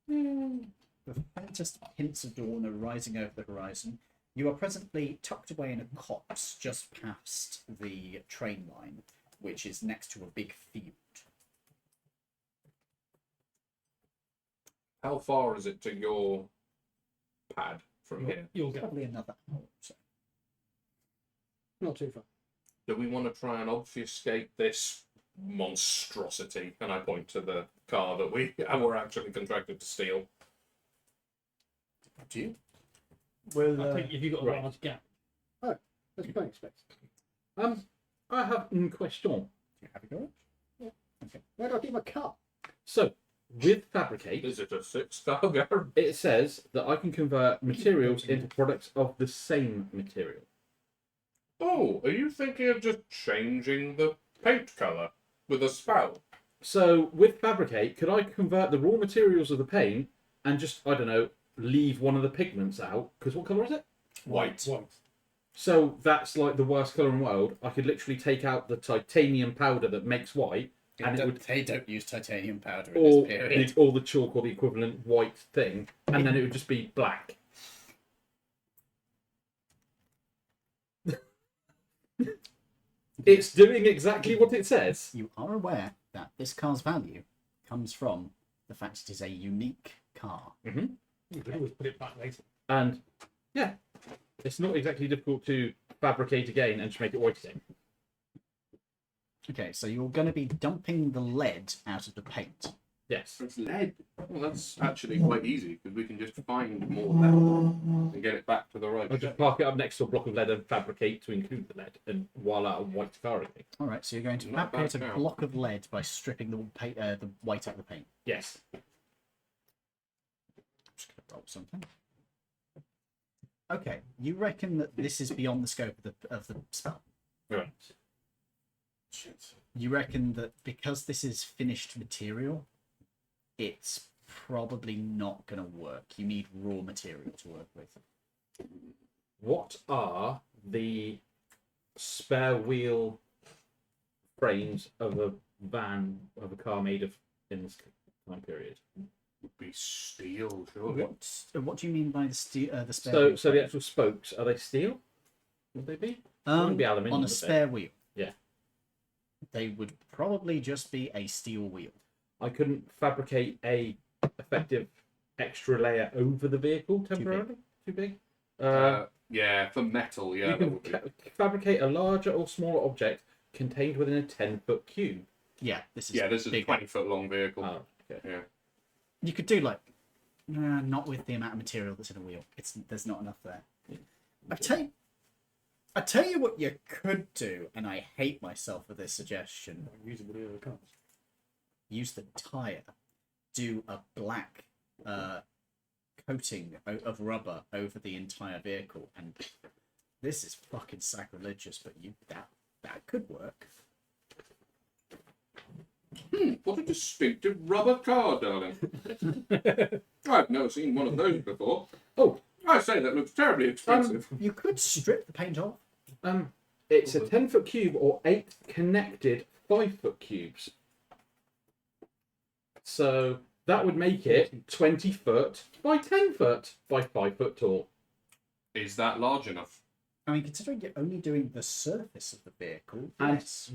The faintest hints of dawn are rising over the horizon. You are presently tucked away in a copse just past the train line, which is next to a big field. How far is it to your pad from here? You'll get Probably another hour or so. not too far. Do we want to try and obfuscate this monstrosity? And I point to the car that we were actually contracted to steal. Do you? Well, I think if you've got a right. large gap. There's plenty of space. I have une question. Do you have a garage? Where do I keep my car? So, with Fabricate, Is it a 6-star garage? it says that I can convert materials into products of the same material. Oh, are you thinking of just changing the paint colour with a spell? So, with Fabricate, could I convert the raw materials of the paint and just, I don't know, leave one of the pigments out? Because what colour is it? White. So, that's like the worst colour in the world. I could literally take out the titanium powder that makes white, and it would... They don't use titanium powder in this Or, period. or the chalk or the equivalent white thing, and then it would just be black. It's doing exactly what it says. You are aware that this car's value comes from the fact it is a unique car. You could always put it back later. And yeah, it's not exactly difficult to fabricate again and just make it white again. Okay, so you're going to be dumping the lead out of the paint. Yes. It's lead. Well, that's actually quite easy because we can just find more lead and get it back to the right I'll just shape. park it up next to a block of lead and fabricate to include the lead, and voila, a white car again. All right, so you're going to Not fabricate bad a now. block of lead by stripping the the white out of the paint. Yes. Just gonna roll something. Okay, you reckon that this is beyond the scope of the spell? Right. You reckon that because this is finished material, it's probably not going to work. You need raw material to work with. What are the spare wheel frames of a van, of a car made of in this time period? Would be steel, surely. What do you mean by the the spare? So, wheel so the frame? actual spokes, are they steel? Would they be? Wouldn't be aluminium, on a would they? spare wheel. Yeah. They would probably just be a steel wheel. I couldn't fabricate a effective extra layer over the vehicle temporarily. Too big. Yeah, for metal, yeah. You that can would be. fabricate a larger or smaller object contained within a 10-foot cube. Yeah, this is This is a bigger. 20-foot long vehicle. Oh, okay. Yeah. You could do like, not with the amount of material that's in a wheel. There's not enough there. I tell you what you could do, and I hate myself for this suggestion. Usable the other cars. Use the tire, do a black coating of rubber over the entire vehicle, and this is fucking sacrilegious, but that could work. What a distinctive rubber car, darling. I've never seen one of those before. Oh, I say, that looks terribly expensive. You could strip the paint off. It's a 10-foot cube or 8 connected 5-foot cubes. So that would make it 20 foot by 10 foot by 5 foot tall. Is that large enough? I mean, considering you're only doing the surface of the vehicle, And yes.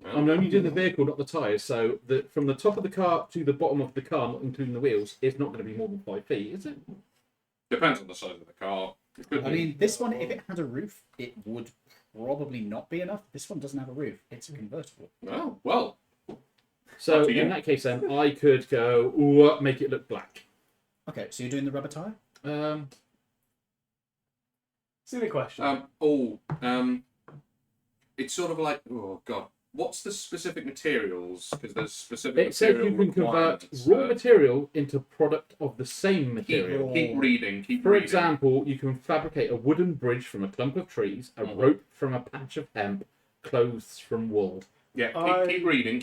I'm only doing the vehicle, not the tyres. So from the top of the car to the bottom of the car, not including the wheels, it's not going to be more than 5 feet, is it? Depends on the size of the car. It could I be. mean, this one, if it had a roof, it would probably not be enough. This one doesn't have a roof. It's a convertible. Oh, well. So Up to you. in that case, then I could go, ooh, make it look black. Okay, so you're doing the rubber tire? Silly question. It's sort of like, oh god, what's the specific materials? Because there's specific It says material you can convert requirements. raw material into product of the same material. Keep reading. For example, you can fabricate a wooden bridge from a clump of trees, a rope from a patch of hemp, clothes from wool. Yeah, keep reading.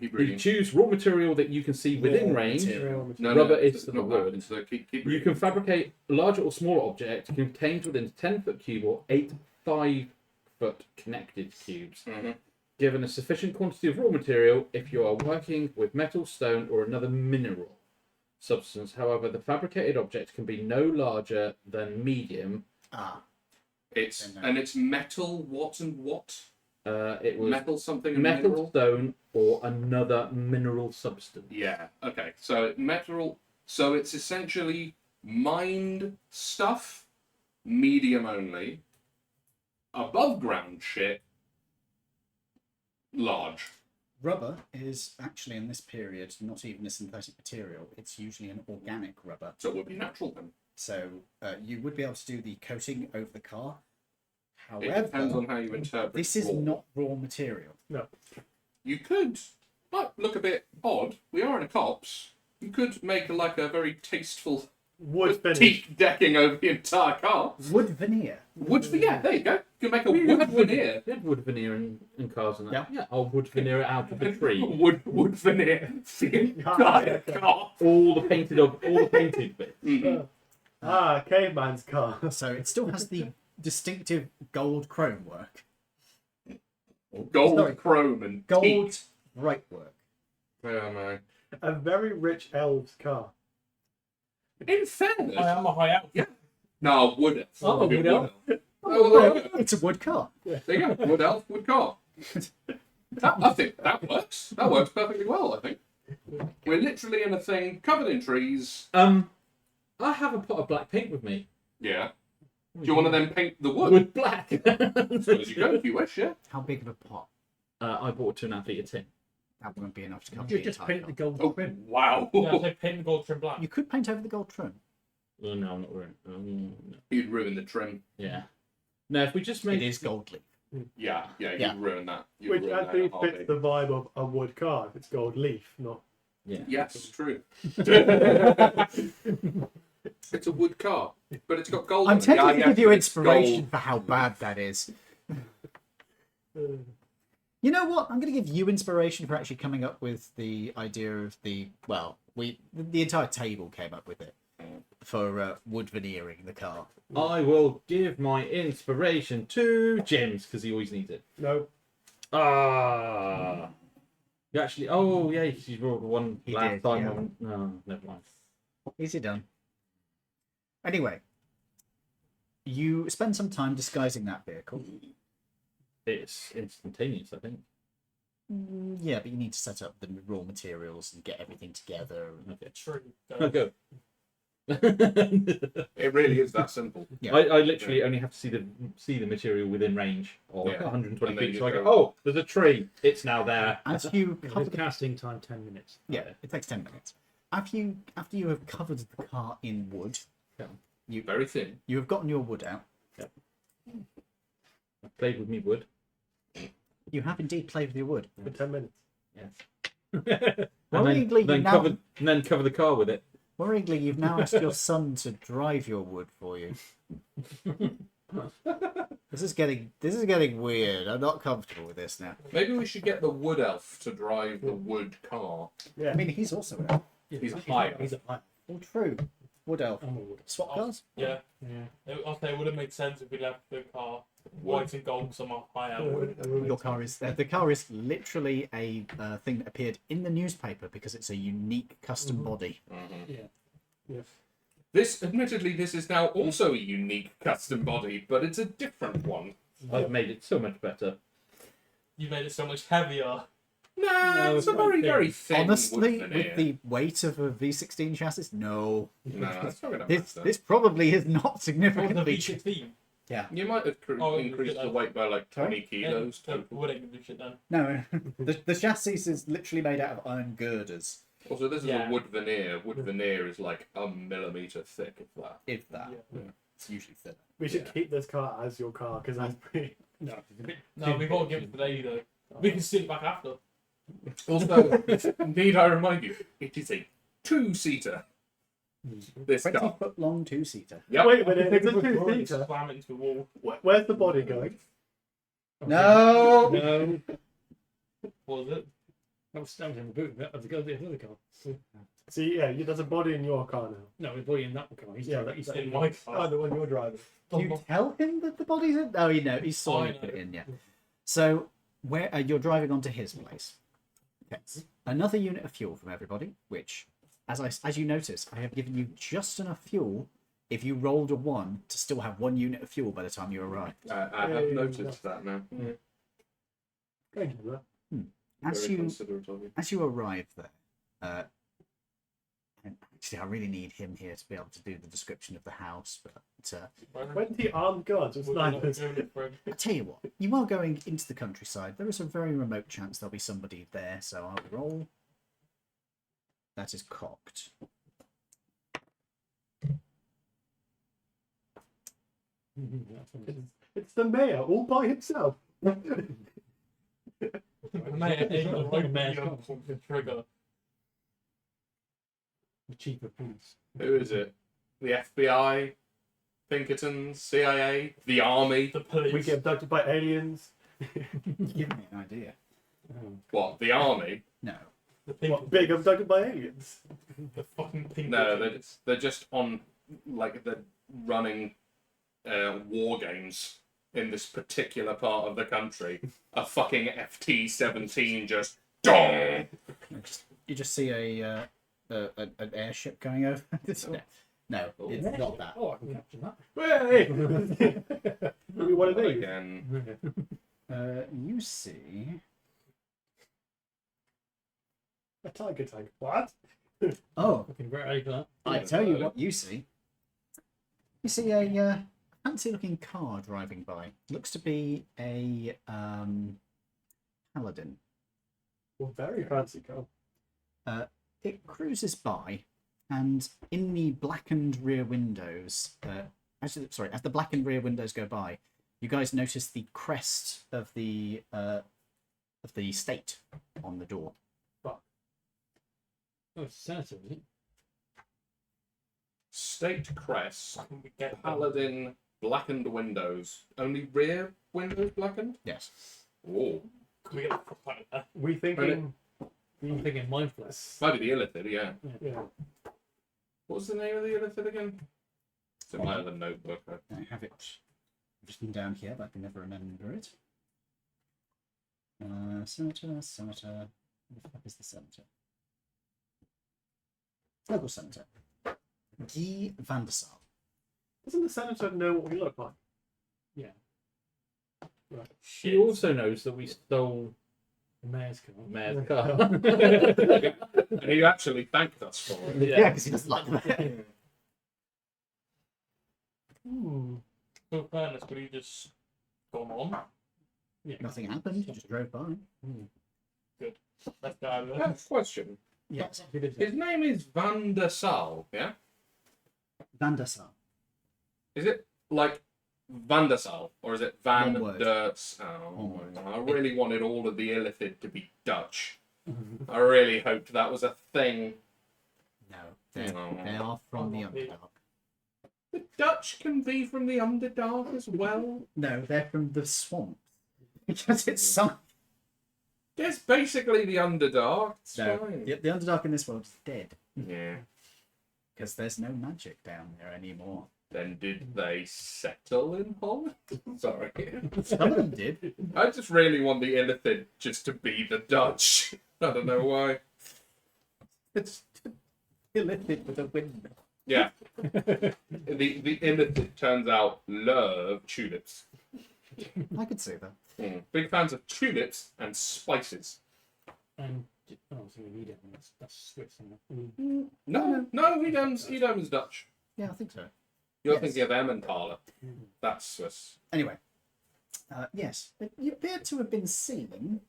You choose raw material that you can see within range. No, Rubber it's is the not word. that. So keep You reading. can fabricate a larger or smaller object contained within a 10-foot cube or 8 5-foot connected cubes. Mm-hmm. Given a sufficient quantity of raw material if you are working with metal, stone, or another mineral substance. However, the fabricated object can be no larger than medium. It's metal. What and what? It was Metal something and metal, mineral. stone, or another mineral substance. Yeah. Okay. So metal. So it's essentially mined stuff, medium only. Above ground shit, large. Rubber is actually, in this period, not even a synthetic material. It's usually an organic rubber. So it would be natural then. So you would be able to do the coating over the car. It depends on how you interpret. This is raw. not raw material. No. You could, look a bit odd. We are in a cops. You could make like a very tasteful Wood finish. teak decking over the entire car. Wood veneer. Yeah, there you go. You can make a wood veneer. We had wood veneer in cars and that. Yeah. I'll wood veneer it out of the tree. wood veneer. The entire car. all the painted bits. Mm-hmm. Caveman's car. So it still has the distinctive gold chrome work. Gold, Sorry. chrome, and Gold teak. bright work. Oh my. A very rich elf's car. In fairness, I am a high elf. no, wood elf. I'm a wood elf. Oh, well, there you go. It's a wood car. There you go. Wood elf, wood car. I think that works. That works perfectly well, I think. We're literally in a thing covered in trees. I have a pot of black paint with me. Yeah. Do you want to then paint the wood? Wood black. As well as you go, if you wish, yeah. How big of a pot? I bought a 2.5 litre tin. That won't be enough to cover Just the paint entire the car. gold Oh, trim. wow. Yeah, I say paint the gold trim black. You could paint over the gold trim. Oh, no, I'm not wearing. No. You'd ruin the trim. Yeah. No, if we just make It is gold leaf. Yeah, Yeah. you'd ruin that. You'd Which ruin that actually in a heartbeat. fits the vibe of a wood car. If it's gold leaf, not. Yeah. Yes, true. It's a wood car, but it's got gold I'm on it. tempted Yeah, to yes, give you but it's inspiration gold. for how bad that is. Uh, You know what? I'm going to give you inspiration for actually coming up with the idea of the the entire table came up with it for wood veneering the car. I will give my inspiration to James because he always needs it. no. Ah. You actually. Oh, yeah, you brought one He last did, time. yeah. No, never mind. Easy done. Anyway, you spend some time disguising that vehicle. It's instantaneous, I think. Yeah, but you need to set up the raw materials and get everything together. Okay. True. I'll go. It really is that simple. Yeah. I literally only have to see the material within range of Yeah. 120 And then feet. you So I go, go- oh, there's a tree. It's now there. As you cover With the casting time 10 minutes. Yeah, it takes 10 minutes. After you have covered the car in wood, Very thin. you have gotten your wood out. I played with me wood. You have indeed played with your wood. For 10 minutes. Yes. Worryingly, and then cover the car with it. Worryingly, you've now asked your son to drive your wood for you. This is getting weird. I'm not comfortable with this now. Maybe we should get the wood elf to drive the wood car. Yeah. I mean, he's also an elf. He's a high elf. He's a high. All true. Wood elf. I'm a wood. Swap cars? Yeah. Yeah. I say it would have made sense if we left the car white and gold somewhere higher. Your car is the car is literally a thing that appeared in the newspaper because it's a unique custom body. Yeah. Yes. This, admittedly, this is now also a unique custom body, but it's a different one. I've made it so much better. You made it so much heavier. No, it's a very, very thin Honestly, wood veneer. with the weight of a V16 chassis, no. No, that's not going to This matter. this probably is not Or the significantly. V16. You might have Oh, increased yeah. the weight by like 20 kilos. So it would give a shit then. No, the chassis is literally made out of iron girders, Also, this is Yeah. a wood veneer. Wood veneer is like a millimetre thick, if that. if that. Yeah. It's usually thin. We should keep this car as your car because that's pretty. No, it's a bit No, we've got to give it to the lady though. We can steal it back after. Also, need I remind you, it is a two-seater. This 20 car. foot long two-seater. Yep. Wait a minute, it's a Take a quick two-seater. Slam it into the wall. Where's the body going? No! No. What was it? That was in the boot of the other car. See, yeah, there's a body in your car now. No, we're boy in that car. He's Yeah, driving. He's In my car. Oh, the one you're driving. Do you tell him that the body's in? Oh, he saw I you put it know. in, yeah. So, where you're driving onto his place. Okay. Another unit of fuel from everybody, which, as you notice, I have given you just enough fuel if you rolled a 1 to still have 1 unit of fuel by the time you arrive. I have noticed that now. Thank you, man. As Very you considerate of you. as you arrive there, and actually, I really need him here to be able to do the description of the house. But 20 armed guards with We're not snipers. doing it for him. I tell you what, you are going into the countryside. There is a very remote chance there'll be somebody there, so I'll roll. That is cocked. It's the mayor all by himself. Mate, ain't got no man pull the trigger. the cheaper piece. Who is it? The FBI? Pinkertons? CIA? The Army? The police. We get abducted by aliens. Give me an idea. What? The Army? No. the pink. What, big abducted by aliens? The fucking pink. No, they're just on, like, they're running war games in this particular part of the country. A fucking FT-17 just dong. You just see an airship going over. No, it's not that. Oh, I can capture that. Hey! We one of these. Again. You see. A tiger tank. What? Oh, Looking very ready for that. I tell you what you see. You see a fancy-looking car driving by. Looks to be a paladin. Well, very fancy car. It cruises by, and in the blackened rear windows, as the blackened rear windows go by, you guys notice the crest of the state on the door. Oh, it's a senator, is it? State crest, Can we get paladin, blackened windows. Only rear windows blackened? Yes. Oh. Can we get the fuck out of there? We thinking. I'm thinking mindfulness. Might be the illithid, yeah. Yeah. What was the name of the illithid again? It's in my other notebook. I have it written down here, but I can never remember it. Senator. Where the fuck is the senator? Local senator. Guy van der Sar. Doesn't the senator know what we look like? Yeah. Right. She also knows that we stole The mayor's car. the mayor's car. And he actually thanked us for it. Yeah, because he doesn't like them. In fairness, could he just gone on? Nothing happened. He just drove by. Let's go over I there. have a question. Yes. His name is Van der Sal, yeah? Van der Sar. Is it like Van der Sal, or is it Van One word. der Sal? One word. I really wanted all of the illithid to be Dutch. I really hoped that was a thing. No, they are from the Underdark. The Dutch can be from the Underdark as well. No, they're from the swamp. Because it's sunk. It's basically the Underdark. It's No, fine. the Underdark in this world is dead. Yeah. Because there's no magic down there anymore. Then did they settle in Holland? Sorry. Some of them did. I just really want the illithid just to be the Dutch. I don't know why. It's illithid with a windmill. Yeah. the illithid turns out love tulips. I could see that. Big fans of tulips and spices. And oh, so we need it. That's Swiss, isn't it? No, Edam's Dutch. Yeah, I think so. You're Yes. thinking of Emmentaler. That's Swiss. Anyway, yes, you appear to have been seen.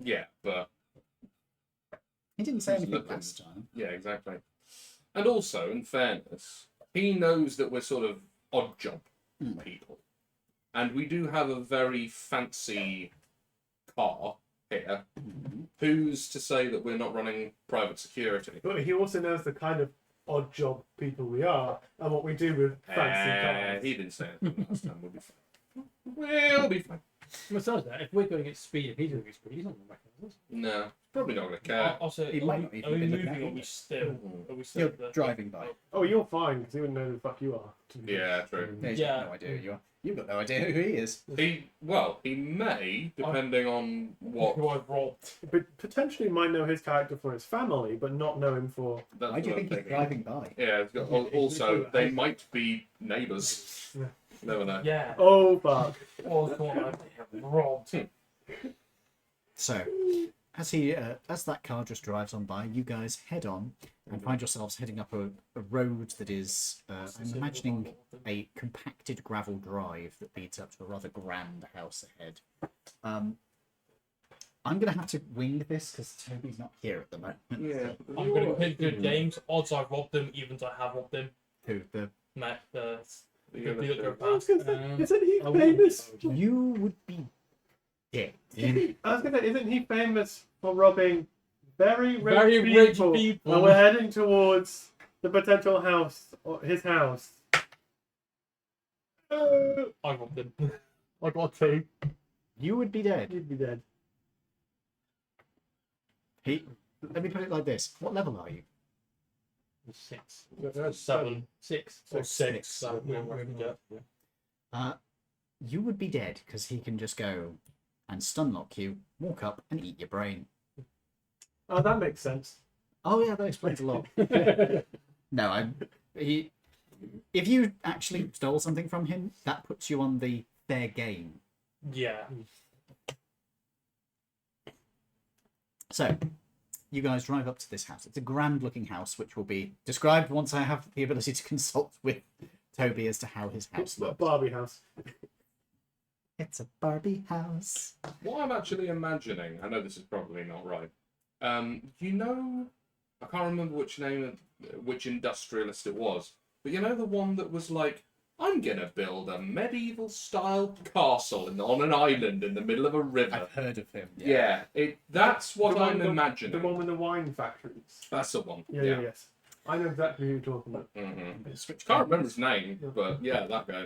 Yeah, but He didn't say He's anything looking. last time. yeah, exactly. And also, in fairness, he knows that we're sort of odd job people. And we do have a very fancy car here. Who's to say that we're not running private security? But he also knows the kind of odd job people we are and what we do with fancy cars. He didn't say anything last time. We'll be fine. We'll be fine. Besides that, if we're going at speed, if he's going at speed, he's not going to recognise us. No, probably not going to care. Also, He are might we, not even are we be looking moving at or are you. we still? Are we still You're at the- driving by. Oh, you're fine because he wouldn't know who the fuck you are. Yeah, true. He's Yeah. got no idea who you are. You've got no idea who he is. He may, depending on what. Who I've robbed. But potentially might know his character for his family, but not know him for. That's Why do you what I'm think he's thinking. driving by? Yeah, it's got, also they might be neighbours. Yeah. Never know. Yeah. Oh fuck! Oh, the one I've robbed. So, as that car just drives on by, you guys head on and find yourselves heading up a road that is, I'm imagining, a compacted gravel drive that leads up to a rather grand house ahead. I'm going to have to wing this because Toby's not here at the moment. Yeah. I'm going to pick good games. Odds I've robbed them, evens I have robbed them. Who? The Met the The deal go I was past. gonna say, isn't he I wouldn't- famous? you would be dead. I was gonna say, isn't he famous for robbing very rich Very rich people. And we're heading towards the potential house, or his house. I robbed them. I got two. You would be dead. You'd be dead. Let me put it like this. What level are you? 6. 7 6. or 6. So, So, yeah, yeah. You would be dead because he can just go and stunlock you, walk up and eat your brain. Oh, that makes sense. Oh yeah, that explains a lot. No, if you actually stole something from him, that puts you on the fair game. Yeah. So, you guys drive up to this house. It's a grand-looking house, which will be described once I have the ability to consult with Toby as to how his house looks. Barbie house. It's a Barbie house. What I'm actually imagining, I know this is probably not right. You know, I can't remember which industrialist it was, but you know the one that was like, I'm gonna build a medieval style castle on an island in the middle of a river. I've heard of him. Yeah, that's what The one- I'm imagining. The one with the wine factories. That's the one. Yeah, yes. I know exactly who you're talking about. Mm-hmm. Can't remember his name, but yeah, that guy.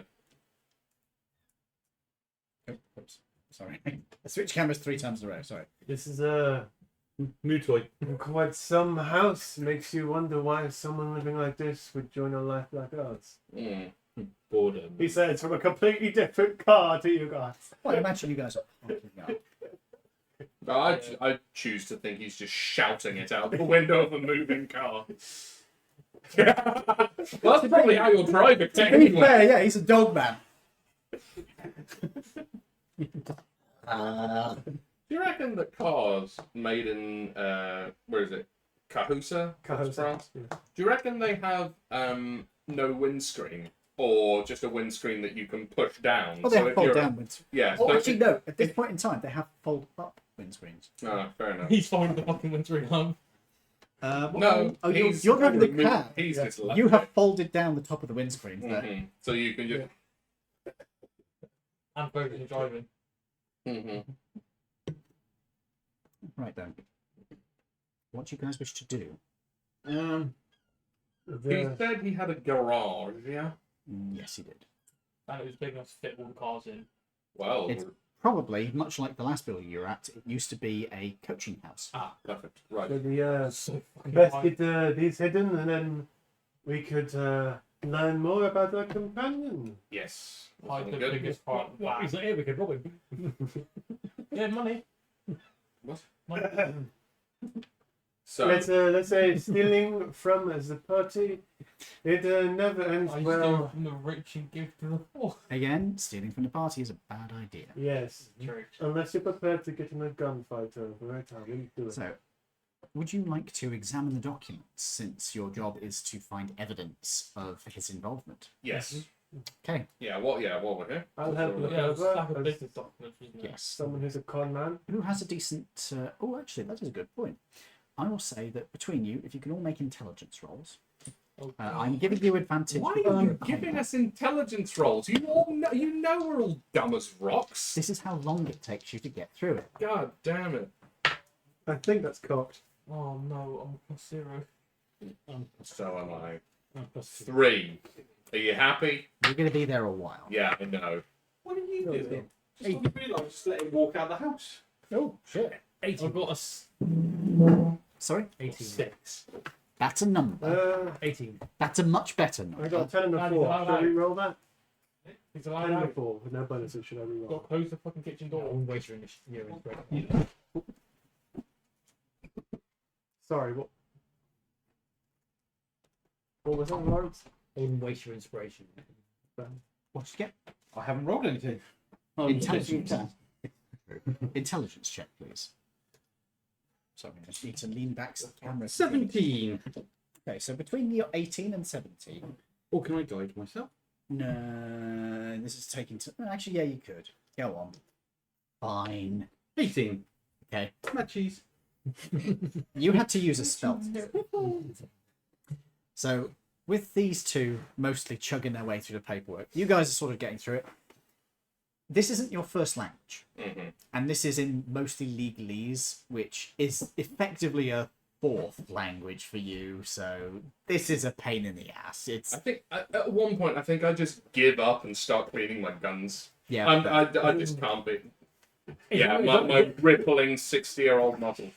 Oh, oops. Sorry. I switched cameras 3 times in a row. Sorry. This is Mutoy. quite some house. Makes you wonder why someone living like this would join a life like ours. Mm. Boredom. He says from a completely different car to you guys. Well, I imagine you guys are honking up. I choose to think he's just shouting it out the window of a moving car. Well, that's probably how you're driving, To be technically. fair, yeah, he's a dog man. Do you reckon that cars made in where is it? Cahusa? France? Yeah. Do you reckon they have no windscreen? Or just a windscreen that you can push down? Oh, they have if fold you're- down windscreens. Yeah. Oh, so actually, no. At this point in time, they have fold up windscreens. Oh, fair enough. He's following the fucking windscreen home. No, oh, you're he's driving the removed- cab. He's just left You have it. folded down the top of the windscreen. Mhm. So you can just. And focusing driving. Mhm. Right then. What do you guys wish to do? He said he had a garage, yeah? Yes, he did. And it was big enough to fit all the cars in. Well, It's probably, much like the last building you were at, it used to be a coaching house. perfect. Right. So the So fucking best high. get these hidden, and then we could learn more about our companion. Yes. Hide the Good. biggest part of the What? He's back. not here. We could rob him. Yeah, money. What? Money. So, Let's say stealing from the party, it never ends I steal well. from the rich and give to the poor. Again, stealing from the party is a bad idea. Yes, True. unless you're prepared to get in a gunfight over it, I will do it. So, would you like to examine the documents, since your job is to find evidence of his involvement? yes. Okay. Yeah, what we're here? I'll help look Yeah, it's over like a as business document, isn't it? Yes. someone who's a con man. Who has a decent... oh, actually, that is a good point. I will say that between you, if you can all make intelligence rolls, Oh, I'm giving you advantage. Why because are you're you giving combat. us intelligence rolls? You know we're all dumb as rocks. This is how long it takes you to get through it. God damn it. I think that's cocked. Oh no, I'm plus 0. So am I. Oh, plus 2. 3. Are you happy? You're going to be there a while. Yeah, I know. What are you No, doing? Just on the line, just let him walk out of the house. Oh, shit. 18. I've got a Sorry? 18. 6. That's a number. 18. That's a much better I number. got a 10 and a That 4. is allowed. Should I re-roll that? He's 10 allowed and a out. 4 with no bonuses. Should I re-roll? Got to close the fucking kitchen I door. wouldn't waste your inspiration. Sorry, what? What was that, Lawrence? I wouldn't waste your inspiration. What did you get? I haven't rolled anything. Intelligence. Intelligence check, please. Sorry, I just need to lean back so the camera. 17. Okay, so between your 18 and 17. Or can I guide myself? No, this is taking. Actually, yeah, you could. Go on. Fine. 18. Okay. Matches. You had to use a spell. So, with these two mostly chugging their way through the paperwork, you guys are sort of getting through it. This isn't your first language, and this is in mostly legalese, which is effectively a fourth language for you. So this is a pain in the ass. It's I think at one point I just give up and start cleaning my guns. yeah. I just can't be. Yeah, my rippling 60-year-old muscle.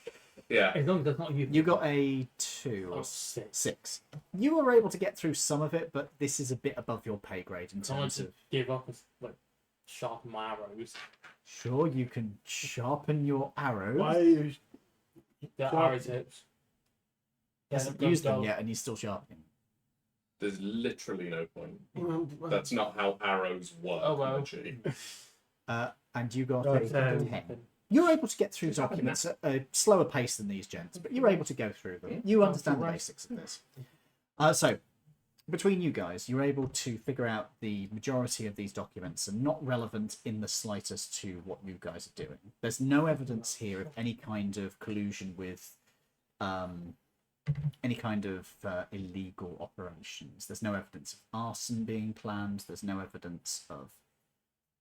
Yeah. As long as that's not you. You got a 2 or 6. You were able to get through some of it, but this is a bit above your pay grade in I want terms to of. give up and like sharpen my arrows. Sure, you can sharpen your arrows. Why are you... The Sharp. arrow tips. He hasn't Yeah, used them dull. yet, and he's still sharpening. There's literally no point. That's not how arrows work. Oh, well. Richie. And you got Oh, a 10. 10. You're able to get through documents at a slower pace than these gents, but you're able to go through them. You understand the basics of this. So, between you guys, you're able to figure out the majority of these documents are not relevant in the slightest to what you guys are doing. There's no evidence here of any kind of collusion with any kind of illegal operations. There's no evidence of arson being planned. There's no evidence of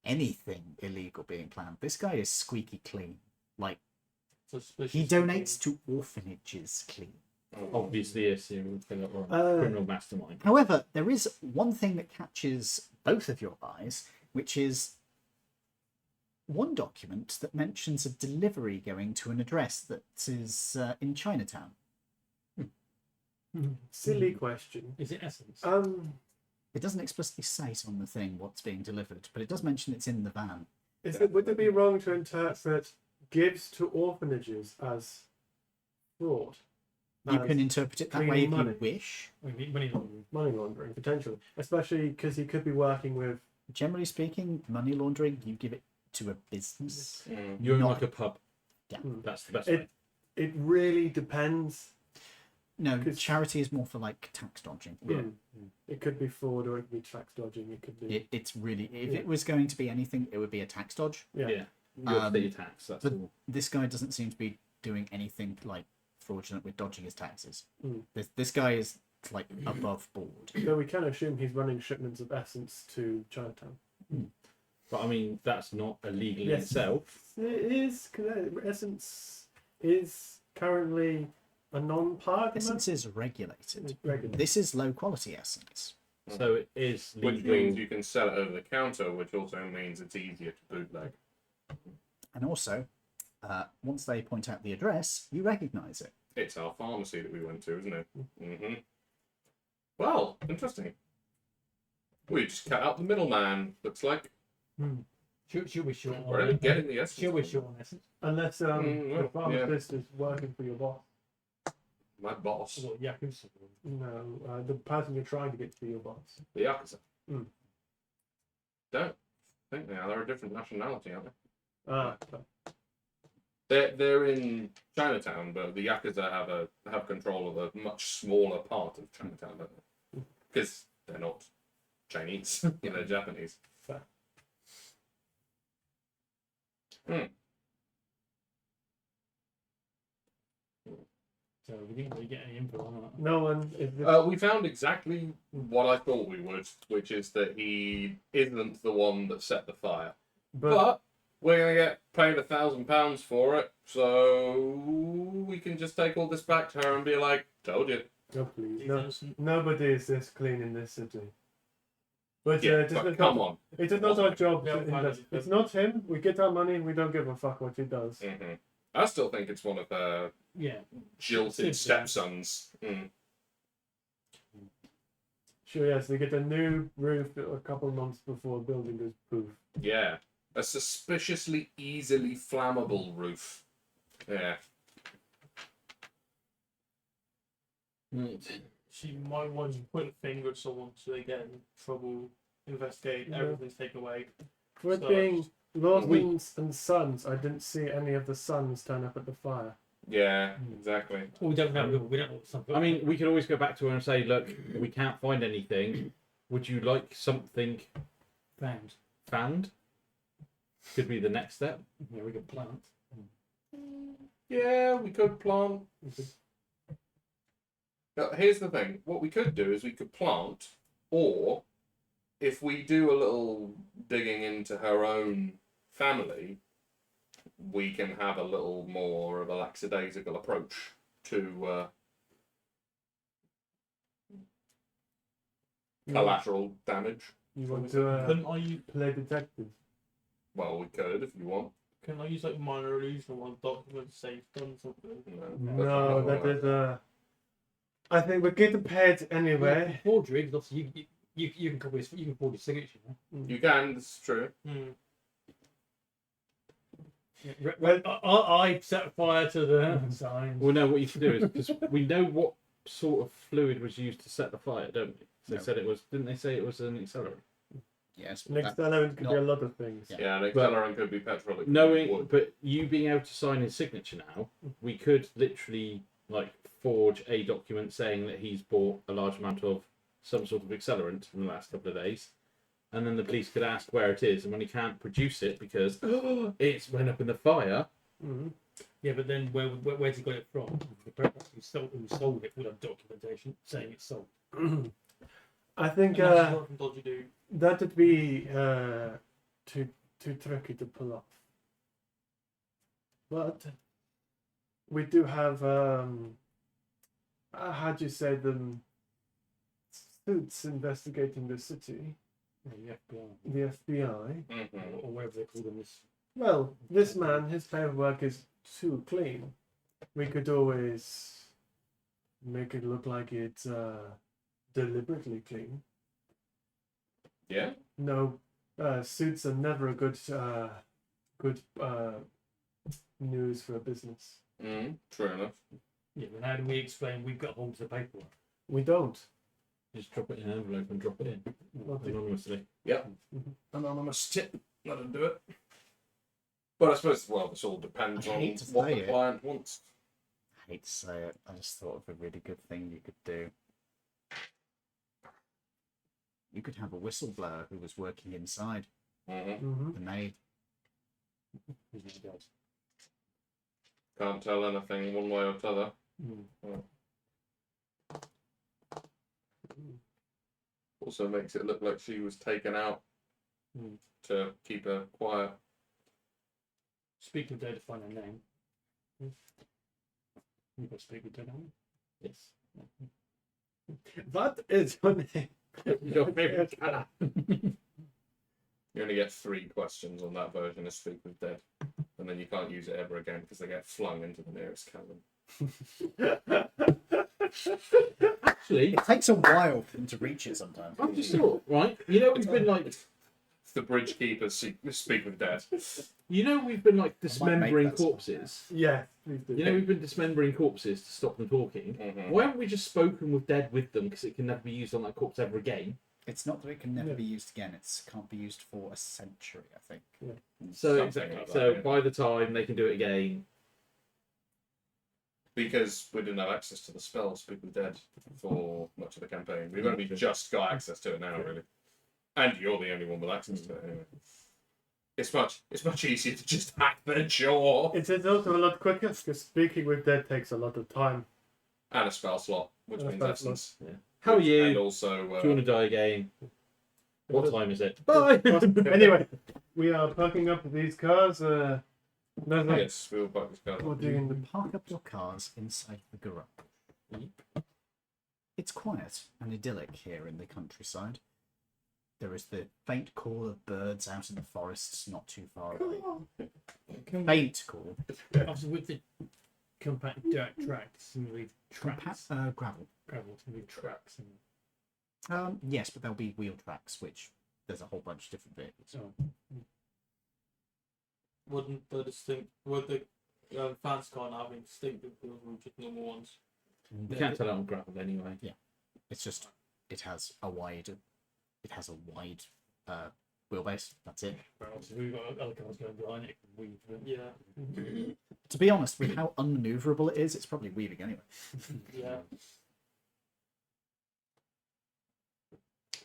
anything illegal being planned. This guy is squeaky clean. Like, he donates to orphanages clean. Obviously, a serial killer or a criminal mastermind. However, there is one thing that catches both of your eyes, which is one document that mentions a delivery going to an address that is in Chinatown. Silly question. Is it essence? It doesn't explicitly say on the thing what's being delivered, but it does mention it's in the van. Would it be wrong to interpret gives to orphanages as fraud? You can interpret it that way if money. you wish. Money laundering. Money laundering, potentially. Especially because he could be working with... Generally speaking, money laundering, you give it to a business. You're Not- like a pub. Yeah. That's the best way. It really depends. No, 'Cause- charity is more for like tax dodging. Yeah. It could be fraud or it could be tax dodging. It could be... It's really, if it was going to be anything, it would be a tax dodge. Yeah. Your state tax. That's but- all. This guy doesn't seem to be doing anything like fraudulent with dodging his taxes. Mm. This guy is like above board. So we can assume he's running shipments of essence to Chinatown. But I mean, that's not illegal in Yes. itself. It is, because essence is currently a non-part. Essence is regulated. Regular. This is low quality essence. So it is Which legal. means you can sell it over the counter, which also means it's easier to bootleg. And also, once they point out the address, you recognise it. It's our pharmacy that we went to, isn't it? Mm-hmm. Well, interesting. We just cut out the middleman, looks like. She'll be short We're only getting the essence. She'll be short on essence. Unless the well, pharmacist is working for your boss. My boss. What, Yakuza? No, the person you're trying to get to be your boss. The Yakuza. Mm. Don't think they are. They're a different nationality, aren't Ah, they? They're in Chinatown, but the Yakuza have control of a much smaller part of Chinatown, don't they? Because they're not Chinese. They're Japanese. Fair. So we didn't really get any info on that. no one is. We found exactly what I thought we would, which is that he isn't the one that set the fire. But we're gonna get paid £1,000 for it, so we can just take all this back to her and be like, "Told you." no, please, He's no, innocent. nobody is this clean in this city. But Yeah, it's but not- come on. It is not our job. Yeah, To fine, invest. it's- It's not him. We get our money. We don't give a fuck what he does. Hmm. I still think it's one of her Yeah. jilted Siblings. stepsons. Mm. Sure, yes. They get a new roof a couple months before building goes poof. Yeah, a suspiciously easily flammable roof. Yeah. She might want to point a finger at someone so they get in trouble, investigate, Yeah. everything's taken away. For it So- being Lawson's and Sons, I didn't see any of the sons turn up at the fire. Yeah, exactly. Well, we don't know. We don't know what's something. I mean, we could always go back to her and say, look, we can't find anything. Would you like something found. found? Could be the next step. Yeah, we can plant. Yeah, we could plant. Now, here's the thing. What we could do is we could plant, or if we do a little digging into her own family, we can have a little more of a lackadaisical approach to collateral damage. You want to Couldn't I use, play detective? Well, we could if you want. can I use like minor illusion on document to say you've done something? No, that is I think we're getting paid anyway. Forgery, because obviously you can copy his, you can forge his signature. No? You can, this is true. Hmm. Well, I set fire to the sign. Well, no, what you should do is, because we know what sort of fluid was used to set the fire, don't we? They No. said it was, didn't they say it was an accelerant? Yes. but Next that- element could be not- a lot of things. Yeah. Yeah, an But- accelerant could be petrol. it could be Knowing, wood. but you being able to sign his signature now, we could literally like forge a document saying that he's bought a large amount of some sort of accelerant from the last couple of days, and then the police could ask where it is, and when he can't produce it because it's went up in the fire. Mm-hmm. Yeah, but then where's he got it from? The person who sold it would have documentation saying it's sold. I think And that's not from Dodgy Dude. that would be too tricky to pull off. But we do have how do you say them suits investigating the city, The FBI. the FBI. Mhm. Or whatever they call them. Well, this man, his paperwork is too clean. We could always make it look like it's deliberately clean. Yeah. No, suits are never a good news for a business. True enough. Yeah, but how do we explain we've got hold of the paperwork? We don't. Just drop it in an envelope and drop it in anonymously. Anonymous tip. Let him do it. But I suppose, well, this all depends I on hate to what say the it. client wants. I hate to say it. I just thought of a really good thing you could do. You could have a whistleblower who was working inside Mm-hmm. the maid. Who's these guys? Can't tell anything one way or t'other. Also makes it look like she was taken out to keep her quiet. Speak with Dead to find her name. You've got to speak with Dead, haven't you? Yes. What is your name? Your favourite colour. You only get 3 questions on that version of Speak with Dead. And then you can't use it ever again because they get flung into the nearest cannon. Actually, It takes a while for them to reach it sometimes. I've just thought, right? You know, we've been like, It's the bridge keepers Speak with Dead. you know, we've been like dismembering that song. corpses. Yeah, please do. You know, we've been dismembering corpses to stop them talking. Mhm. Why haven't we just spoken with Dead with them? Because it can never be used on that corpse ever again. It's not that it can never Yeah. be used again. It can't be used for a century, I think. So Something exactly. like that, So yeah. by the time they can do it again, Because we didn't have access to the spell Speak with Dead for much of the campaign. We've only just got access to it now, really. And you're the only one with access to it anyway. It's much easier to just hack their jaw. It's also a lot quicker because speaking with Dead takes a lot of time. And a spell slot, which And a means spell essence. how are And you? also, Do you want to die again? What time is it? Bye. Anyway, we are parking up these cars. No, yes, we will park this car. We're doing the Park up your cars inside the garage. It's quiet and idyllic here in the countryside. There is the faint call of birds out in the forests not too far away. Faint call. Obviously, with the compact dirt tracks, and leave tracks. Gravel. Gravel to leave tracks. And Yes, but there'll be wheel tracks, which there's a whole bunch of different vehicles. so, Would the fans can't have any distinctive wheels or just normal ones? You can't tell it on gravel anyway. It's just it has a wide wheelbase. That's it. well, obviously we've got other cars going behind it. Weave them. Yeah. To be honest, with how unmaneuverable it is, it's probably weaving anyway. Yeah.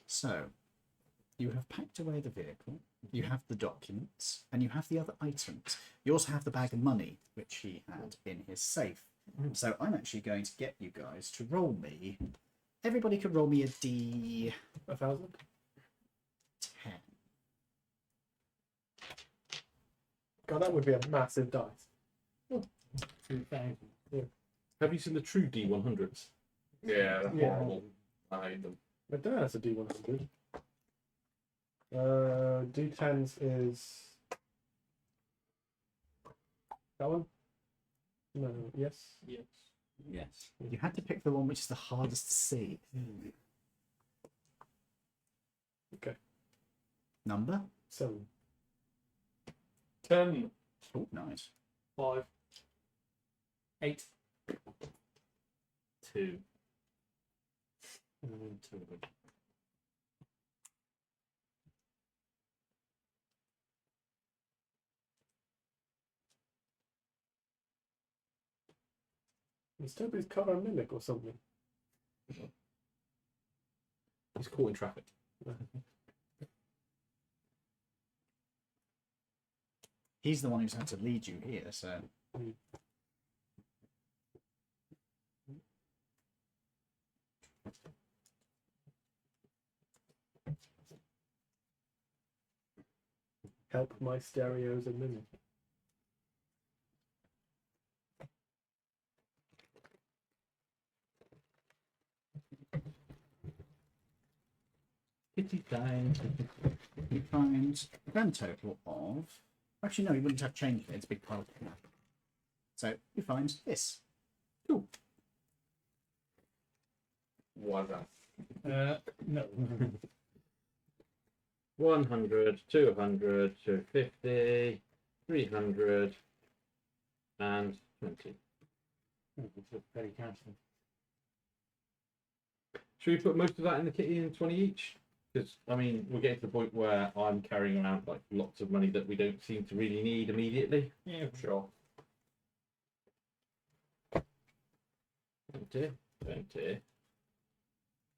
So, you have packed away the vehicle, you have the documents, and you have the other items. You also have the bag of money, which he had in his safe. So I'm actually going to get you guys to roll me. Everybody could roll me a D10. 1,000. God, that would be a massive dice. 2,000. Have you seen the true D100s? Yeah, they're Yeah. horrible. I hate them. My dad has a D100. D10s is that one? No. Yes. Yes. Yes. You had to pick the one which is the hardest to see. Okay. Number? 7. 10. Oh, nice. 5. 8. 2. Is Toby's cover a mimic or something? He's caught in traffic. He's the one who's had to lead you here, so. Help my stereos a minute. Kitty time. He finds a grand total of. Actually, no, he wouldn't have changed it. It's a big pile. So he finds this. Cool. Why that? No. 100, 200, 250, 300, and 20. Very cancelling. Should we put most of that in the kitty and 20 each? Because, I mean, we're getting to the point where I'm carrying around like lots of money that we don't seem to really need immediately. Yeah. Sure. 20, 20.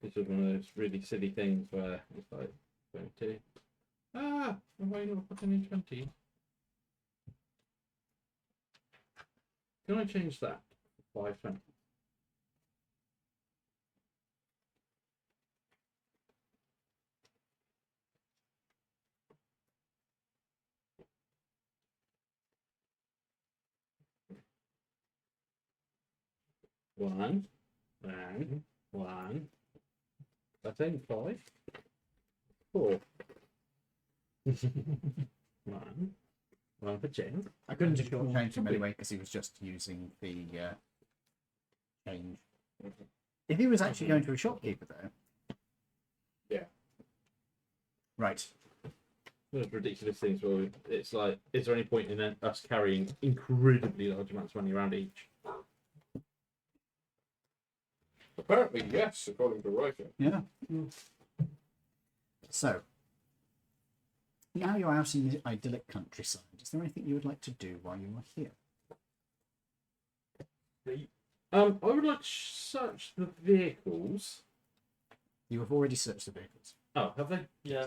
This is one of those really silly things where it's like 20. Ah, why not put any 20? Can I change that? 520. One, and one. That's in 5. 4. One for Jen. I couldn't just change him anyway because he was just using the change. If he was actually going to a shopkeeper, though. Yeah. Right. Those ridiculous things where it's like, is there any point in us carrying incredibly large amounts of money around each? Apparently, yes, according to writing. Yeah. So, now you're out in the idyllic countryside. Is there anything you would like to do while you are here? I would like to search the vehicles. You have already searched the vehicles. Oh, have they? Yeah.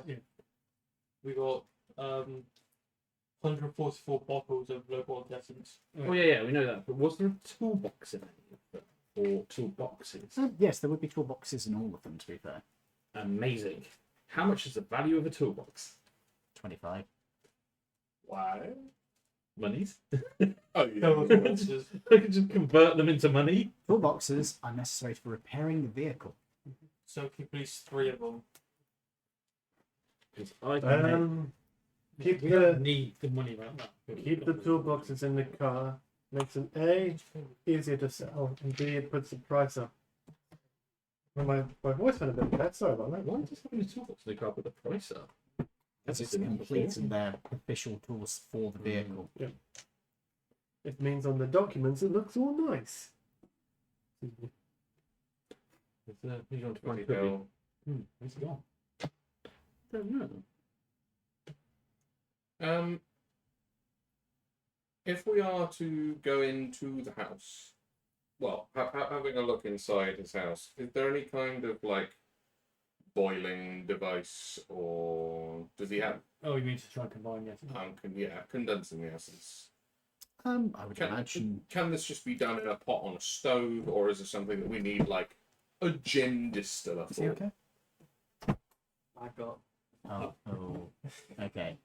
We got 144 bottles of local essence. Oh yeah, we know that. But was there a toolbox in any of them? Or toolboxes? Yes, there would be toolboxes in all of them, to be fair. Amazing. How much is the value of a toolbox? 25. Why? Monies. Oh, yeah. I could just convert them into money. Toolboxes are necessary for repairing the vehicle. So keep at least 3 of them. Because I can Keep We the don't need the money right now. keep the toolboxes in the car. Makes them A, easier to sell, and B, it puts the price up. Well, my voice went a bit bad. Sorry about that. Why does having a toolbox in the car put the price up? Because it's complete and they're official tools for the vehicle. Yeah. It means on the documents it looks all nice. Who's on to Bloody find hell. Where's it gone? Don't know. If we are to go into the house, well, having a look inside his house, is there any kind of like boiling device, or does he have Oh, you mean to try and combine, yes. condensing the essence? I would imagine. Can this just be done in a pot on a stove, or is it something that we need like a gin distiller Is he for? okay? I got. Oh, okay.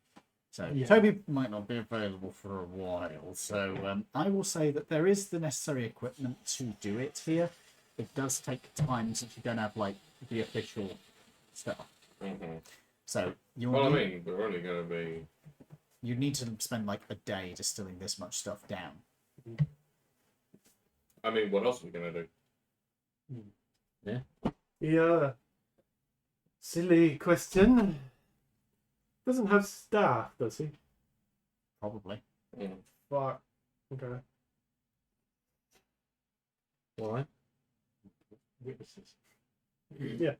So Yeah. Toby might not be available for a while, so I will say that there is the necessary equipment to do it here. It does take time since you don't have like the official stuff. Mm-hmm. So you Well, I mean, we're only going to be. you need to spend like a day distilling this much stuff down. I mean, what else are we going to do? Yeah. Silly question. Doesn't have staff, does he? Probably. Mm. Fuck. Okay. Why? Witnesses. Yeah.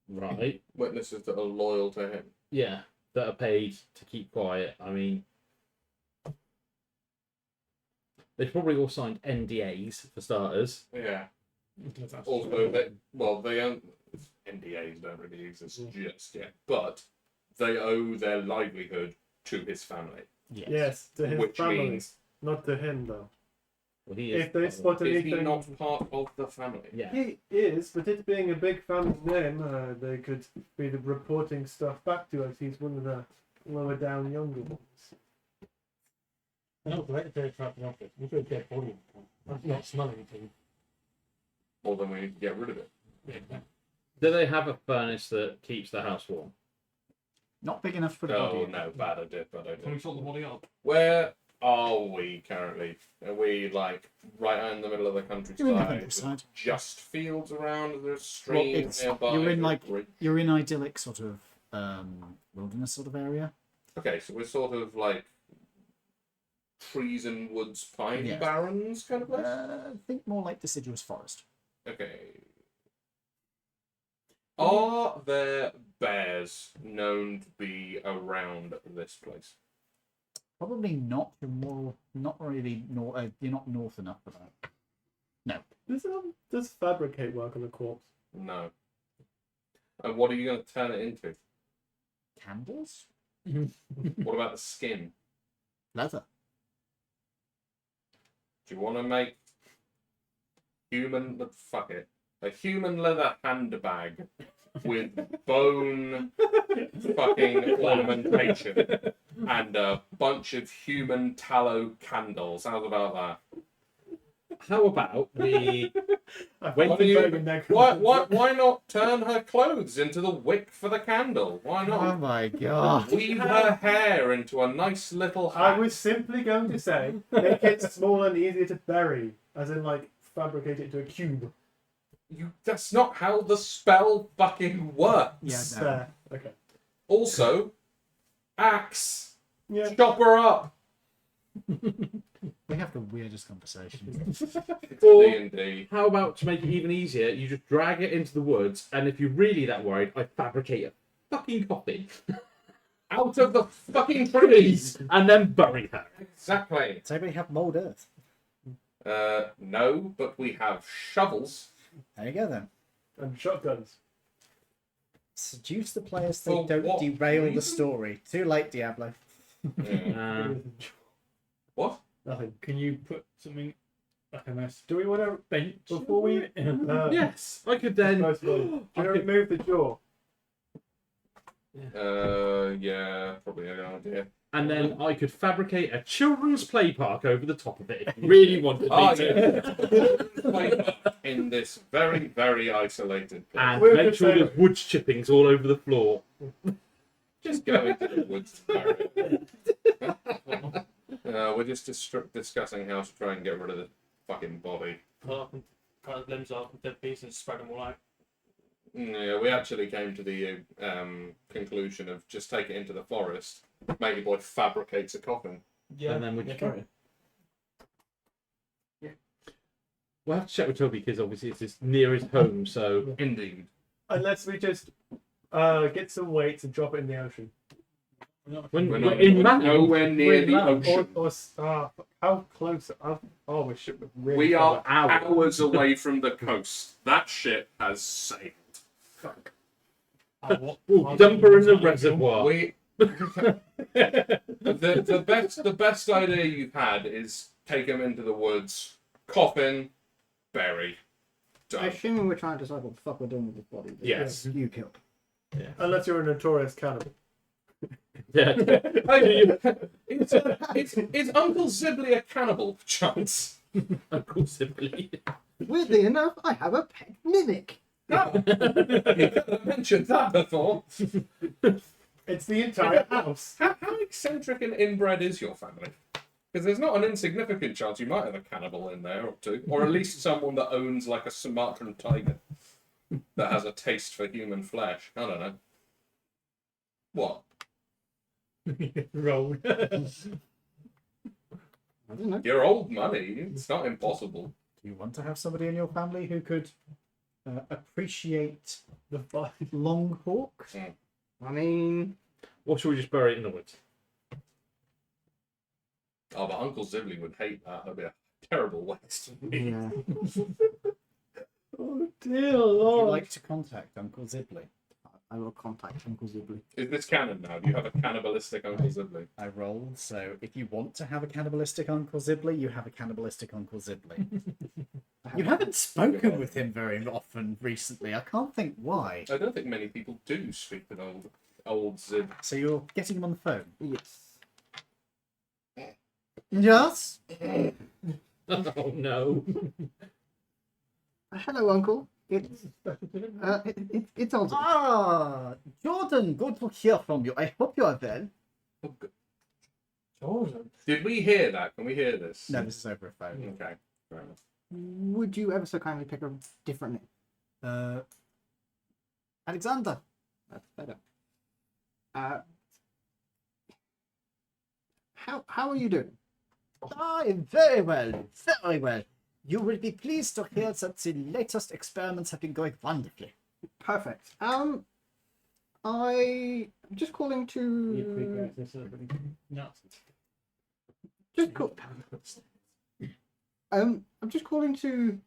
Right. Witnesses that are loyal to him. Yeah. That are paid to keep quiet. I mean, they've probably all signed NDAs for starters. Yeah. That's Also, NDAs don't really exist just yet, but they owe their livelihood to his family, Yes, to his which family, means not to him though. Well, he is If they part of spot is he anything, not part of the family? Yeah. he is, but it being a big family name, they could be reporting stuff back to us. He's one of the lower down younger ones. No, right there, trap in the office. We've got a dead body. That's not smelling anything. Well, then we need to get rid of it. Yeah. Do they have a furnace that keeps the house warm? Not big enough to put a body Oh in. no, bad idea, bad Can we idea. sort the body up? Where are we currently? Are we like right out in the middle of the You're in the countryside? countryside. with just fields around. There's streams it's- nearby. you're in, like- there's You're in idyllic sort of wilderness sort of area. Okay, so we're sort of like trees and woods, pine Yeah. barrens kind of place. I think more like deciduous forest. Okay. Are there bears known to be around this place? Probably not. You're more not really north. You're not north enough for that. Does fabricate work on a corpse? No. And what are you going to turn it into? Candles, What about the skin? leather. Do you want to make fuck it, a human leather handbag with bone fucking ornamentation and a bunch of human tallow candles? How's about that? How about we? Why do you- Why not turn her clothes into the wick for the candle? Why Oh not my god! weave her hair into a nice little hat? I was simply going to say, make it small and easier to bury, as in like fabricate it into a cube. That's not how the spell fucking works. Yeah, no. Fair. Okay. Also, axe. Yeah. Chop her up. We have the weirdest conversation. Or D&D. how about to make it even easier? You just drag it into the woods, and if you're really that worried, I fabricate a fucking coffin Out of the fucking trees. and then bury her. Exactly. Does anybody have mold earth? No, but we have shovels. There you go then. And shotguns. Seduce the players so For they don't what derail the reason? story. Too late, Diablo. Uh, What? Nothing. Can you put something like a nice Do we want to bench? before we? yes, I could then. First of all, do I you could- remove the jaw? Yeah, probably a good idea. And then I could fabricate a children's play park over the top of it if you really wanted me to. In this very, very isolated place. And We're make just sure saying- there's wood chippings all over the floor. Just go into the woods to bury it. We're just discussing how to try and get rid of the fucking body. Cut his limbs off and dead pieces and spread them all out. Yeah, we actually came to the conclusion of just take it into the forest. Maybe boy fabricates a coffin. Yeah. And then we just yeah. bury it. We'll have to check with Toby because obviously it's his near his home, so. Indeed. Unless we just get some weights and drop it in the ocean. When We're we're not in land, nowhere near we're in the land. ocean. How close? Oh, we should be really. We are far. hours away from the coast. That ship has sailed. We'll dump her in the reservoir. We the best idea you've had is take him into the woods, coffin, bury. Done. Assuming we're trying to decide what the fuck we're doing with this body. that Yes. You killed. Unless you're a notorious cannibal. Yeah. Is Uncle Sibley a cannibal, perchance? Uncle Sibley. Weirdly enough, I have a pet mimic. You could have mentioned that before. It's the entire house. How eccentric and inbred is your family? Because there's not an insignificant chance you might have a cannibal in there or two, or at least someone that owns like a Sumatran tiger that has a taste for human flesh. I don't know. What? Roll. I don't know. You're old money. It's not impossible. Do you want to have somebody in your family who could appreciate The fight. long hawk? I mean, Or should we just bury it in the woods? Oh, but Uncle Sibley would hate that. That'd be a terrible waste. yeah. Oh dear Would you Lord. like to contact Uncle Zibley? I will contact Uncle Zibley. Is this canon now? Do you have a cannibalistic Uncle Zibley? I rolled, so if you want to have a cannibalistic Uncle Zibley, you have a cannibalistic Uncle Zibley. You haven't spoken with him very often recently. I can't think why. I don't think many people do speak with old Zib. So you're getting him on the phone? Yes. Yes? Oh no. Hello, Uncle. It's it's Ozzy. Ah, Jordan, good to hear from you. I hope you are well. Jordan. Did we hear that? Can we hear this? No, this is over a phone. Okay. Fair enough. Would you ever so kindly pick a different name? Alexander. That's better. How are you doing? Very well, very well. You will be pleased to hear that the latest experiments have been going wonderfully. Perfect. I'm just calling to I'm just calling to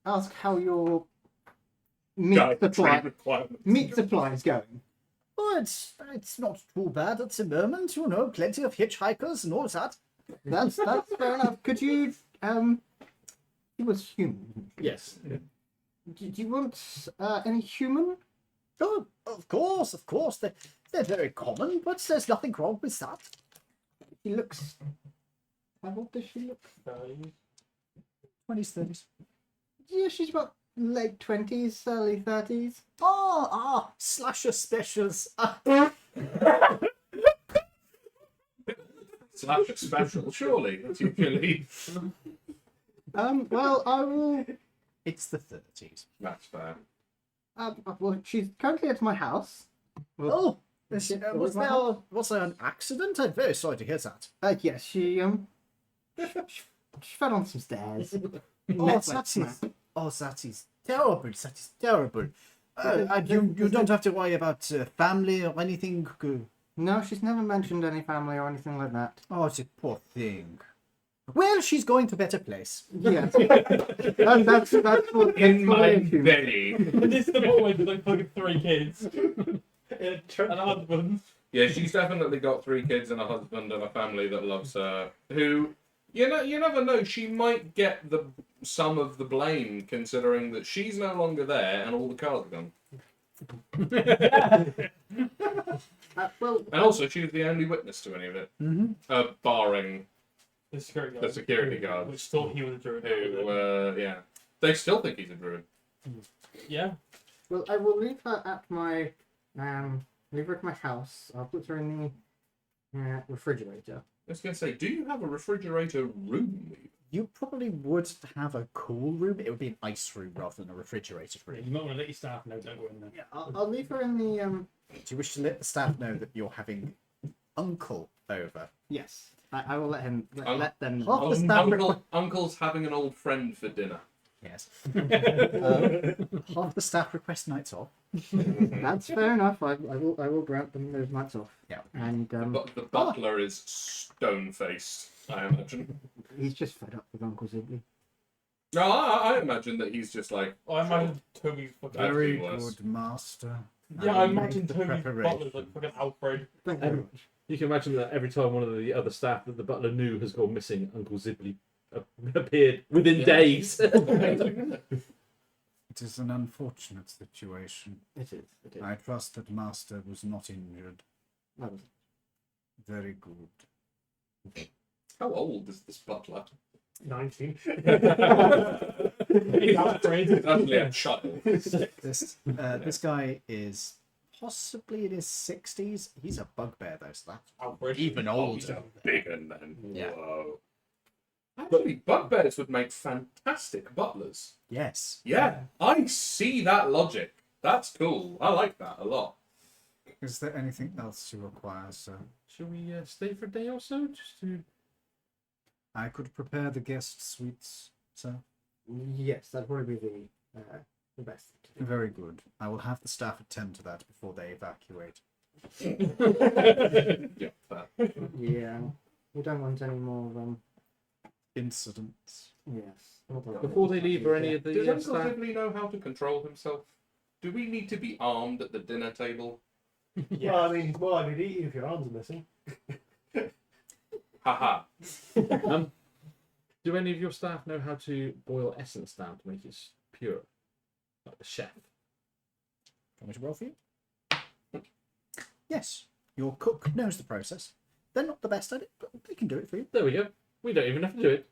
ask how your meat supply is going. Oh, it's not too bad at the moment, you know, plenty of hitchhikers and all that. That's fair enough. Could you he was human. Yes. Do you want any human? Oh, of course, they're very common, but there's nothing wrong with that. She looks. How old does she look? 20s, 30s. Yeah, she's about late 20s, early 30s. Slasher specials. Slasher special, surely. That's usually. Well, I will. It's the 30s. That's fair. Well, she's currently at my house. Oh, Was was there an accident? I'm very sorry to hear that. Yes, she fell on some stairs. That is terrible. That is terrible. You don't have to worry about family or anything. No, she's never mentioned any family or anything like that. Oh, it's a poor thing. Well, she's going to a better place. Yes. that's what In my issue. belly. This is the boy with like fucking 3 kids. And a husband. Yeah, she's definitely got 3 kids and a husband and a family that loves her. Who, you never know. She might get some of the blame, considering that she's no longer there and all the cars are gone. And also, she was the only witness to any of it, barring The security guard. the security guard, Which thought he was a druid. who, yeah, they still think he's a druid. Yeah. Well, I will leave her at my house. I'll put her in the refrigerator. I was going to say, do you have a refrigerator room? You probably would have a cool room. It would be an ice room rather than a refrigerated room. You might want to let your staff know, don't go in there. Yeah, I'll leave her in the Do you wish to let the staff know that you're having Uncle over? Yes, I will let him I'll- let them know. Half the staff Uncle's having an old friend for dinner. Yes. Half the staff request nights off. That's fair enough. I will grant them those nights off. Yeah. And But the butler is stone-faced, I imagine. he's just fed up with Uncle Zibley. No, I imagine that he's just like, I imagine Toby's fucking. That'd Very be worse. good, master. Yeah, I will imagine make the Toby's preparation. butler's like fucking Alfred. Thank you very much. You can imagine that every time one of the other staff that the butler knew has gone missing, Uncle Zibley appeared within days. It is an unfortunate situation. It is. It is. I trust that master was not injured. That was- Very good. how old is this butler? 19. He's Alfred. He's actually a child. This guy is possibly in his 60s. He's a bugbear, though, so that's Alfred. even Oh, he's older. a big one then. Yeah. Whoa. Actually, bugbears would make fantastic butlers. Yes. Yeah, I see that logic. That's cool. I like that a lot. Is there anything else you require, sir? Shall we stay for a day or so? Just to... I could prepare the guest suites, sir. Yes, that'd probably be the best. Very good. I will have the staff attend to that before they evacuate. Yeah, fair. Yeah, we don't want any more incidents. Yes. Before they leave, are any of Does the Uncle staff? Sibley know how to control himself? Do we need to be armed at the dinner table? Well, I mean, it's more likely to eat you if your arms are missing. Haha. Do any of your staff know how to boil essence down to make it pure? Like the chef. Want me to roll for you? Yes. Your cook knows the process. They're not the best at it, but they can do it for you. There we go. We don't even have to do it.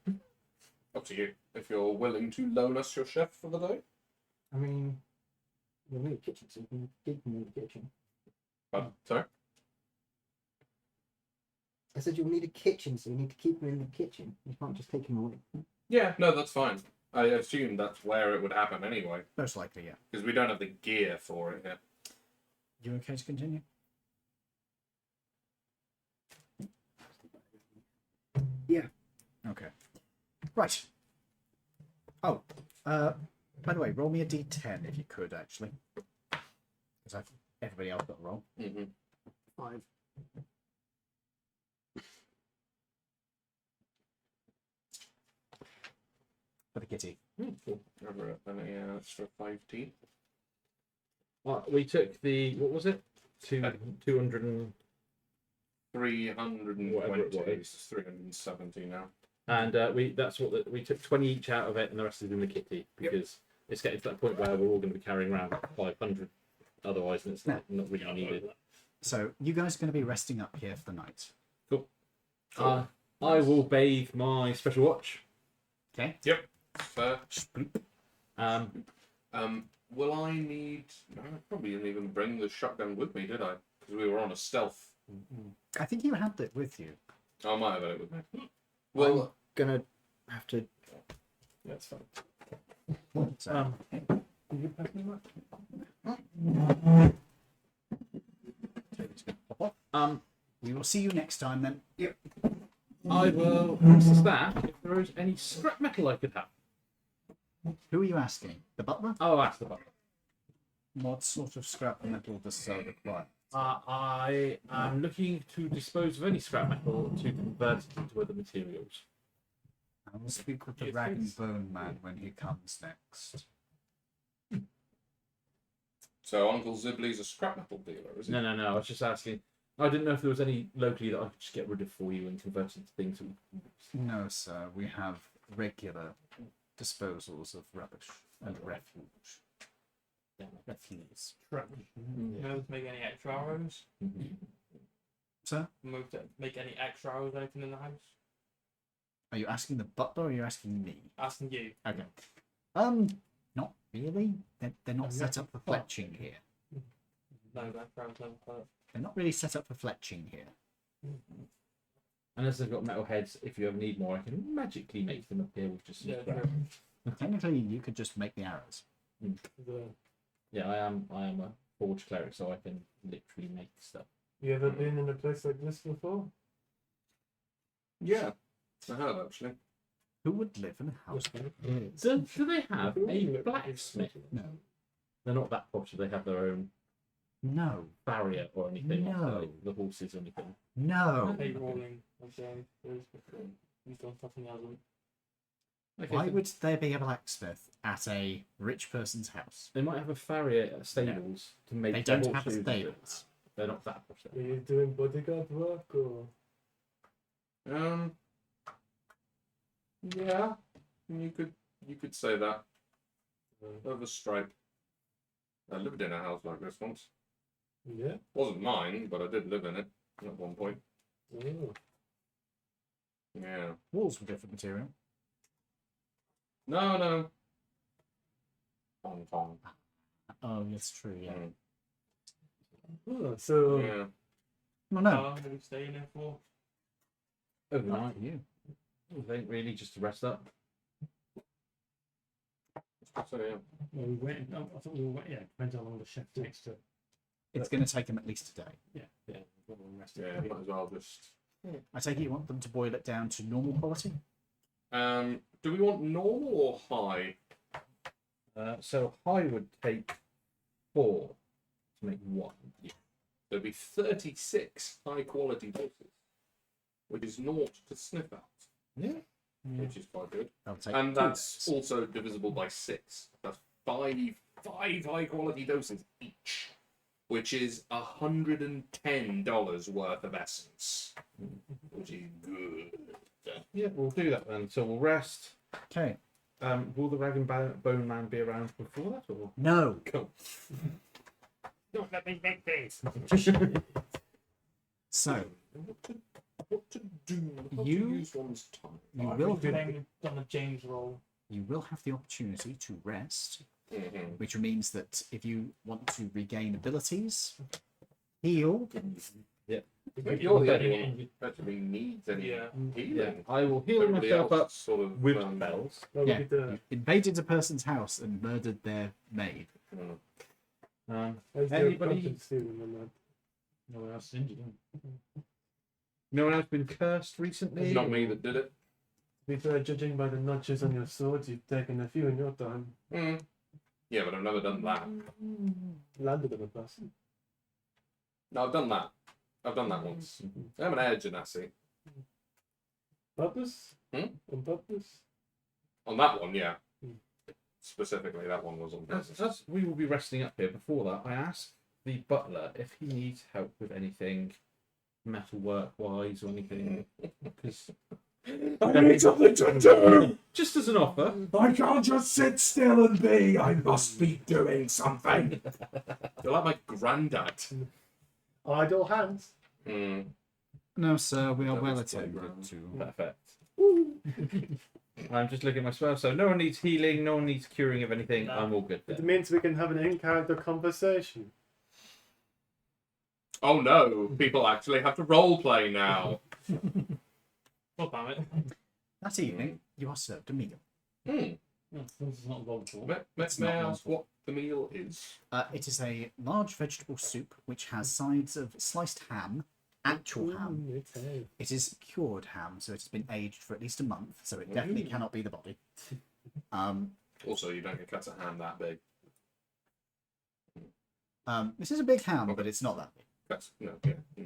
Up to you. If you're willing to loan us your chef for the day. I mean, we'll need a kitchen, so we can keep them in the kitchen. Sorry? I said you'll need a kitchen, so we need to keep them in the kitchen. You can't just take them away. Yeah, no, that's fine. I assume that's where it would happen anyway, Most likely, yeah. because we don't have the gear for it yet. You okay to continue? Yeah. Okay. Right. Oh, by the way, roll me a d10 if you could, actually. Because everybody else got a roll. Mm-hmm. 5. For the kitty. Cool. Over it, then yeah, that's for 5T. We took the, what was it? 200 and... 320. Whatever it was. It's 370 now. And we took 20 each out of it, and the rest is in the kitty because it's getting to that point where we're all going to be carrying around 500. Otherwise, it's not really needed. So, you guys are going to be resting up here for the night. Cool. I will bathe my special watch. Okay? Yep. Fair. Will I need... No, I probably didn't even bring the shotgun with me, did I? Because we were on a stealth. I think you had it with you. I might have had it with me. Well, Gonna have to. That's fine. So, Can you pass me that? we will see you next time then. I will ask the staff if there is any scrap metal I could have. Who are you asking? The butler? I'll ask the butler. What sort of scrap metal does Cell require? I am looking to dispose of any scrap metal to convert it into other materials. I will speak with the Rag and Bone Man when he comes next. so Uncle Zibley's a scrap metal dealer, is he? No. I was just asking. I didn't know if there was any locally that I could just get rid of for you and convert into things. No, sir. We have regular disposals of rubbish and refuse. Refuse. Move to make any extra arrows? Sir? Move to make any extra arrows, anything in the house? Are you asking the butler or are you asking me? Asking you. Okay. Not really. They're not set up for fletching here. No background, no colour. They're not really set up for fletching here. And as they've got metal heads, if you ever need more, I can magically make them appear with just some Yeah, scrap. true. Technically, you could just make the arrows. Yeah, I am a forge cleric, so I can literally make stuff. You ever been in a place like this before? Yeah. I have, actually. Who would live in a house? Do they have a blacksmith? No. They're not that posh. They have their own No. farrier or anything. No. Like the horses or anything. No. Hey, rolling. I'm saying. He's done something else. Okay, Why so would there be a blacksmith at a rich person's house? they might have a farrier at stables to make They their don't have horses. stables. They're not that posh. Are you doing bodyguard work or? Yeah. You could say that. Of a stripe. I lived in a house like this once. Yeah. Wasn't mine, but I did live in it at one point. Oh. Yeah. Walls were different material. No. Tong. Oh, that's true, yeah. Oh, so Yeah. Well, no. How long are we staying in for? Overnight. For you. I think really just to rest up. So yeah. Well, we went. I thought we were. Yeah, depends how long the chef takes to. It's going to take them at least a day. Yeah. We'll rest it. Yeah, might as well just. I take it you want them to boil it down to normal quality? Do we want normal or high? So high would take 4 to make 1. Yeah. There'd be 36 high quality doses, which is naught to sniff at. Yeah. which is quite good. I'll take And 2 that's days. also divisible by 6. That's five high quality doses each, which is $110 worth of essence, which is good. Yeah, we'll do that then. So we'll rest. Okay. Will the Rag and Bone Man be around before that, or? No. Cool. Don't let me make this. So What to do? How You- to use one's time? you I've will been playing on the James roll. have the opportunity to rest, Mm-hmm. which means that if you want to regain abilities, heal. But you're the only one who actually needs any Yeah. healing. Yeah, I will heal Everybody myself else up sort of with um, spells. Well, Yeah. we could, You invaded a person's house and murdered their maid. mm. let's do a Anybody? conscience stealing on that. No one else is injured. No one else been cursed recently? It's not me that did it. To be fair, judging by the notches on your swords, you've taken a few in your time. Mm. Yeah, but I've never done that. Landed on a person. No, I've done that. I've done that once. I'm an air genasi. Purpose? Hmm? On purpose? On that one, yeah. Hmm. Specifically, that one was on purpose. As we will be resting up here, before that, I asked the butler if he needs help with anything metalwork wise or anything. Because I need something to do! just as an offer, I can't just sit still and be. I must be doing something. You're like my granddad. Idle hands. Mm. No, sir, we are That well was attended playground. to. perfect. I'm just looking at my spells, so no one needs healing, no one needs curing of anything. No. I'm all good It then. means we can have an in-character conversation. Oh no, people actually have to roleplay now. God damn it. That evening, you are served a meal. Hmm. This is not rolled for. May It's I not ask what the meal is? It is a large vegetable soup which has sides of sliced ham, actual ham. It's hay. It is cured ham, so it has been aged for at least a month, so it definitely cannot be the body. Also, you don't get cut a hand that big. This is a big ham, but it's not that big. That's, no, yeah.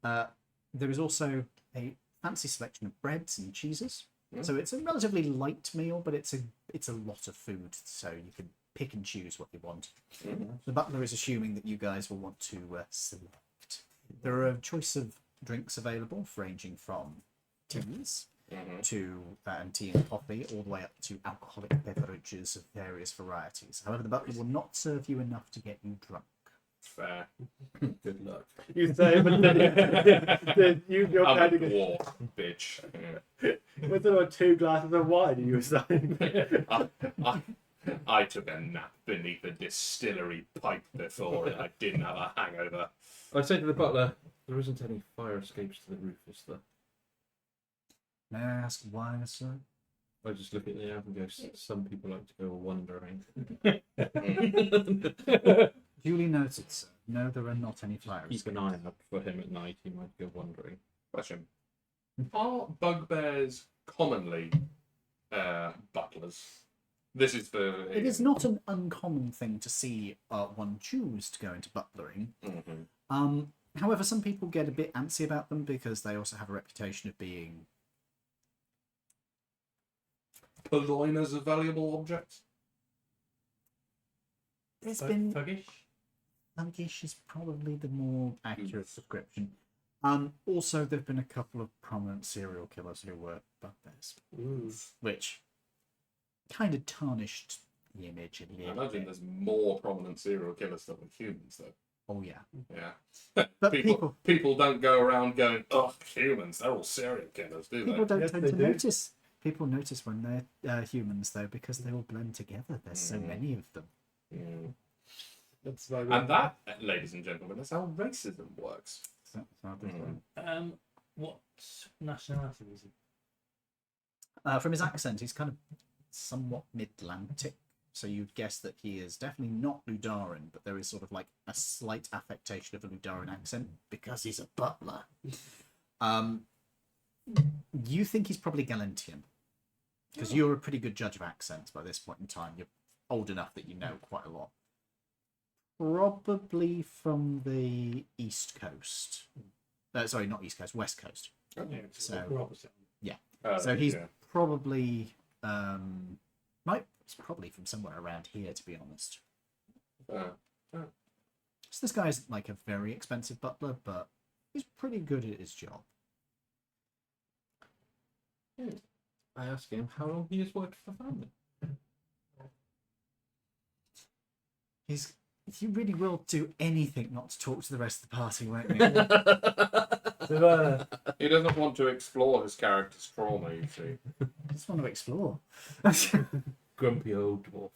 Mm. There is also a fancy selection of breads and cheeses. Mm. So it's a relatively light meal, but it's a lot of food, so you can pick and choose what you want. Mhm. The butler is assuming that you guys will want to select. There are a choice of drinks available, ranging from teas Mhm. to and tea and coffee, all the way up to alcoholic beverages of various varieties. However, the butler will not serve you enough to get you drunk. Fair. Good luck. You say, but then you're I'm a kind of dwarf, bitch. Yeah. with about 2 glasses of wine. You were saying. I took a nap beneath a distillery pipe before and I didn't have a hangover. I say to the butler, there isn't any fire escapes to the roof, is there? May I ask why, sir? I just look at the app and go, some people like to go wandering. Duly noted, sir. No, there are not any fire Keep an escapes. eye out for him at night, he might go wandering. Question. Are bugbears commonly butlers? This is for... It is not an uncommon thing to see one choose to go into butlering. Mhm. However, some people get a bit antsy about them because they also have a reputation of being... Purloiners of valuable objects? There's been... Thuggish? Thuggish is probably the more accurate description. Also, there have been a couple of prominent serial killers who were bugbears, which kind of tarnished the image a I little imagine bit. there's more prominent serial killers than with humans, though. Oh, yeah. Yeah. But people don't go around going, oh, humans, they're all serial killers, do people they? don't Yes, tend they to do. notice. People notice when they're humans, though, because they all blend together. There's so many of them. Mm. That's why we And that, ladies and gentlemen, is how racism works. So, What nationality is he? from his accent, he's kind of somewhat mid-Atlantic. So you'd guess that he is definitely not Ludaran, but there is sort of like a slight affectation of a Ludaran accent because he's a butler. You think he's probably Galentian because you're a pretty good judge of accents by this point in time. You're old enough that you know quite a lot. Probably from the East Coast. Sorry, not East Coast, West Coast. Yeah, So- we're opposite. So he's Yeah. probably it's probably from somewhere around here, to be honest. So this guy isn't like a very expensive butler, but he's pretty good at his job. I ask him how long he has worked for the family. You really will do anything not to talk to the rest of the party, won't you? He doesn't want to explore his character's trauma, you see. I just want to explore. Grumpy old dwarf.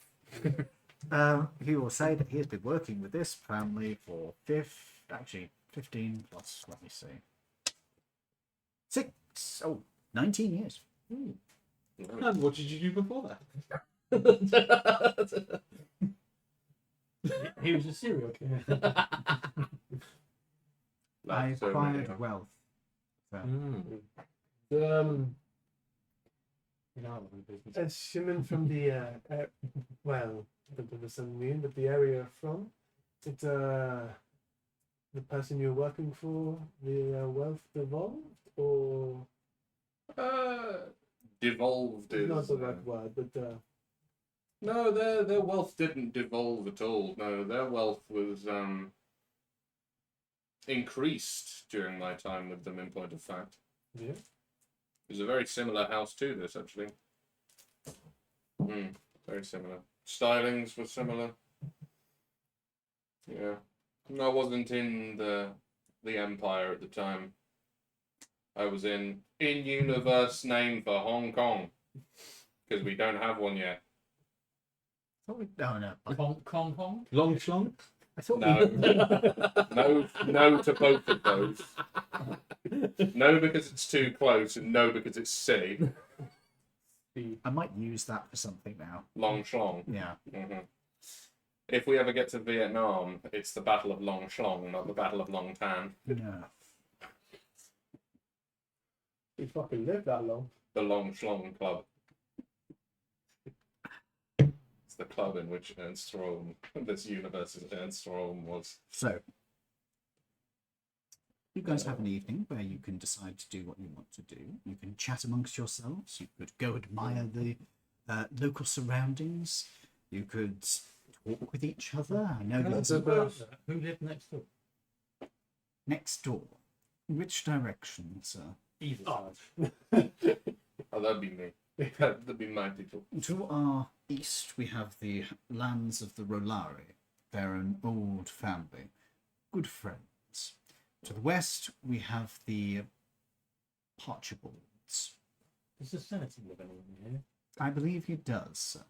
He will say that he has been working with this family for 15 plus, let me see. 19 years. And what did you do before that? He was a serial killer. I That's so acquired many. wealth. So. Assuming from the well, that doesn't mean, but the area you're from, it the person you're working for, the wealth devolved, or Devolved is not the right word, but no, their wealth didn't devolve at all. No, their wealth was increased during my time with them. In point of fact, yeah. it was a very similar house to this, actually. Very similar. Stylings were similar. Yeah, I wasn't in the Empire at the time. I was in universe name for Hong Kong because we don't have one yet. Oh no. Kong Kong? Long schlong? I thought No to both of those. No, because it's too close, and no, because it's silly. I might use that for something now. Long Schlong. Yeah. If we ever get to Vietnam, it's the Battle of Long Schlong, not the Battle of Long Tan. No. You fucking lived that long. The Long Schlong Club. It's the club in which Ernst Rome, this universe's Ernst Rome was. So, you guys have an evening where you can decide to do what you want to do. You can chat amongst yourselves. You could go admire the local surroundings. You could talk with each other. I know there's Who lived next door? next door. Which direction, sir? Either Oh. side. Oh, that'd be me. That'd be my people. To our east, we have the lands of the Rolari. They're an old family, good friends. To the west, we have the Archibalds. Does the senator live anywhere here? I believe he does, sir.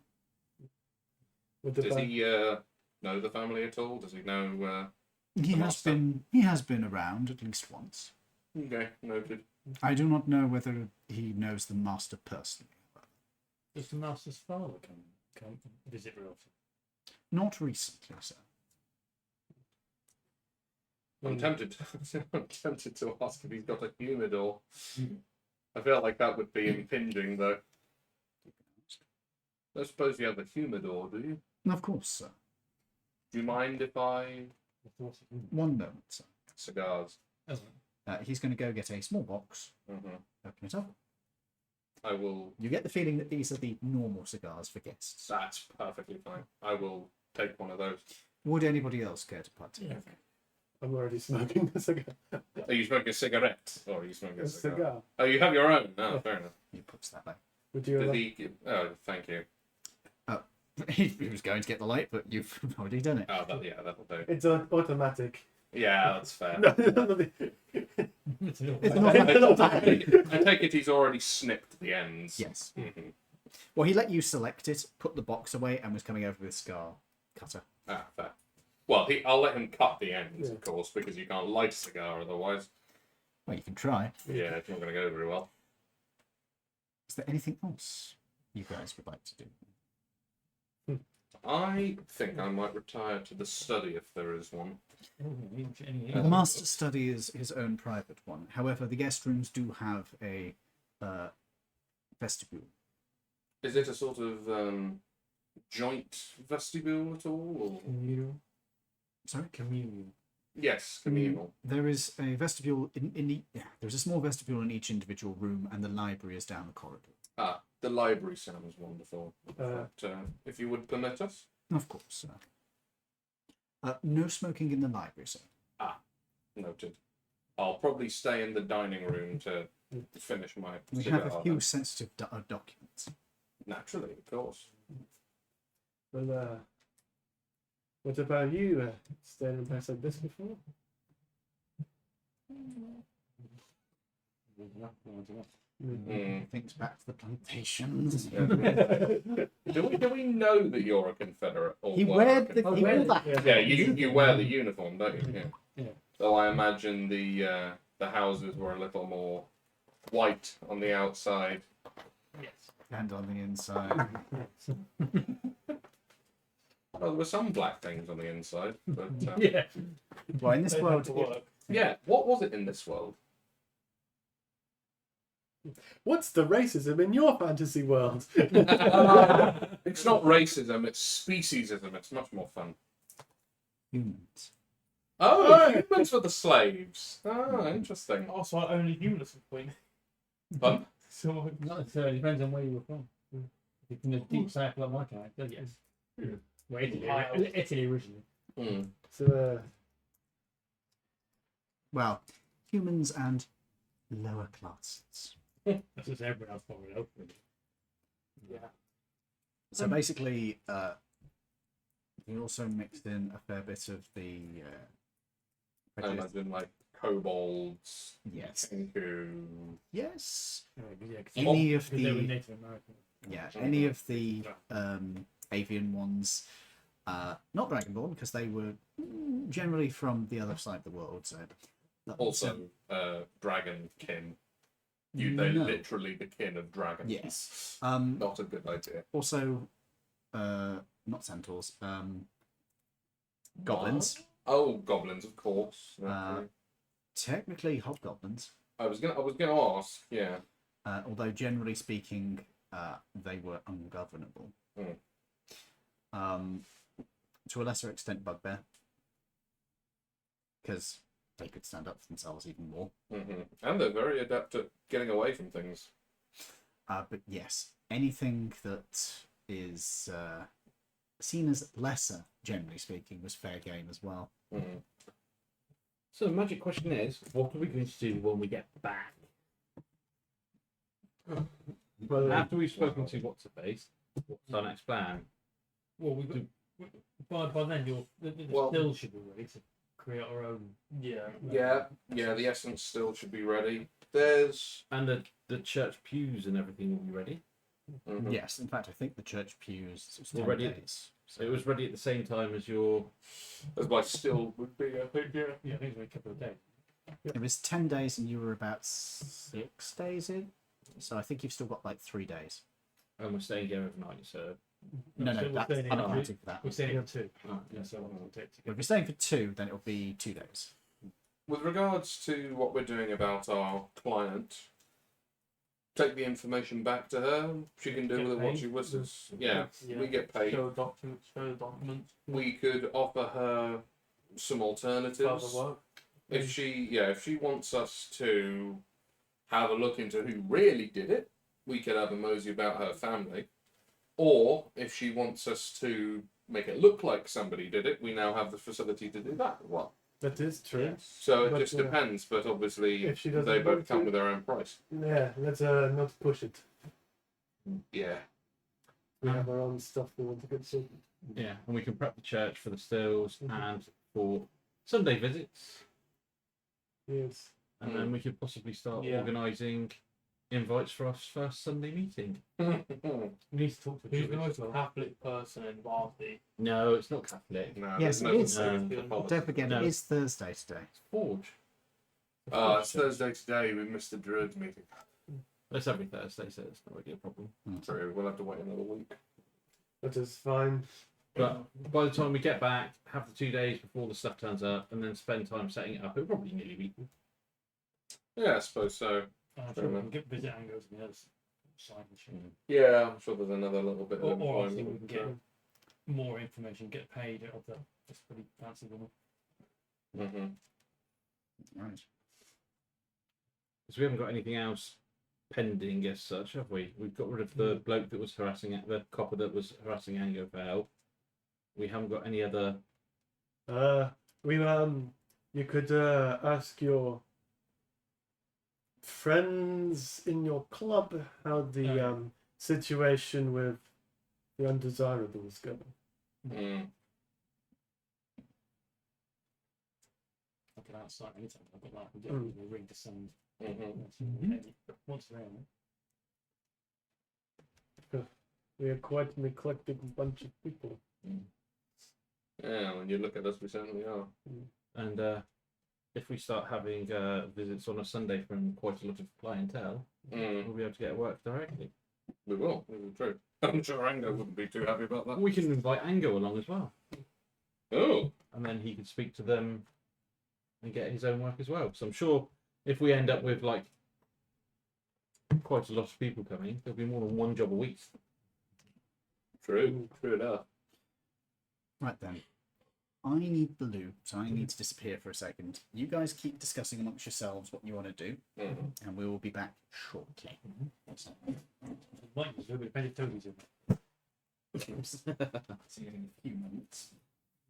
With the Does he know the family at all? Does he know? He master? has been around at least once. Okay, noted. I do not know whether he knows the master personally. Does the master's father come visit real often? Not recently, sir. I'm tempted. I'm tempted to ask if he's got a humidor. I feel like that would be impinging, though. I suppose you have a humidor, do you? Of course, sir. Do you mind if I I thought it would. One moment, sir. cigars? Oh, He's going to go get a small box, open it up. I will. You get the feeling that these are the normal cigars for guests. That's perfectly fine. I will take one of those. Would anybody else care to partake? yeah. I'm already smoking a cigar. Are you smoking a cigarette or are you smoking a A cigar? cigar. Oh, you have your own. Oh, fair enough. He puts that back. Would you Did like... he? Oh, thank you. He was going to get the light, but you've already done it. Oh, that'll do. It's automatic. Yeah, that's fair. It's a little It's bit- not- I take it he's already snipped the ends. Yes. Mhm. Well, he let you select it, put the box away, and was coming over with a cigar cutter. Ah, fair. Well, I'll let him cut the ends, of course, because you can't light a cigar otherwise. Well, you can try. Yeah, it's not going to go very well. Is there anything else you guys would like to do? I think I might retire to the study if there is one. The master study is his own private one. However, the guest rooms do have a vestibule. Is it a sort of joint vestibule at all? Or... Communal. Sorry? Communal. Yes, communal. There is a vestibule there's a small vestibule in each individual room, and the library is down the corridor. Ah, The library sounds wonderful. Uh, If you would permit us. Of course, sir. No smoking in the library, sir. Noted. I'll probably stay in the dining room to finish my We cigar. have a few then. sensitive documents. Naturally, of course. Well, what about you? Stayed in a place like this before? Thinks back to the plantations. Do we know that you're a Confederate? Or He were a wore the Confederate? that. Yeah, you wear the uniform, don't you? Yeah. Yeah. So I imagine the houses were a little more white on the outside. Yes. And on the inside. Well, there were some black things on the inside, but Yeah. Well, in this They world, have to work. yeah. What was it in this world? What's the racism in your fantasy world? It's not racism; it's speciesism. It's much more fun. humans. Oh, humans were the slaves. Oh, interesting. Also, only humans at the point. Fun. So, Not necessarily. Depends on where you were from. If you're from the deep south like my character, yes. Well, Italy originally. Hmm. So, Well, humans and lower classes. That's just everyone else probably knows. yeah. So basically, we also mixed in a fair bit of the. I imagine like kobolds, Yes. Kenku. Yes. Yeah, Any of because they were the Native American. any of the avian ones, not Dragonborn because they were generally from the other side of the world. So Also, dragon kin. They're No. literally the kin of dragons. yes. Not a good idea. Also, not centaurs. Goblins. Oh, goblins, of course. Technically, hobgoblins. I was gonna ask. Yeah. Although generally speaking, they were ungovernable. To a lesser extent, bugbear, because they could stand up for themselves even more. And they're very adept at getting away from things. But yes, anything that is seen as lesser, generally speaking, was fair game as well. So the magic question is, what are we going to do when we get back? well, After we've spoken to what's the face, what's our next plan? Well, by then the Well- still should be ready to create our own. Yeah. Yeah. The essence still should be ready. There's. And the church pews and everything will be ready. Yes, in fact, I think the church pews was 10 Already- days. So it was ready at the same time as your. As my still would be, I think. Yeah. Yeah, I think it's only a couple of days. It was 10 days, and you were about 6 days in. So I think you've still got like 3 days. And we're staying here overnight, so. No, so we're that's staying I'm in not two. counting for that. We're staying here too. Oh, Yeah, so we'll take If together. you're staying for 2, then it'll be 2 days. With regards to what we're doing about our client, take the information back to her. She can do Get with it what paid? she wishes. Yeah, Yeah. we get paid. Show documents. Show the documents. We could offer her some alternatives. Further work. If she wants us to have a look into who really did it, we could have a mosey about her family. Or if she wants us to make it look like somebody did it, we now have the facility to do that as well. that is true. So it But, just depends, but obviously if she doesn't they both want come to- with their own price. Yeah, let's not push it. Yeah. We have our own stuff we want to get sorted. Yeah, and we can prep the church for the stills and for Sunday visits. Yes. And then we could possibly start Yeah. organising invites for our first Sunday meeting. We need to talk to Who's the Jewish most as well. Catholic person in Barty? No, it's not Catholic. No, Yes, there's it no is. such thing as Catholic. Don't forget, No. it is Thursday today. It's Forge. It's Thursday today. We missed the Druids meeting. That's every Thursday, so it's not really a problem. True. We'll have to wait another week. That is fine. But by the time we get back, have the 2 days before the stuff turns up, and then spend time setting it up, it'll probably nearly be. Yeah, I suppose so. I'm sure we can get visit angles and the other side and shit. Yeah, I'm sure there's another little bit of Or I think we employment. can get more information, get paid out of this pretty fancy woman. Mhm. Right. Because we haven't got anything else pending as such, have we? We've got rid of the bloke that was harassing the copper that was harassing Ango for help. We haven't got any other. You could ask your friends in your club how the situation with the undesirables go. Mm. I can outside anytime. I've got like a ring to send. Mm-hmm. Once around. We are quite an eclectic bunch of people. Yeah, when you look at us, we certainly are. And if we start having visits on a Sunday from quite a lot of clientele, we'll be able to get work directly. We will. This is true. I'm sure Ango wouldn't be too happy about that. We can invite Ango along as well. Oh. And then he could speak to them and get his own work as well. So I'm sure if we end up with like quite a lot of people coming, there'll be more than one job a week. True enough. Right then. I need the loot, so I need to disappear for a second. You guys keep discussing amongst yourselves what you want to do, and we will be back shortly. Mike was a little bit better Toby's in. See you in a few moments.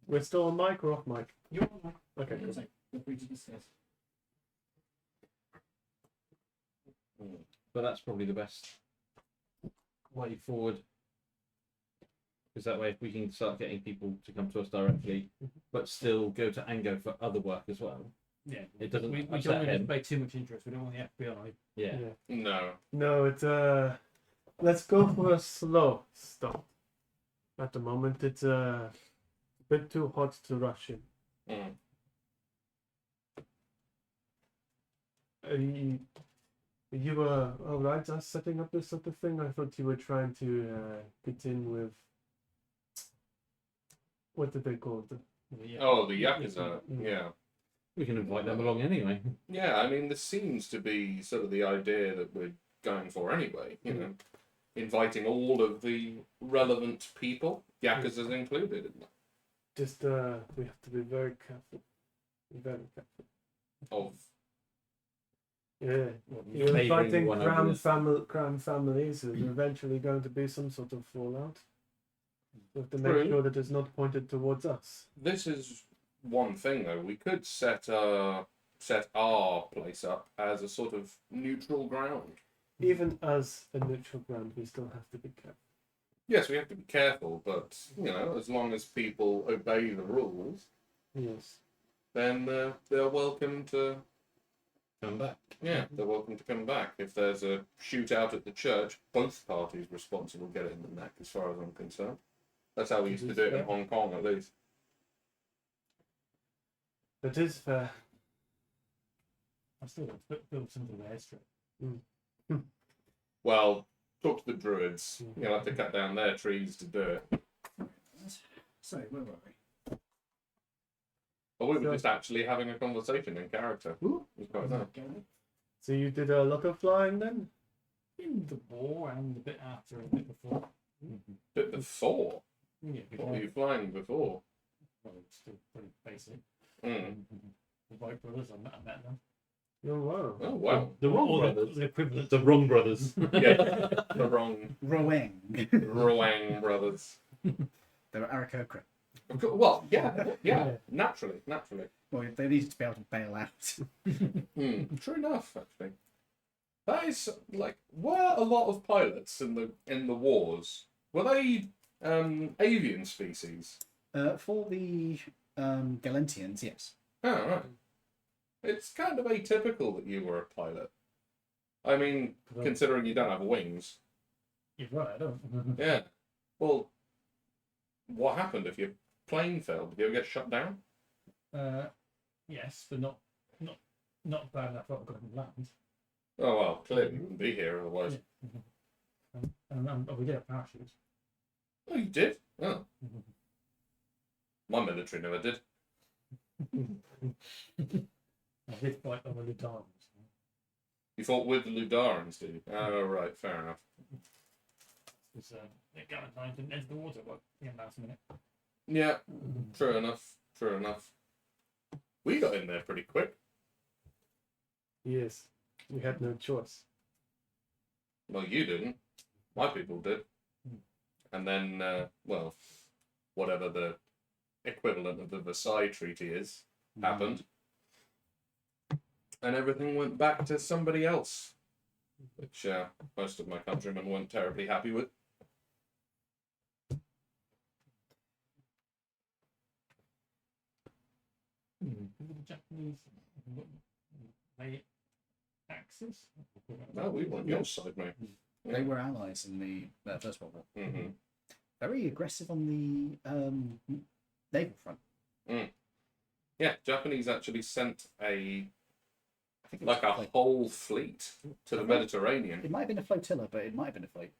We're still on mic or off mic? You're on mic. Okay, cool. Feel free to discuss. But that's probably the best way forward. Because that way, if we can start getting people to come to us directly, but still go to Ango for other work as well. Yeah, It doesn't We upset don't want to him. pay too much interest. We don't want the FBI. Yeah. No. No, it's let's go for a slow start. At the moment, it's a bit too hot to rush in. You were alright us setting up this sort of thing? I thought you were trying to get in with. What did they call it? Oh, the Yakuza. Yeah. We can invite them along anyway. Yeah, I mean, this seems to be sort of the idea that we're going for anyway, you know. Inviting all of the relevant people, Yakuza's included. Just we have to be very careful. Very careful. Of Yeah. You're Favouring inviting one over crown families, there's eventually going to be some sort of fallout. We have to make True. sure that it's not pointed towards us. this is one thing though. We could set our place up as a sort of neutral ground. Even as a neutral ground, we still have to be careful. Yes, we have to be careful, but you know, as long as people obey the rules, Yes. then they're welcome to. Come back. Yeah, they're welcome to come back. If there's a shootout at the church, both parties responsible get it in the neck, as far as I'm concerned. That's how we used to do it in Hong Kong, at least. That is fair. I still want to build something of airstrip. Well, talk to the druids. You'll have to cut down their trees to do it. So, where were we? But we were just actually having a conversation in character. It was quite nice. So you did a lot of flying then? In the war and a bit after and a bit before. Bit before. Yeah, What were you flying before? Well, it's still pretty basic. Mm. The White Brothers, I met them. Oh wow. Oh wow. The wrong Or brothers. the equivalent. The wrong brothers. Yeah, the wrong Roeng. Roang brothers. They were Arakocra. Well, yeah, naturally. Well, they needed to be able to bail out. True enough, actually. That is like, were a lot of pilots in the wars? Were they avian species? For the Galentians, yes. Oh, right. It's kind of atypical that you were a pilot. I mean, considering you don't have wings. You're right, I don't. Yeah. Well, what happened if your plane failed? Did you ever get shut down? Yes, but not bad enough that I got on land. Oh well, clearly you wouldn't be here otherwise. And we did have parachutes. Oh, you did? Oh. My military never did. I did fight on the Lutarans. You fought with the Ludarans, did you? Oh, right, fair enough. Because the Galentines didn't enter the water last minute. Yeah, true enough. We got in there pretty quick. Yes. We had no choice. Well, you didn't. My people did. And then, well, whatever the equivalent of the Versailles Treaty is, happened. And everything went back to somebody else, which most of my countrymen weren't terribly happy with. The Japanese lay Axis? No, we were on your side, mate. They were allies in the First World War. Mm-hmm. Very aggressive on the naval front. Yeah, Japanese actually sent a I think it was like a whole fleet to the Mediterranean. It might have been a flotilla, but it might have been a fleet.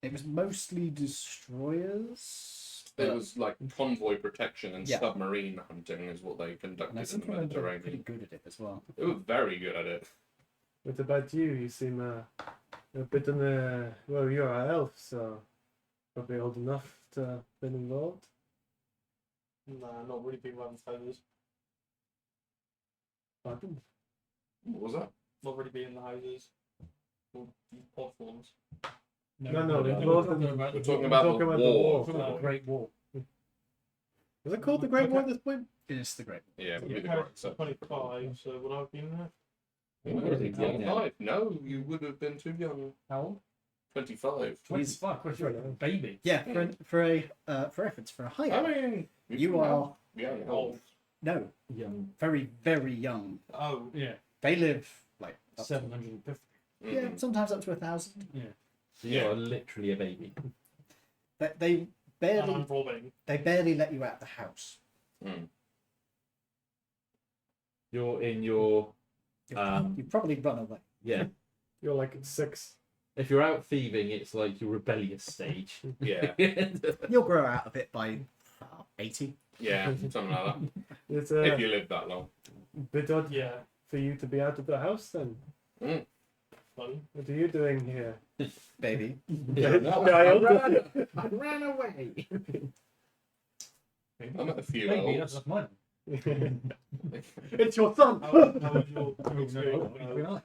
It was mostly destroyers. It was like convoy protection and Yeah. submarine hunting is what they And I conducted in think the they were pretty Mediterranean. good at it as well. They were very good at it. What about you? You seem a bit on the... Well, you're an elf, so probably old enough to have been involved. Nah, not really big around the houses. Pardon? What was that? Not really being in the houses. Or the pod forms. No, we're we're talking about We're the talking war. about talking the about the war. war. We're talking about the Great War. Was it called the Great War at this point? It's the great. Yeah, it would be the Yeah, correct so. 25, so would I have been there? No, you would have been too young. How old? 25. 25, question, you're a baby. Yeah, for reference, for a high I elf, mean, you are young. Old. no Young. very very young. Oh, Yeah. They live like up to- 750. yeah, sometimes up to 1,000. Yeah. So you are literally a baby. They and barely I'm Robin. they barely let you out the house. You're in your You probably run away. yeah. You're like 6. If you're out thieving, it's like your rebellious stage. Yeah, You'll grow out of it by 80. yeah, something like that. It's If a you live that long. bit odd Yeah. for you to be out of the house then. Fun. What are you doing here? Baby. Child? I ran away. I met a few Baby, elves. that's mine. It's your son! How was your experience?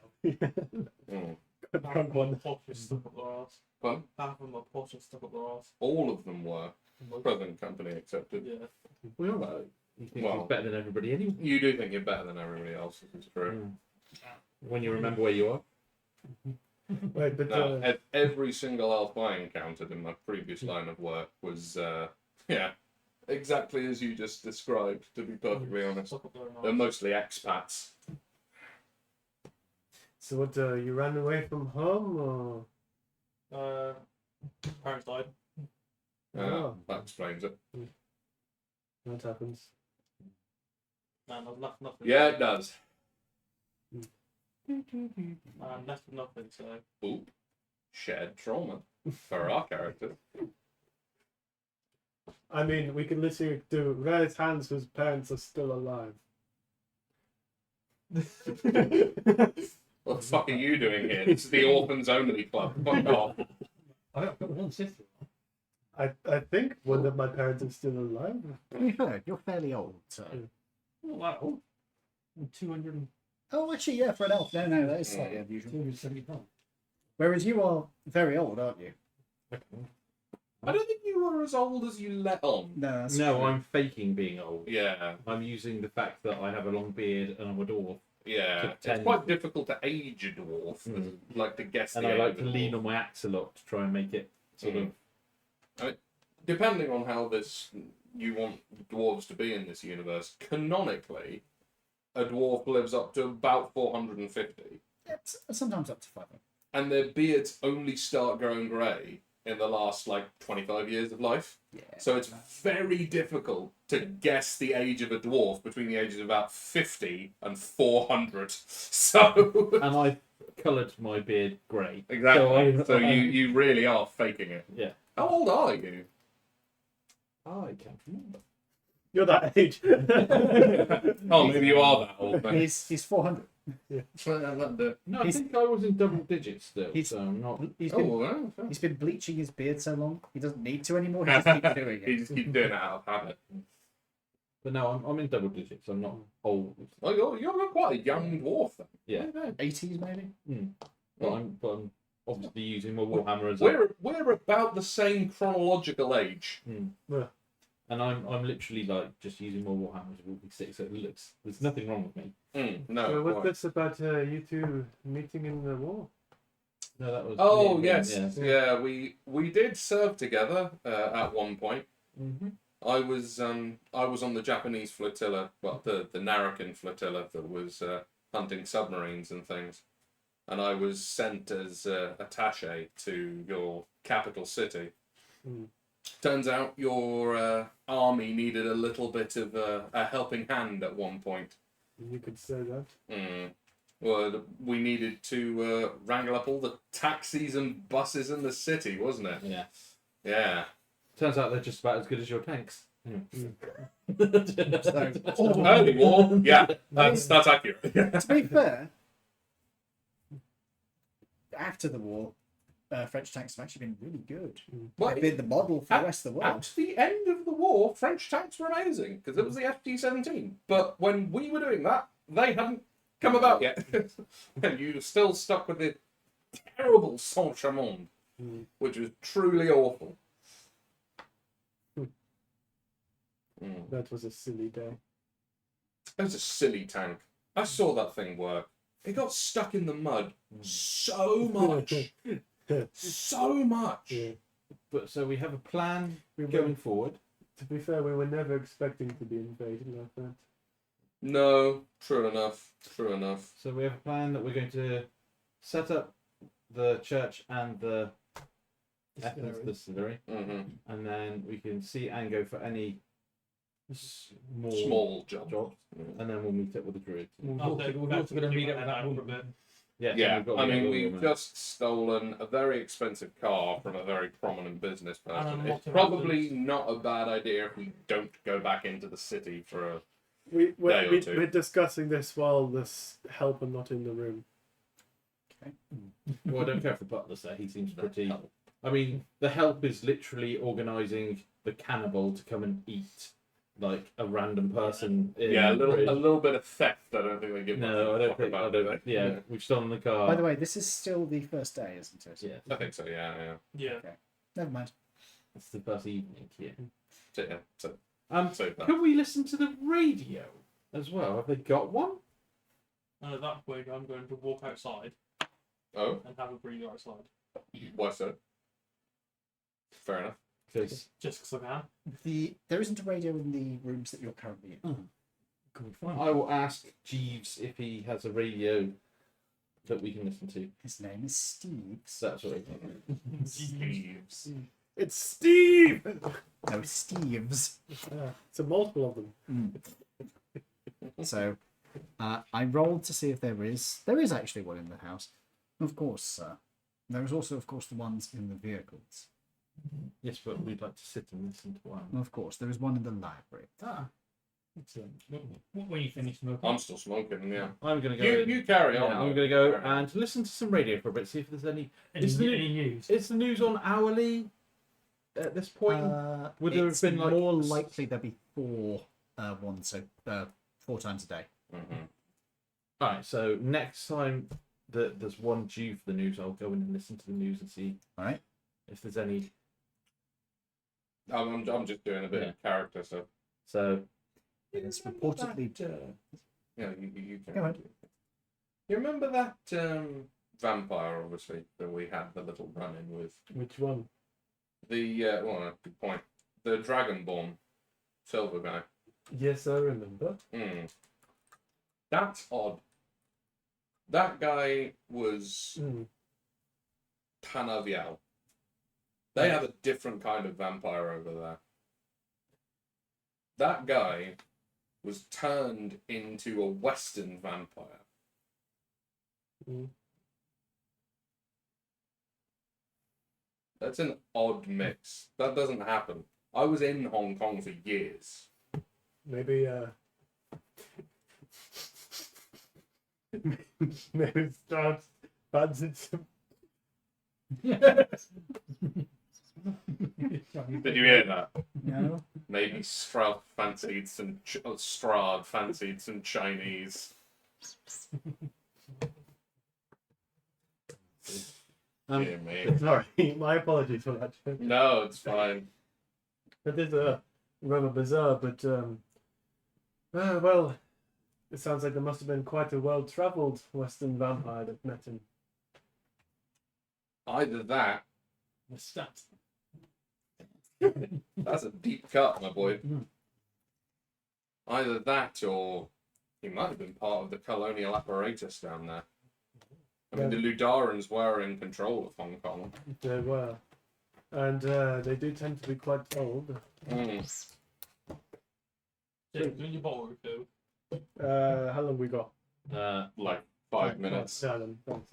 Drunk one. Posh stuck up their ass. Fun. Half of them are posh and stuck up their ass. All of them were. Present company accepted. Yeah. Well, you think Well- he's better than everybody anyway. You do think you're better than everybody else, if it's true. When you remember where you are. Right, but No, every single elf I encountered in my previous line of work was, yeah, exactly as you just described, to be perfectly honest. Stuck up their They're ass. mostly expats. so what? You ran away from home, or Parents died. Oh. That explains it. what happens? Man, I've left nothing. Yeah, it does. Man, left with nothing, so. Oop. Shared trauma for our characters. I mean, we can literally do raise hands whose parents are still alive. What the fuck are you doing here? This is the orphans only club. Fuck off. I've got one sister. I think one of my parents is still alive. To be fair, you're fairly old. So. Not that old. I'm 200, Oh, actually, yeah, for an elf. No, that is slightly unusual. 275. Whereas you are very old, aren't you? I don't think you were as old as you let on. No, that's No, I'm faking being old. Yeah, I'm using the fact that I have a long beard and I'm a dwarf. yeah. To It's pretend. quite difficult to age a dwarf. Like to guess And the I age like of to a lean dwarf. on my axe a lot to try and make it sort of. Depending on how this you want dwarves to be in this universe, canonically, a dwarf lives up to about 450, it's sometimes up to 500. and their beards only start growing grey in the last like 25 years of life. Yeah. So it's very difficult to guess the age of a dwarf between the ages of about 50 and 400. So And I coloured my beard grey. exactly. So I- you really are faking it. Yeah. How old are you? I can't remember. You're that age. Oh, maybe you are that old. Then. He's 400. No, I He's- think I was in double digits still. He's- So I'm not. He's Oh, been, well, fair. he's been bleaching his beard so long, he doesn't need to anymore. He just keeps doing You it. just keep doing it out of habit. But no, I'm in double digits. I'm not old. Oh, you're quite a young dwarf then. Yeah. 80s maybe? but I'm obviously using my warhammer as We're about the same chronological age. and I'm literally like just using my warhammer as a walking stick, so it looks there's nothing wrong with me. No. So what's quite. this about you two meeting in the war? No, that was. Oh me and yes, him, yeah. We did serve together at one point. Mm-hmm. I was on the Japanese flotilla, well, the Narrakan flotilla that was hunting submarines and things, and I was sent as attaché to your capital city. Turns out your army needed a little bit of a helping hand at one point. You could say that. Well, we needed to wrangle up all the taxis and buses in the city, wasn't it? Yeah. Yeah. Turns out they're just about as good as your tanks. Early war. Yeah, that's accurate. To be fair, after the war, French tanks have actually been really good. Well, They've been the model for the rest of the world. At the end of the war, French tanks were amazing because it was the FG-17. But when we were doing that, they hadn't come about yet. And you still stuck with the terrible Saint-Chamond, which was truly awful. That was a silly day. It was a silly tank. I saw that thing work. It got stuck in the mud so much. So much. Yeah. But so we have a plan going forward. To be fair, we were never expecting to be invaded like that. No, true enough. True enough. So we have a plan that we're going to set up the church and the distillery, and then we can see and go for any Small jobs. and then we'll meet up with the druids. We're also going to meet up with that woman. Yeah, I mean, we've just stolen a very expensive car from a very prominent business person. And It's probably not a bad idea if we don't go back into the city for a... We're discussing this while this helper not in the room. Well, I don't care if the butler's there. He seems pretty. I mean, the help is literally organising the cannibal to come and eat like a random person. Yeah, a little bit of theft. I don't think they give. No, I don't think. about, I don't. Yeah, we've stolen the car. By the way, this is still the first day, isn't it? Yeah, I think so. Yeah. Yeah. Never mind. it's the first evening. Yeah. So that. Can we listen to the radio as well? Have they got one? And at that point, I'm going to walk outside Oh, and have a breather outside. why so? Fair enough. Because Just because I can. There isn't a radio in the rooms that you're currently in. I will ask Jeeves if he has a radio that we can listen to. His name is Steve. That's what. Steve's. It's Steve! No, Steve's. It's a multiple of them. So, I rolled to see if there is. There is actually one in the house. Of course, there is also, of course, the ones in the vehicles. Yes, but we'd like to sit and listen to one. Of course, there is one in the library. Excellent. When you finish smoking. I'm still smoking. Yeah. I'm going to go. You carry on. Yeah, I'm going to go and listen to some radio for a bit. See if there's any. Any news? Is the news on hourly at this point? Would there have It's been like more likely there'll be 4 ones, so 4 times a day. All right. So next time that there's one due for the news, I'll go in and listen to the news and see. All right. If there's any. I'm just doing a bit of character stuff. So. It's reportedly. Yeah, you can. Go ahead. You remember that vampire, obviously, that we had the little run-in with? Which one? The, well, good point. The Dragonborn silver guy. Yes, I remember. That's odd. That guy was Tanavial. They have a different kind of vampire over there. That guy was turned into a Western vampire. That's an odd mix. That doesn't happen. I was in Hong Kong for years. Maybe, maybe start fancying some. Did you hear that? No. Maybe Strahd fancied some Chinese. Dear me. Sorry, my apologies for that. No, it's fine. That is rather bizarre, but well, it sounds like there must have been quite a well-travelled Western vampire that met him. Either that, The stat. that's a deep cut, my boy. Either that, or he might have been part of the colonial apparatus down there. I mean, the Ludarans were in control of Hong Kong. They were, and they do tend to be quite old. Mm. James, when you bottle refill. How long we got? Like 5 minutes. Seven. Thanks.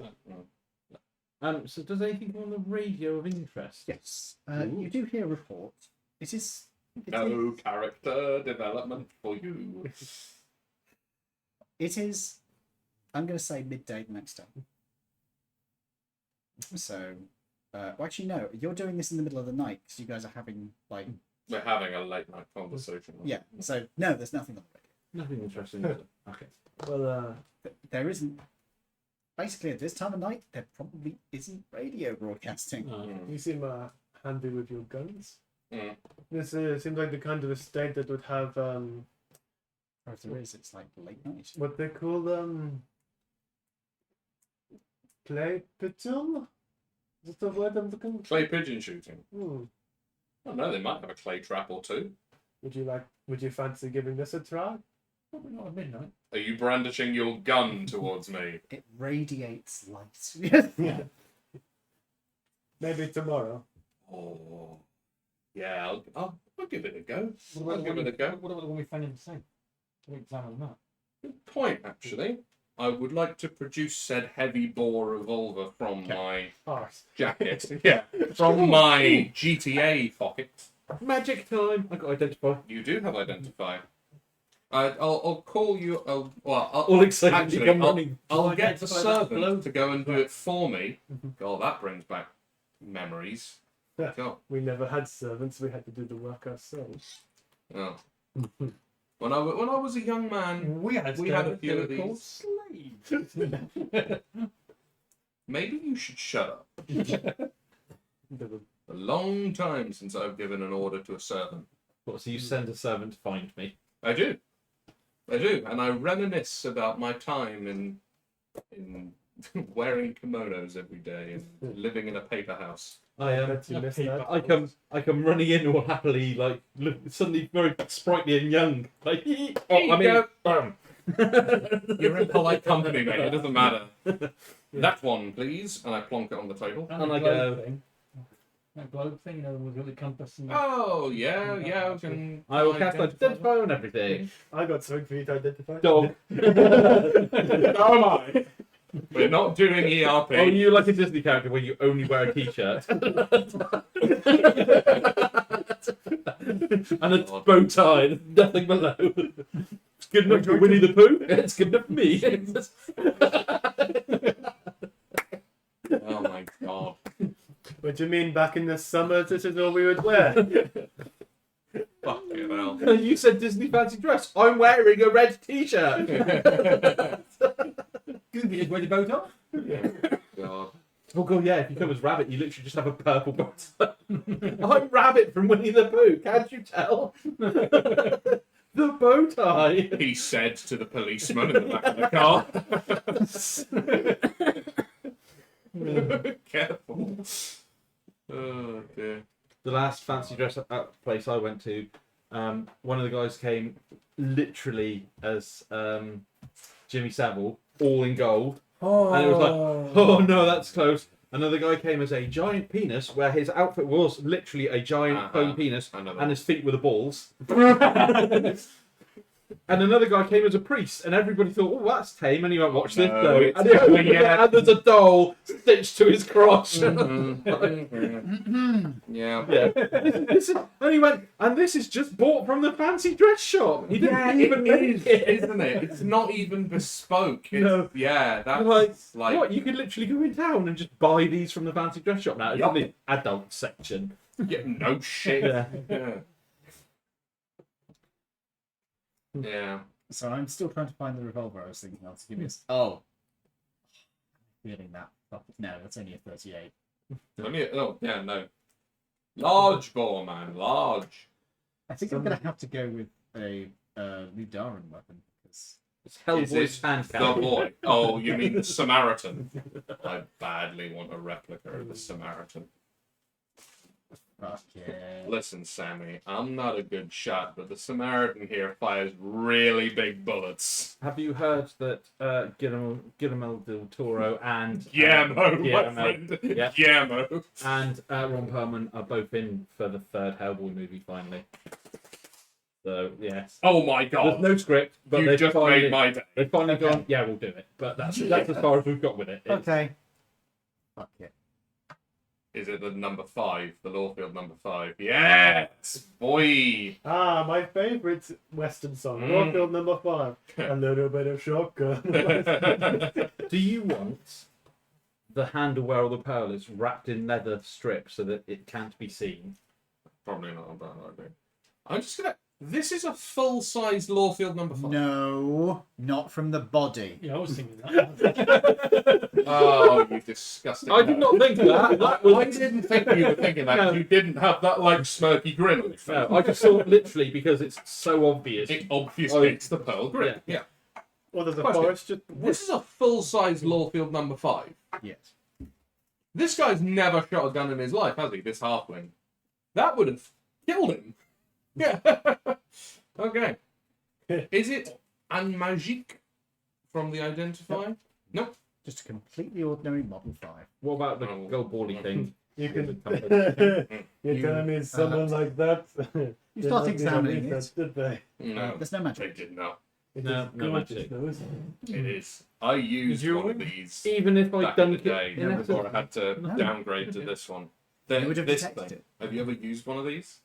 So does anything go on the radio of interest? Yes. You do hear a report. It is. No character development for you. It is. I'm going to say midday the next day. So, well, actually, no. You're doing this in the middle of the night because you guys are having like. We're having a late night conversation. Yeah. So no, there's nothing on the radio. Nothing interesting. Is it? Okay. Well, There isn't. Basically, at this time of night, there probably isn't radio broadcasting. you seem handy with your guns. Mm. This seems like the kind of estate that would have Or if there is, it's like late night. what they call clay pigeon. Is that the word I'm looking for? Clay pigeon shooting. Hmm. I don't know, they might have a clay trap or two. Would you fancy giving this a try? Probably not at midnight. Are you brandishing your gun towards me? It radiates light. Yeah. Maybe tomorrow. Oh, yeah, I'll give it a go. What I'll about give it a go. What about the one we found in the sink? We examine that. Good point, actually. I would like to produce said heavy bore revolver from my Arse. jacket. Yeah, from my GTA pocket. Magic time. I got identify. You do have identify. I'll call you. All excited. Actually, Come running. I'll get the Identify that servant to go and do it for me. God, that brings back memories. Yeah. God. We never had servants. We had to do the work ourselves. Oh. When I was a young man, we had a few of these. Slaves. Maybe you should shut up. A long time since I've given an order to a servant. What, so you send a servant to find me? I do, and I reminisce about my time in wearing kimonos every day and living in a paper house. I Bet you missed that. I come running in all happily, like look, suddenly very sprightly and young. Like, You're in polite company, mate. It doesn't matter. That one, please, and I plonk it on the table. And I go. That globe thing, you know, with the compass and Oh yeah, I can. I will cast identify on everything. I got something for you to identify. Dog. How am I? We're not doing ERP. Oh, you like a Disney character where you only wear a t-shirt and a bow tie and nothing below. It's good enough for Winnie the Pooh. It's good enough for me. Oh my god. What do you mean back in the summer this is all we would wear? Fucking hell. You said Disney fancy dress. I'm wearing a red t-shirt. good be where the boat off. God. Oh god, yeah. If you come as Rabbit, you literally just have a purple bow tie. I'm Rabbit from Winnie the Pooh. Can't you tell? The bow tie. He said to the policeman in the back of the car. Careful. Oh dear. The last fancy dress up place I went to, one of the guys came literally as Jimmy Savile, all in gold. And it was like, oh no, that's close. Another guy came as a giant penis, where his outfit was literally a giant foam penis, and his feet were the balls. And another guy came as a priest, and everybody thought, "Oh, that's tame." And he went, "Watch this though." And, and there's a doll stitched to his crotch. Yeah. And he went, "And this is just bought from the fancy dress shop." He didn't even make it, isn't it? It's not even bespoke. It's, No. Yeah, that's like what? You could literally go in town and just buy these from the fancy dress shop now. It's in the adult section. Yeah, no shit. Yeah. Yeah. So I'm still trying to find the revolver I was thinking of to give you. Oh, feeling that No, that's only a 38. Oh, yeah, no. Large boar, man. Large. I think I'm going to have to go with a Ludaran weapon. Because It's Is Hellboy's it hand the cannon. boy? Oh, you mean the Samaritan? I badly want a replica of the Samaritan. fuck yeah. Listen, Sammy, I'm not a good shot, but the Samaritan here fires really big bullets. Have you heard that Guillermo del Toro and Guillermo, my Guillermo, friend. yeah. Guillermo. and Ron Perlman are both in for the third Hellboy movie finally? So yes, Oh my there's god. no script, but You they've just finally, made my day. they've finally Okay. gone. Yeah, we'll do it. But that's as far as we've got with it. It's- Okay. Fuck it. Is it the number 5? The Lawfield number 5? Yes! Boy! Ah, my favourite Western song, Mm. Lawfield number 5. A little bit of shotgun. Do you want the handle where all the pearl is wrapped in leather strips so that it can't be seen? Probably not a bad idea. I'm just gonna. This is a full-sized Lawfield number 5. No, not from the body. Yeah, I was thinking that. Oh, you disgusting. I did not think of that. That was I didn't think you were thinking that. No. You didn't have that like smirky grin on your face. No, I just saw it literally because it's so obvious. It obfuscates the pearl grin. Yeah. Or there's a Question. forest just... This is a full-sized Lawfield number 5. Yes. This guy's never shot a gun in his life, has he? This halfling. That would have killed him. Yeah. Okay. Is it un magique from the identifier? Nope. Just a completely ordinary Model 5. What about the Oh. gold bally thing? You can... Compass. You're telling me someone like that... You start examining it. Did they? No, There's no they magic. did not. It No, is no gorgeous magic. though, isn't It is. I used you one of win? these Even if I'd back in done the day in before I had to No. downgrade to this one. You would have This detected thing. it. Have you ever used one of these?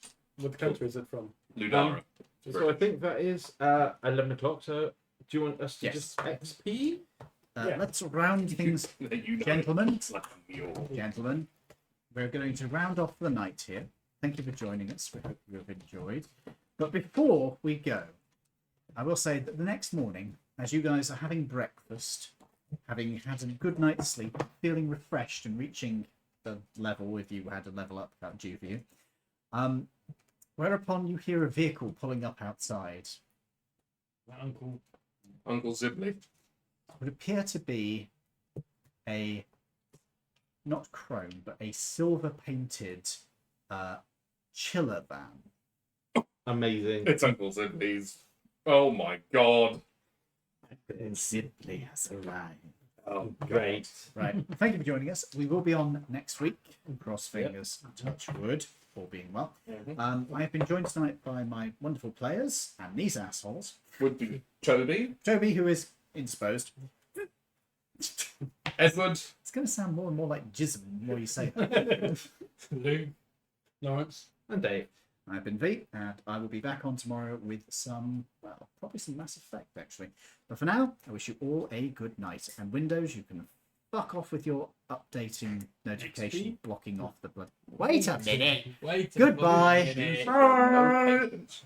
it? What country is it from? Ludara. So I think that is 11 o'clock. So do you want us to Yes. just XP? Yeah. Let's round things, You know gentlemen. it's like a mule. Gentlemen, we're going to round off the night here. Thank you for joining us. We hope you have enjoyed. But before we go, I will say that the next morning, as you guys are having breakfast, having had a good night's sleep, feeling refreshed and reaching the level, if you had a level up that due for you, whereupon you hear a vehicle pulling up outside. Uncle. Uncle Zibley. Would appear to be a, not chrome, but a silver painted chiller van. Amazing. It's Uncle Zibley's. Oh my god. Zipley has arrived. Oh, Great. Right. Thank you for joining us. We will be on next week. Cross fingers, touch wood, all being well. I have been joined tonight by my wonderful players and these assholes. Would be Toby, Toby, who is indisposed. Edward, It's going to sound more and more like jism the more you say that. Lou. Lawrence. And Dave. I've been V, and I will be back on tomorrow with some, well, probably some Mass Effect, actually. But for now, I wish you all a good night. And Windows, you can fuck off with your updating notification, blocking off the blood. Wait a minute! Wait. Goodbye! minute. no patience.